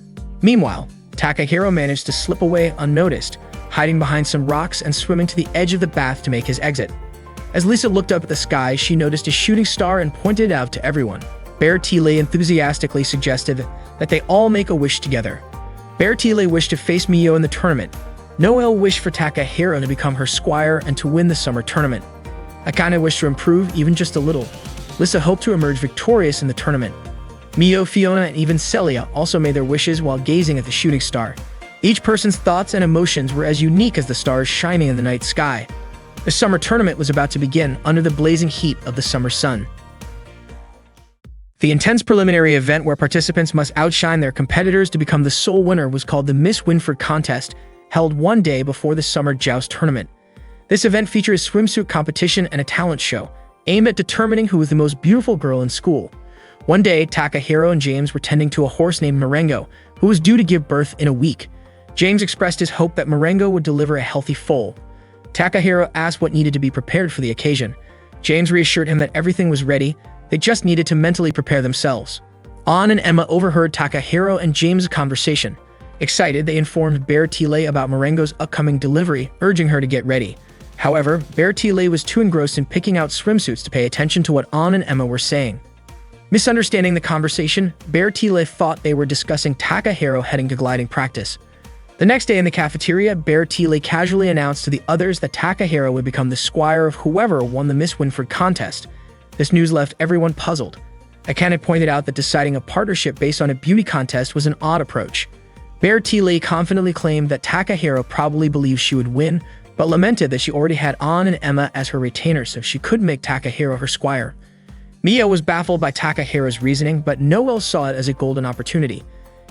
Speaker 1: Meanwhile, Takahiro managed to slip away unnoticed, hiding behind some rocks and swimming to the edge of the bath to make his exit. As Lisa looked up at the sky, she noticed a shooting star and pointed it out to everyone. Bertile enthusiastically suggested that they all make a wish together. Bertile wished to face Miyo in the tournament. Noelle wished for Takahiro to become her squire and to win the summer tournament. Akane wished to improve even just a little. Lisa hoped to emerge victorious in the tournament. Miyo, Fiona, and even Celia also made their wishes while gazing at the shooting star. Each person's thoughts and emotions were as unique as the stars shining in the night sky. The summer tournament was about to begin under the blazing heat of the summer sun. The intense preliminary event where participants must outshine their competitors to become the sole winner was called the Miss Winford contest, held one day before the summer joust tournament. This event featured a swimsuit competition and a talent show, aimed at determining who was the most beautiful girl in school. One day, Takahiro and James were tending to a horse named Marengo, who was due to give birth in a week. James expressed his hope that Marengo would deliver a healthy foal. Takahiro asked what needed to be prepared for the occasion. James reassured him that everything was ready, they just needed to mentally prepare themselves. An and Emma overheard Takahiro and James' conversation. Excited, they informed Bertile about Marengo's upcoming delivery, urging her to get ready. However, Bertile was too engrossed in picking out swimsuits to pay attention to what An and Emma were saying. Misunderstanding the conversation, Bertile thought they were discussing Takahiro heading to gliding practice. The next day in the cafeteria, Bertile casually announced to the others that Takahiro would become the squire of whoever won the Miss Winford contest. This news left everyone puzzled. Akane pointed out that deciding a partnership based on a beauty contest was an odd approach. Bertile confidently claimed that Takahiro probably believed she would win, but lamented that she already had An and Emma as her retainers, so she couldn't make Takahiro her squire. Mio was baffled by Takahiro's reasoning, but Noelle saw it as a golden opportunity.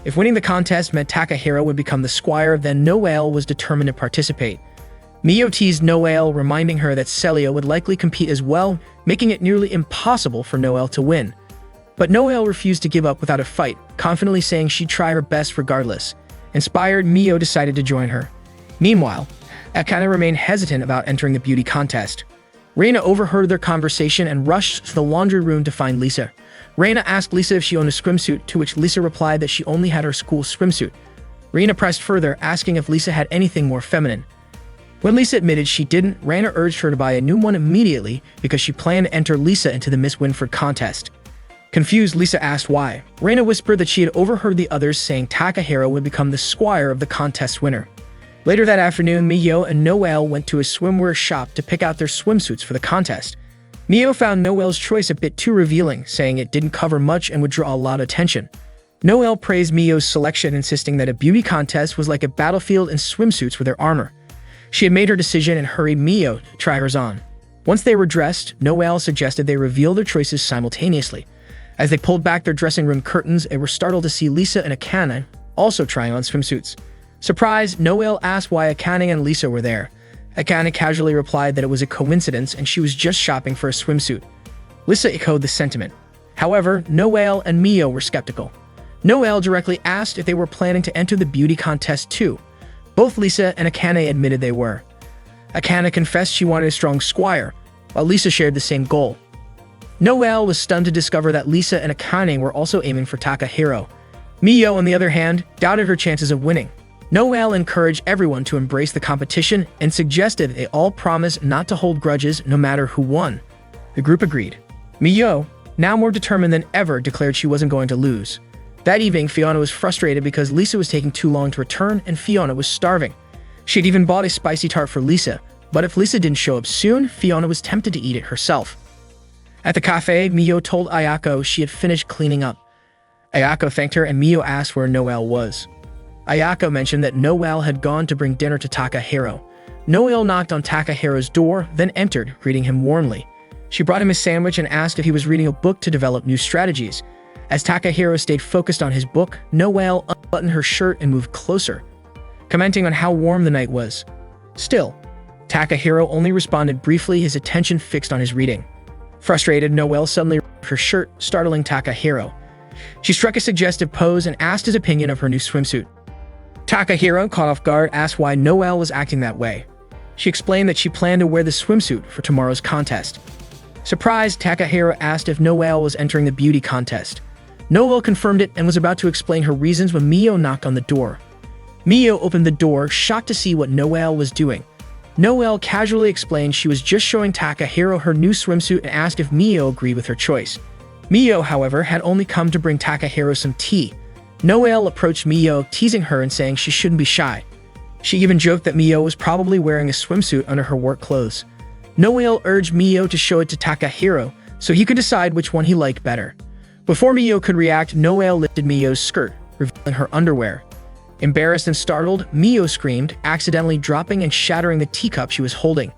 Speaker 1: If winning the contest meant Takahiro would become the squire, then Noelle was determined to participate. Mio teased Noelle, reminding her that Celia would likely compete as well, making it nearly impossible for Noelle to win. But Noelle refused to give up without a fight, confidently saying she'd try her best regardless. Inspired, Mio decided to join her. Meanwhile, Akane remained hesitant about entering the beauty contest. Reina overheard their conversation and rushed to the laundry room to find Lisa. Reina asked Lisa if she owned a swimsuit, to which Lisa replied that she only had her school swimsuit. Reina pressed further, asking if Lisa had anything more feminine. When Lisa admitted she didn't, Reina urged her to buy a new one immediately because she planned to enter Lisa into the Miss Winford contest. Confused, Lisa asked why. Reina whispered that she had overheard the others saying Takahiro would become the squire of the contest winner. Later that afternoon, Mio and Noelle went to a swimwear shop to pick out their swimsuits for the contest. Mio found Noelle's choice a bit too revealing, saying it didn't cover much and would draw a lot of attention. Noelle praised Mio's selection, insisting that a beauty contest was like a battlefield and swimsuits were their armor. She had made her decision and hurried Mio to try hers on. Once they were dressed, Noelle suggested they reveal their choices simultaneously. As they pulled back their dressing room curtains, they were startled to see Lisa and Akane also trying on swimsuits. Surprised, Noelle asked why Akane and Lisa were there. Akane casually replied that it was a coincidence and she was just shopping for a swimsuit. Lisa echoed the sentiment. However, Noelle and Mio were skeptical. Noelle directly asked if they were planning to enter the beauty contest too. Both Lisa and Akane admitted they were. Akane confessed she wanted a strong squire, while Lisa shared the same goal. Noelle was stunned to discover that Lisa and Akane were also aiming for Takahiro. Mio, on the other hand, doubted her chances of winning. Noelle encouraged everyone to embrace the competition and suggested they all promise not to hold grudges no matter who won. The group agreed. Mio, now more determined than ever, declared she wasn't going to lose. That evening, Fiona was frustrated because Lisa was taking too long to return and Fiona was starving. She had even bought a spicy tart for Lisa, but if Lisa didn't show up soon, Fiona was tempted to eat it herself. At the cafe, Mio told Ayako she had finished cleaning up. Ayako thanked her and Mio asked where Noelle was. Ayako mentioned that Noelle had gone to bring dinner to Takahiro. Noelle knocked on Takahiro's door, then entered, greeting him warmly. She brought him a sandwich and asked if he was reading a book to develop new strategies. As Takahiro stayed focused on his book, Noelle unbuttoned her shirt and moved closer, commenting on how warm the night was. Still, Takahiro only responded briefly, his attention fixed on his reading. Frustrated, Noelle suddenly removed her shirt, startling Takahiro. She struck a suggestive pose and asked his opinion of her new swimsuit. Takahiro, caught off guard, asked why Noelle was acting that way. She explained that she planned to wear the swimsuit for tomorrow's contest. Surprised, Takahiro asked if Noelle was entering the beauty contest. Noelle confirmed it and was about to explain her reasons when Mio knocked on the door. Mio opened the door, shocked to see what Noelle was doing. Noelle casually explained she was just showing Takahiro her new swimsuit and asked if Mio agreed with her choice. Mio, however, had only come to bring Takahiro some tea. Noelle approached Mio, teasing her and saying she shouldn't be shy. She even joked that Mio was probably wearing a swimsuit under her work clothes. Noelle urged Mio to show it to Takahiro so he could decide which one he liked better. Before Mio could react, Noelle lifted Mio's skirt, revealing her underwear. Embarrassed and startled, Mio screamed, accidentally dropping and shattering the teacup she was holding.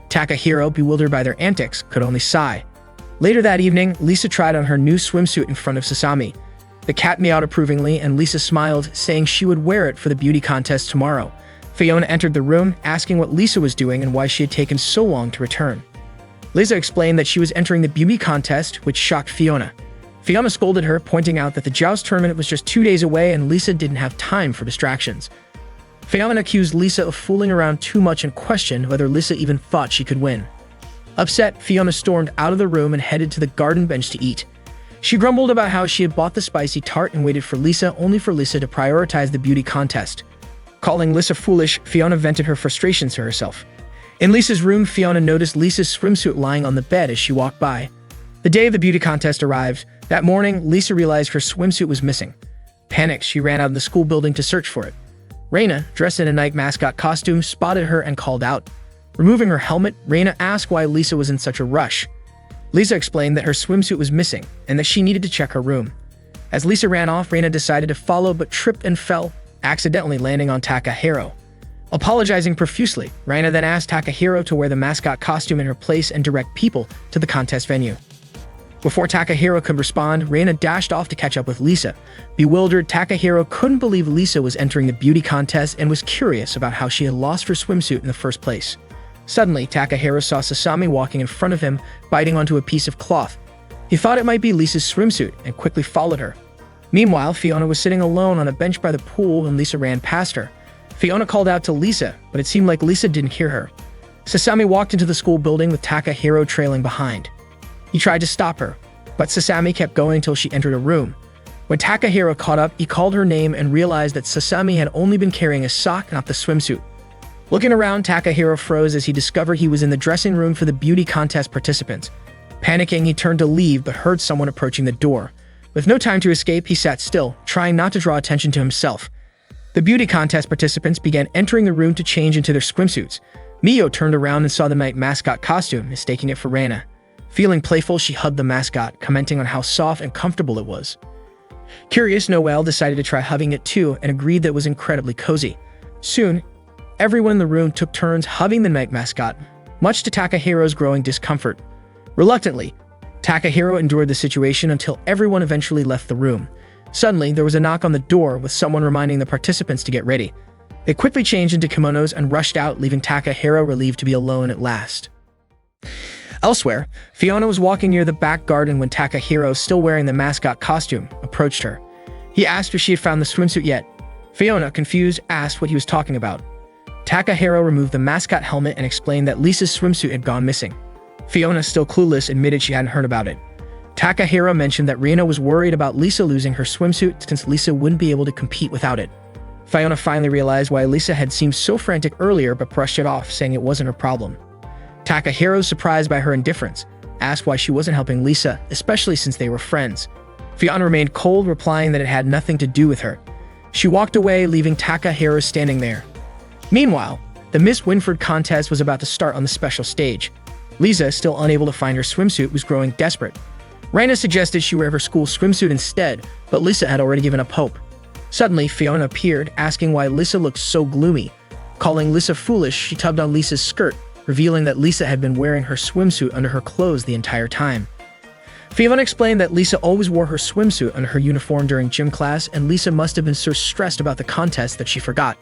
Speaker 1: Takahiro, bewildered by their antics, could only sigh. Later that evening, Lisa tried on her new swimsuit in front of Sasami. The cat meowed approvingly, and Lisa smiled, saying she would wear it for the beauty contest tomorrow. Fiona entered the room, asking what Lisa was doing and why she had taken so long to return. Lisa explained that she was entering the beauty contest, which shocked Fiona. Fiona scolded her, pointing out that the joust tournament was just 2 days away and Lisa didn't have time for distractions. Fiona accused Lisa of fooling around too much and questioned whether Lisa even thought she could win. Upset, Fiona stormed out of the room and headed to the garden bench to eat. She grumbled about how she had bought the spicy tart and waited for Lisa, only for Lisa to prioritize the beauty contest. Calling Lisa foolish, Fiona vented her frustrations to herself. In Lisa's room, Fiona noticed Lisa's swimsuit lying on the bed as she walked by. The day of the beauty contest arrived. That morning, Lisa realized her swimsuit was missing. Panicked, she ran out of the school building to search for it. Raina, dressed in a Nike mascot costume, spotted her and called out. Removing her helmet, Raina asked why Lisa was in such a rush. Lisa explained that her swimsuit was missing and that she needed to check her room. As Lisa ran off, Raina decided to follow but tripped and fell, accidentally landing on Takahiro. Apologizing profusely, Raina then asked Takahiro to wear the mascot costume in her place and direct people to the contest venue. Before Takahiro could respond, Raina dashed off to catch up with Lisa. Bewildered, Takahiro couldn't believe Lisa was entering the beauty contest and was curious about how she had lost her swimsuit in the first place. Suddenly, Takahiro saw Sasami walking in front of him, biting onto a piece of cloth. He thought it might be Lisa's swimsuit and quickly followed her. Meanwhile, Fiona was sitting alone on a bench by the pool when Lisa ran past her. Fiona called out to Lisa, but it seemed like Lisa didn't hear her. Sasami walked into the school building with Takahiro trailing behind. He tried to stop her, but Sasami kept going until she entered a room. When Takahiro caught up, he called her name and realized that Sasami had only been carrying a sock, not the swimsuit. Looking around, Takahiro froze as he discovered he was in the dressing room for the beauty contest participants. Panicking, he turned to leave but heard someone approaching the door. With no time to escape, he sat still, trying not to draw attention to himself. The beauty contest participants began entering the room to change into their swimsuits. Mio turned around and saw the Nike mascot costume, mistaking it for Raina. Feeling playful, she hugged the mascot, commenting on how soft and comfortable it was. Curious, Noelle decided to try hugging it too and agreed that it was incredibly cozy. Soon, everyone in the room took turns hugging the Nike mascot, much to Takahiro's growing discomfort. Reluctantly, Takahiro endured the situation until everyone eventually left the room. Suddenly, there was a knock on the door with someone reminding the participants to get ready. They quickly changed into kimonos and rushed out, leaving Takahiro relieved to be alone at last. Elsewhere, Fiona was walking near the back garden when Takahiro, still wearing the mascot costume, approached her. He asked if she had found the swimsuit yet. Fiona, confused, asked what he was talking about. Takahiro removed the mascot helmet and explained that Lisa's swimsuit had gone missing. Fiona, still clueless, admitted she hadn't heard about it. Takahiro mentioned that Raina was worried about Lisa losing her swimsuit since Lisa wouldn't be able to compete without it. Fiona finally realized why Lisa had seemed so frantic earlier but brushed it off, saying it wasn't her problem. Takahiro, surprised by her indifference, asked why she wasn't helping Lisa, especially since they were friends. Fiona remained cold, replying that it had nothing to do with her. She walked away, leaving Takahiro standing there. Meanwhile, the Miss Winford contest was about to start on the special stage. Lisa, still unable to find her swimsuit, was growing desperate. Raina suggested she wear her school swimsuit instead, but Lisa had already given up hope. Suddenly, Fiona appeared, asking why Lisa looked so gloomy. Calling Lisa foolish, she tugged on Lisa's skirt, revealing that Lisa had been wearing her swimsuit under her clothes the entire time. Fiona explained that Lisa always wore her swimsuit under her uniform during gym class, and Lisa must have been so stressed about the contest that she forgot.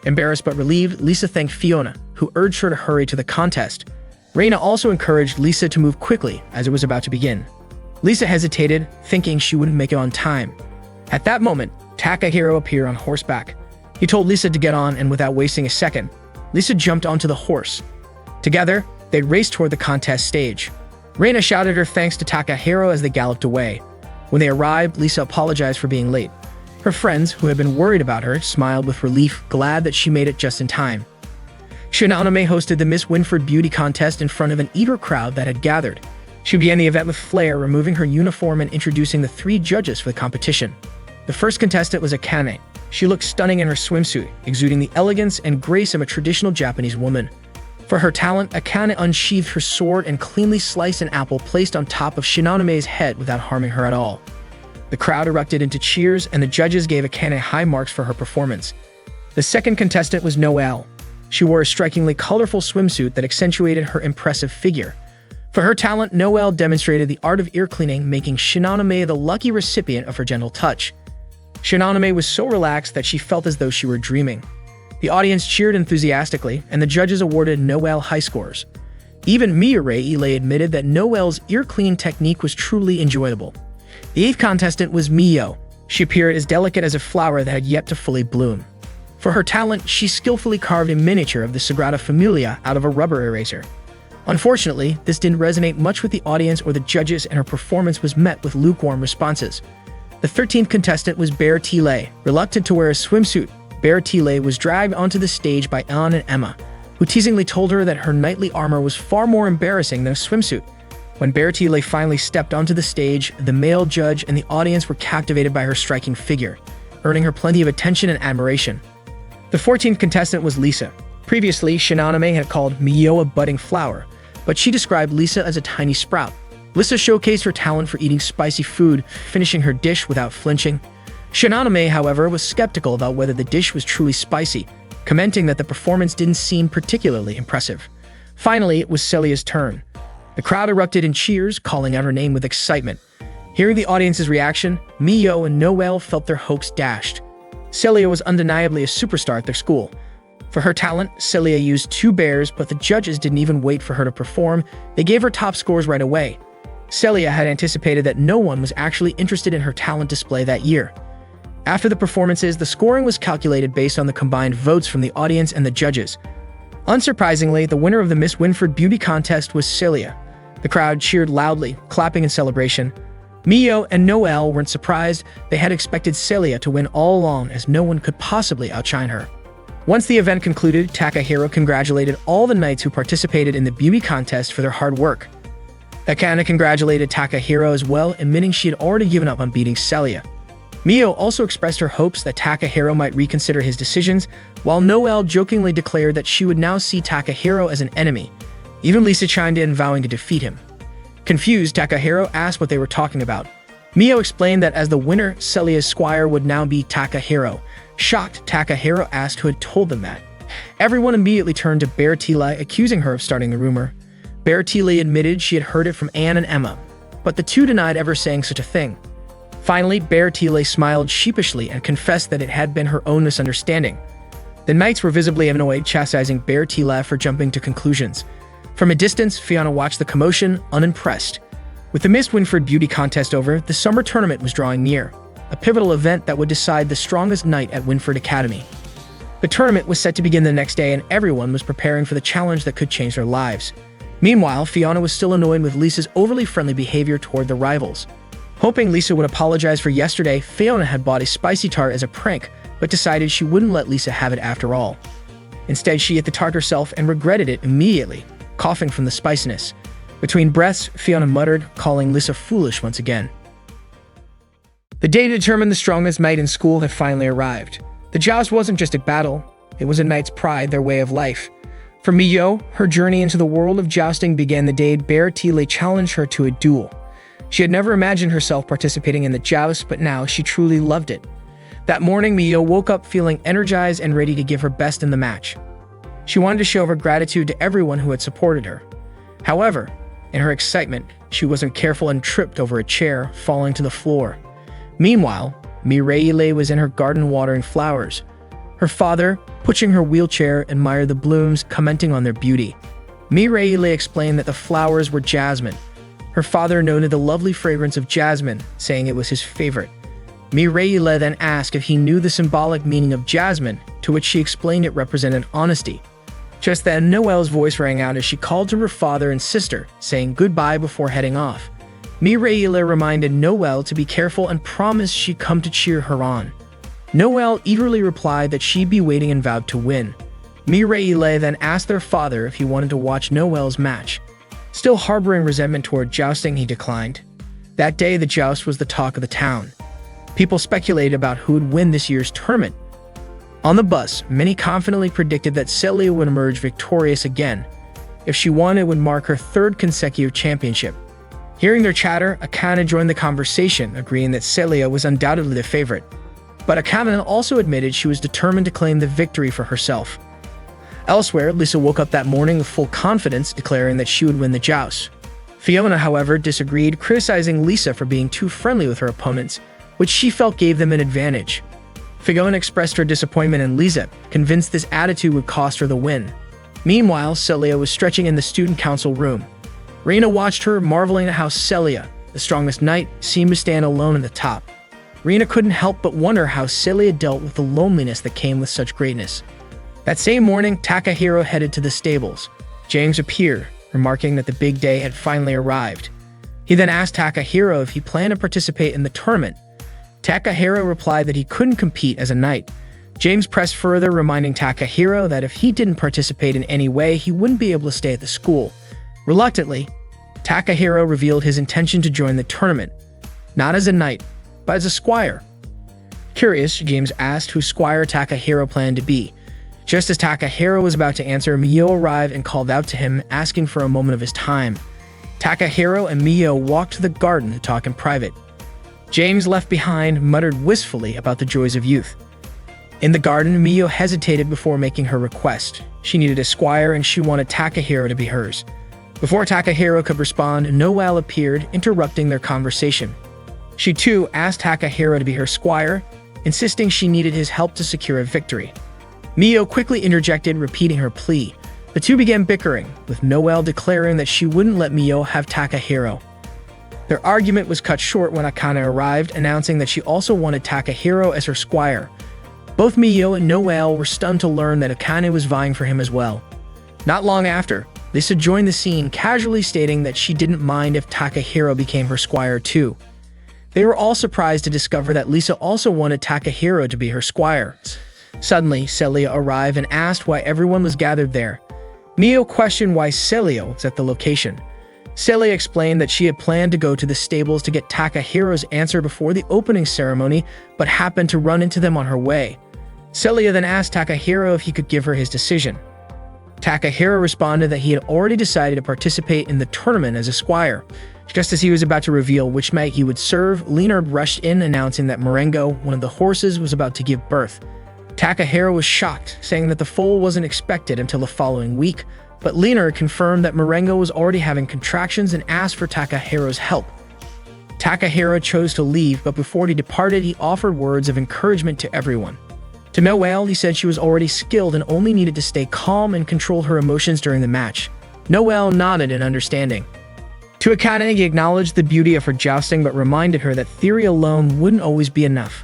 Speaker 1: Embarrassed but relieved, Lisa thanked Fiona, who urged her to hurry to the contest. Raina also encouraged Lisa to move quickly as it was about to begin. Lisa hesitated, thinking she wouldn't make it on time. At that moment, Takahiro appeared on horseback. He told Lisa to get on, and without wasting a second, Lisa jumped onto the horse. Together, they raced toward the contest stage. Raina shouted her thanks to Takahiro as they galloped away. When they arrived, Lisa apologized for being late. Her friends, who had been worried about her, smiled with relief, glad that she made it just in time. Shinanome hosted the Miss Winford beauty contest in front of an eager crowd that had gathered. She began the event with flair, removing her uniform and introducing the 3 judges for the competition. The first contestant was Akane. She looked stunning in her swimsuit, exuding the elegance and grace of a traditional Japanese woman. For her talent, Akane unsheathed her sword and cleanly sliced an apple placed on top of Shinanome's head without harming her at all. The crowd erupted into cheers, and the judges gave Akane high marks for her performance. The second contestant was Noelle. She wore a strikingly colorful swimsuit that accentuated her impressive figure. For her talent, Noelle demonstrated the art of ear cleaning, making Shinonome the lucky recipient of her gentle touch. Shinonome was so relaxed that she felt as though she were dreaming. The audience cheered enthusiastically, and the judges awarded Noelle high scores. Even Mireille admitted that Noelle's ear clean technique was truly enjoyable. The eighth contestant was Mio. She appeared as delicate as a flower that had yet to fully bloom. For her talent, she skillfully carved a miniature of the Sagrada Familia out of a rubber eraser. Unfortunately, this didn't resonate much with the audience or the judges, and her performance was met with lukewarm responses. The 13th contestant was Bertile. Reluctant to wear a swimsuit, Bertile was dragged onto the stage by Anne and Emma, who teasingly told her that her knightly armor was far more embarrassing than a swimsuit. When Bertile finally stepped onto the stage, the male judge and the audience were captivated by her striking figure, earning her plenty of attention and admiration. The 14th contestant was Lisa. Previously, Shinonome had called Mio a budding flower, but she described Lisa as a tiny sprout. Lisa showcased her talent for eating spicy food, finishing her dish without flinching. Shinonome, however, was skeptical about whether the dish was truly spicy, commenting that the performance didn't seem particularly impressive. Finally, it was Celia's turn. The crowd erupted in cheers, calling out her name with excitement. Hearing the audience's reaction, Mio and Noelle felt their hopes dashed. Celia was undeniably a superstar at their school. For her talent, Celia used 2 bears, but the judges didn't even wait for her to perform. They gave her top scores right away. Celia had anticipated that no one was actually interested in her talent display that year. After the performances, the scoring was calculated based on the combined votes from the audience and the judges. Unsurprisingly, the winner of the Miss Winford Beauty Contest was Celia. The crowd cheered loudly, clapping in celebration. Mio and Noelle weren't surprised. They had expected Celia to win all along, as no one could possibly outshine her. Once the event concluded, Takahiro congratulated all the knights who participated in the beauty contest for their hard work. Akane congratulated Takahiro as well, admitting she had already given up on beating Celia. Mio also expressed her hopes that Takahiro might reconsider his decisions, while Noelle jokingly declared that she would now see Takahiro as an enemy. Even Lisa chimed in, vowing to defeat him. Confused, Takahiro asked what they were talking about. Mio explained that as the winner, Celia's squire would now be Takahiro. Shocked, Takahiro asked who had told them that. Everyone immediately turned to Bertile, accusing her of starting the rumor. Bertile admitted she had heard it from Anne and Emma, but the two denied ever saying such a thing. Finally, Bertile smiled sheepishly and confessed that it had been her own misunderstanding. The knights were visibly annoyed, chastising Bertile for jumping to conclusions. From a distance, Fiona watched the commotion, unimpressed. With the Miss Winford Beauty Contest over, the summer tournament was drawing near, a pivotal event that would decide the strongest knight at Winford Academy. The tournament was set to begin the next day, and everyone was preparing for the challenge that could change their lives. Meanwhile, Fiona was still annoyed with Lisa's overly friendly behavior toward the rivals. Hoping Lisa would apologize for yesterday, Fiona had bought a spicy tart as a prank, but decided she wouldn't let Lisa have it after all. Instead, she ate the tart herself and regretted it immediately, coughing from the spiciness. Between breaths, Fiona muttered, calling Lisa foolish once again. The day to determine the strongest knight in school had finally arrived. The joust wasn't just a battle, it was a knight's pride, their way of life. For Mio, her journey into the world of jousting began the day Bertile challenged her to a duel. She had never imagined herself participating in the joust, but now she truly loved it. That morning, Mio woke up feeling energized and ready to give her best in the match. She wanted to show her gratitude to everyone who had supported her. However, in her excitement, she wasn't careful and tripped over a chair, falling to the floor. Meanwhile, Mireille was in her garden watering flowers. Her father, pushing her wheelchair, admired the blooms, commenting on their beauty. Mireille explained that the flowers were jasmine. Her father noted the lovely fragrance of jasmine, saying it was his favorite. Mireille then asked if he knew the symbolic meaning of jasmine, to which she explained it represented honesty. Just then, Noelle's voice rang out as she called to her father and sister, saying goodbye before heading off. Mireille reminded Noelle to be careful and promised she'd come to cheer her on. Noelle eagerly replied that she'd be waiting and vowed to win. Mireille then asked their father if he wanted to watch Noelle's match. Still harboring resentment toward jousting, he declined. That day, the joust was the talk of the town. People speculated about who would win this year's tournament. On the bus, many confidently predicted that Celia would emerge victorious again. If she won, it would mark her 3rd consecutive championship. Hearing their chatter, Akane joined the conversation, agreeing that Celia was undoubtedly the favorite. But Akane also admitted she was determined to claim the victory for herself. Elsewhere, Lisa woke up that morning with full confidence, declaring that she would win the joust. Fiona, however, disagreed, criticizing Lisa for being too friendly with her opponents, which she felt gave them an advantage. Fiona expressed her disappointment in Lisa, convinced this attitude would cost her the win. Meanwhile, Celia was stretching in the student council room. Rena watched her, marveling at how Celia, the strongest knight, seemed to stand alone at the top. Rena couldn't help but wonder how Celia dealt with the loneliness that came with such greatness. That same morning, Takahiro headed to the stables. James appeared, remarking that the big day had finally arrived. He then asked Takahiro if he planned to participate in the tournament. Takahiro replied that he couldn't compete as a knight. James pressed further, reminding Takahiro that if he didn't participate in any way, he wouldn't be able to stay at the school. Reluctantly, Takahiro revealed his intention to join the tournament, not as a knight, but as a squire. Curious, James asked who Squire Takahiro planned to be. Just as Takahiro was about to answer, Mio arrived and called out to him, asking for a moment of his time. Takahiro and Mio walked to the garden to talk in private. James, left behind, muttered wistfully about the joys of youth. In the garden, Mio hesitated before making her request. She needed a squire and she wanted Takahiro to be hers. Before Takahiro could respond, Noelle appeared, interrupting their conversation. She too asked Takahiro to be her squire, insisting she needed his help to secure a victory. Mio quickly interjected, repeating her plea. The two began bickering, with Noelle declaring that she wouldn't let Mio have Takahiro. Their argument was cut short when Akane arrived, announcing that she also wanted Takahiro as her squire. Both Mio and Noelle were stunned to learn that Akane was vying for him as well. Not long after, Lisa joined the scene, casually stating that she didn't mind if Takahiro became her squire too. They were all surprised to discover that Lisa also wanted Takahiro to be her squire. Suddenly, Celia arrived and asked why everyone was gathered there. Mio questioned why Celia was at the location. Celia explained that she had planned to go to the stables to get Takahiro's answer before the opening ceremony, but happened to run into them on her way. Celia then asked Takahiro if he could give her his decision. Takahiro responded that he had already decided to participate in the tournament as a squire. Just as he was about to reveal which knight he would serve, Leonard rushed in, announcing that Marengo, one of the horses, was about to give birth. Takahiro was shocked, saying that the foal wasn't expected until the following week, but Leonard confirmed that Marengo was already having contractions and asked for Takahiro's help. Takahiro chose to leave, but before he departed, he offered words of encouragement to everyone. To Noelle, he said she was already skilled and only needed to stay calm and control her emotions during the match. Noelle nodded in understanding. To Akane, he acknowledged the beauty of her jousting but reminded her that theory alone wouldn't always be enough.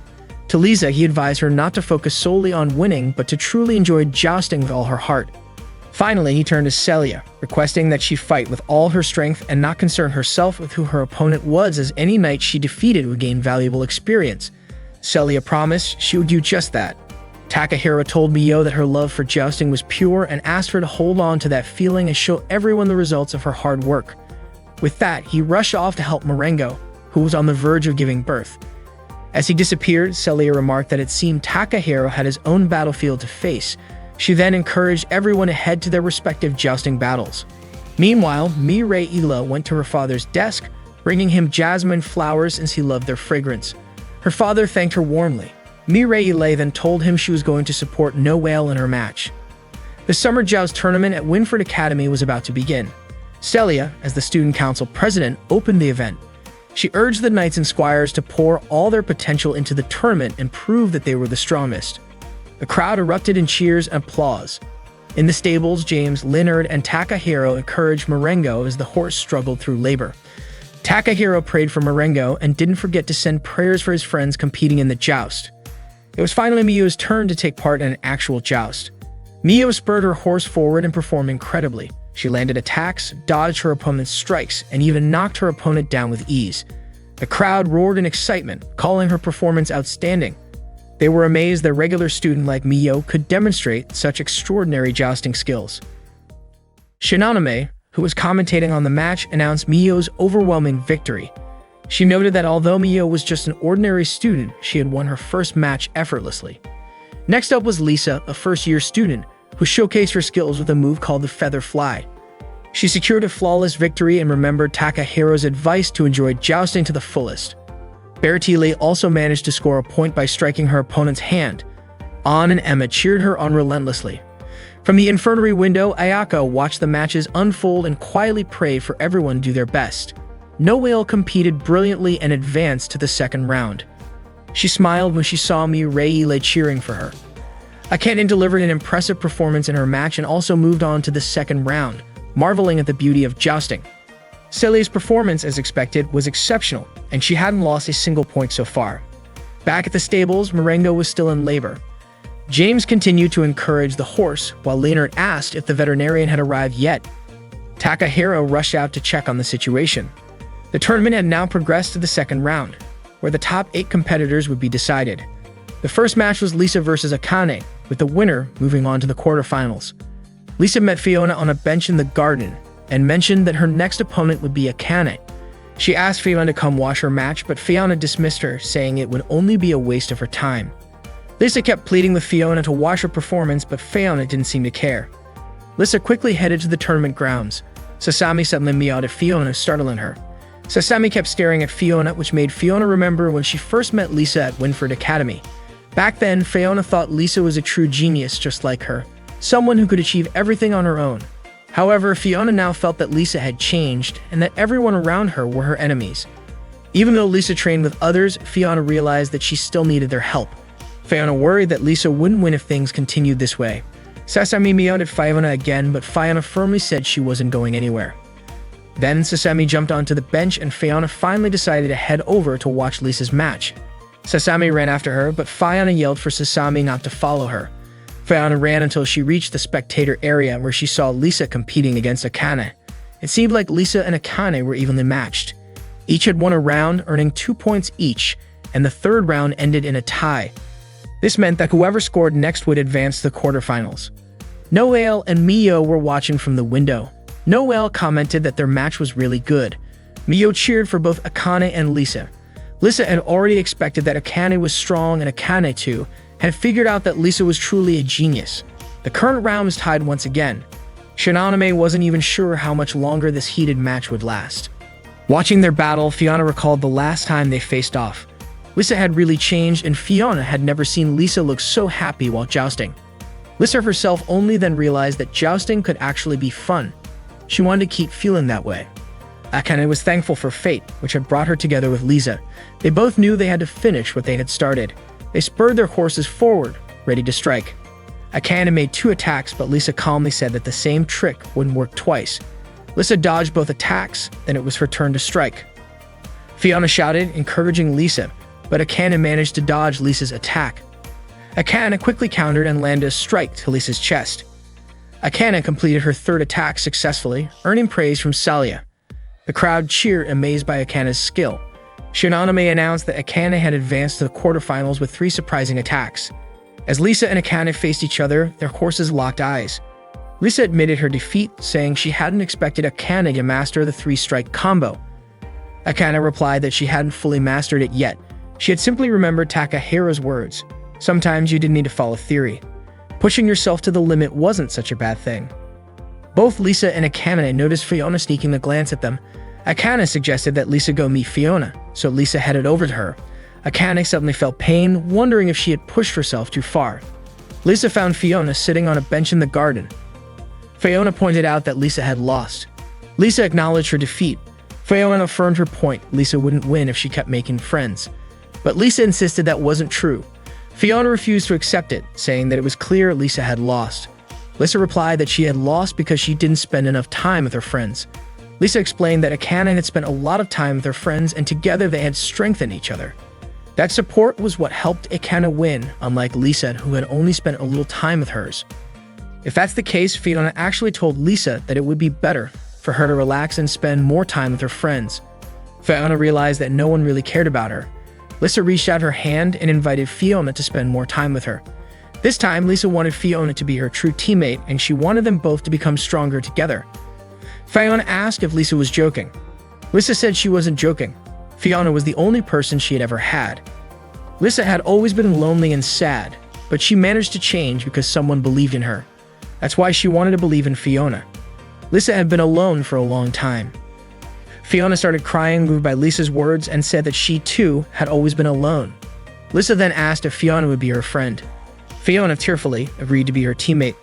Speaker 1: To Lisa, he advised her not to focus solely on winning but to truly enjoy jousting with all her heart. Finally, he turned to Celia, requesting that she fight with all her strength and not concern herself with who her opponent was, as any knight she defeated would gain valuable experience. Celia promised she would do just that. Takahiro told Mio that her love for jousting was pure and asked her to hold on to that feeling and show everyone the results of her hard work. With that, he rushed off to help Marengo, who was on the verge of giving birth. As he disappeared, Celia remarked that it seemed Takahiro had his own battlefield to face. She then encouraged everyone to head to their respective jousting battles. Meanwhile, Mireille went to her father's desk, bringing him jasmine flowers since he loved their fragrance. Her father thanked her warmly. Mireille then told him she was going to support Noelle in her match. The summer joust tournament at Winford Academy was about to begin. Celia, as the student council president, opened the event. She urged the knights and squires to pour all their potential into the tournament and prove that they were the strongest. The crowd erupted in cheers and applause. In the stables, James, Leonard, and Takahiro encouraged Marengo as the horse struggled through labor. Takahiro prayed for Marengo and didn't forget to send prayers for his friends competing in the joust. It was finally Mio's turn to take part in an actual joust. Mio spurred her horse forward and performed incredibly. She landed attacks, dodged her opponent's strikes, and even knocked her opponent down with ease. The crowd roared in excitement, calling her performance outstanding. They were amazed that a regular student like Mio could demonstrate such extraordinary jousting skills. Shinonome, who was commentating on the match, announced Mio's overwhelming victory. She noted that although Mio was just an ordinary student, she had won her first match effortlessly. Next up was Lisa, a first-year student, who showcased her skills with a move called the Feather Fly. She secured a flawless victory and remembered Takahiro's advice to enjoy jousting to the fullest. Bertile also managed to score a point by striking her opponent's hand. An and Emma cheered her on relentlessly. From the infirmary window, Ayaka watched the matches unfold and quietly prayed for everyone to do their best. Noelle competed brilliantly and advanced to the second round. She smiled when she saw Mireille cheering for her. Akane delivered an impressive performance in her match and also moved on to the second round, marveling at the beauty of jousting. Celia's performance, as expected, was exceptional, and she hadn't lost a single point so far. Back at the stables, Marengo was still in labor. James continued to encourage the horse, while Leonard asked if the veterinarian had arrived yet. Takahiro rushed out to check on the situation. The tournament had now progressed to the second round, where the top 8 competitors would be decided. The first match was Lisa versus Akane, with the winner moving on to the quarterfinals. Lisa met Fiona on a bench in the garden and mentioned that her next opponent would be Akane. She asked Fiona to come watch her match, but Fiona dismissed her, saying it would only be a waste of her time. Lisa kept pleading with Fiona to watch her performance, but Fiona didn't seem to care. Lisa quickly headed to the tournament grounds. Sasami suddenly meowed at Fiona, startling her. Sasami kept staring at Fiona, which made Fiona remember when she first met Lisa at Winford Academy. Back then, Fiona thought Lisa was a true genius just like her, someone who could achieve everything on her own. However, Fiona now felt that Lisa had changed and that everyone around her were her enemies. Even though Lisa trained with others, Fiona realized that she still needed their help. Fiona worried that Lisa wouldn't win if things continued this way. Sasami meowed at Fiona again, but Fiona firmly said she wasn't going anywhere. Then Sasami jumped onto the bench and Fiona finally decided to head over to watch Lisa's match. Sasami ran after her, but Fiona yelled for Sasami not to follow her. Fiona ran until she reached the spectator area where she saw Lisa competing against Akane. It seemed like Lisa and Akane were evenly matched. Each had won a round, earning 2 points each, and the third round ended in a tie. This meant that whoever scored next would advance to the quarterfinals. Noelle and Mio were watching from the window. Noelle commented that their match was really good. Mio cheered for both Akane and Lisa. Lisa had already expected that Akane was strong, and Akane, too, had figured out that Lisa was truly a genius. The current round was tied once again. Shinoname wasn't even sure how much longer this heated match would last. Watching their battle, Fiona recalled the last time they faced off. Lisa had really changed, and Fiona had never seen Lisa look so happy while jousting. Lisa herself only then realized that jousting could actually be fun. She wanted to keep feeling that way. Akane was thankful for fate, which had brought her together with Lisa. They both knew they had to finish what they had started. They spurred their horses forward, ready to strike. Akane made 2 attacks, but Lisa calmly said that the same trick wouldn't work twice. Lisa dodged both attacks, then it was her turn to strike. Fiona shouted, encouraging Lisa, but Akane managed to dodge Lisa's attack. Akane quickly countered and landed a strike to Lisa's chest. Akane completed her third attack successfully, earning praise from Salia. The crowd cheered, amazed by Akane's skill. Shinoname announced that Akane had advanced to the quarterfinals with 3 surprising attacks. As Lisa and Akane faced each other, their horses locked eyes. Lisa admitted her defeat, saying she hadn't expected Akane to master the 3-strike combo. Akane replied that she hadn't fully mastered it yet. She had simply remembered Takahiro's words. Sometimes you didn't need to follow theory. Pushing yourself to the limit wasn't such a bad thing. Both Lisa and Akane noticed Fiona sneaking a glance at them. Akane suggested that Lisa go meet Fiona, so Lisa headed over to her. Akane suddenly felt pain, wondering if she had pushed herself too far. Lisa found Fiona sitting on a bench in the garden. Fiona pointed out that Lisa had lost. Lisa acknowledged her defeat. Fiona affirmed her point: Lisa wouldn't win if she kept making friends. But Lisa insisted that wasn't true. Fiona refused to accept it, saying that it was clear Lisa had lost. Lisa replied that she had lost because she didn't spend enough time with her friends. Lisa explained that Akane had spent a lot of time with her friends, and together they had strengthened each other. That support was what helped Akane win, unlike Lisa, who had only spent a little time with hers. If that's the case, Fiona actually told Lisa that it would be better for her to relax and spend more time with her friends. Fiona realized that no one really cared about her. Lisa reached out her hand and invited Fiona to spend more time with her. This time, Lisa wanted Fiona to be her true teammate, and she wanted them both to become stronger together. Fiona asked if Lisa was joking. Lisa said she wasn't joking. Fiona was the only person she had ever had. Lisa had always been lonely and sad, but she managed to change because someone believed in her. That's why she wanted to believe in Fiona. Lisa had been alone for a long time. Fiona started crying, moved by Lisa's words, and said that she, too, had always been alone. Lisa then asked if Fiona would be her friend. Fiona tearfully agreed to be her teammate.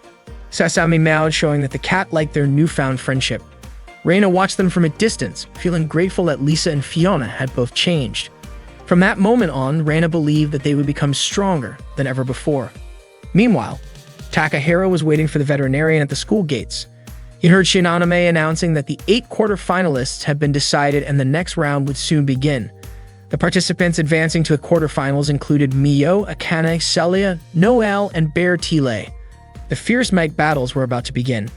Speaker 1: Sasami meowed, showing that the cat liked their newfound friendship. Reina watched them from a distance, feeling grateful that Lisa and Fiona had both changed. From that moment on, Reina believed that they would become stronger than ever before. Meanwhile, Takahiro was waiting for the veterinarian at the school gates. He heard Shinanome announcing that the 8 quarterfinalists had been decided and the next round would soon begin. The participants advancing to the quarterfinals included Mio, Akane, Celia, Noelle, and Bear Tile. The fierce mic battles were about to begin.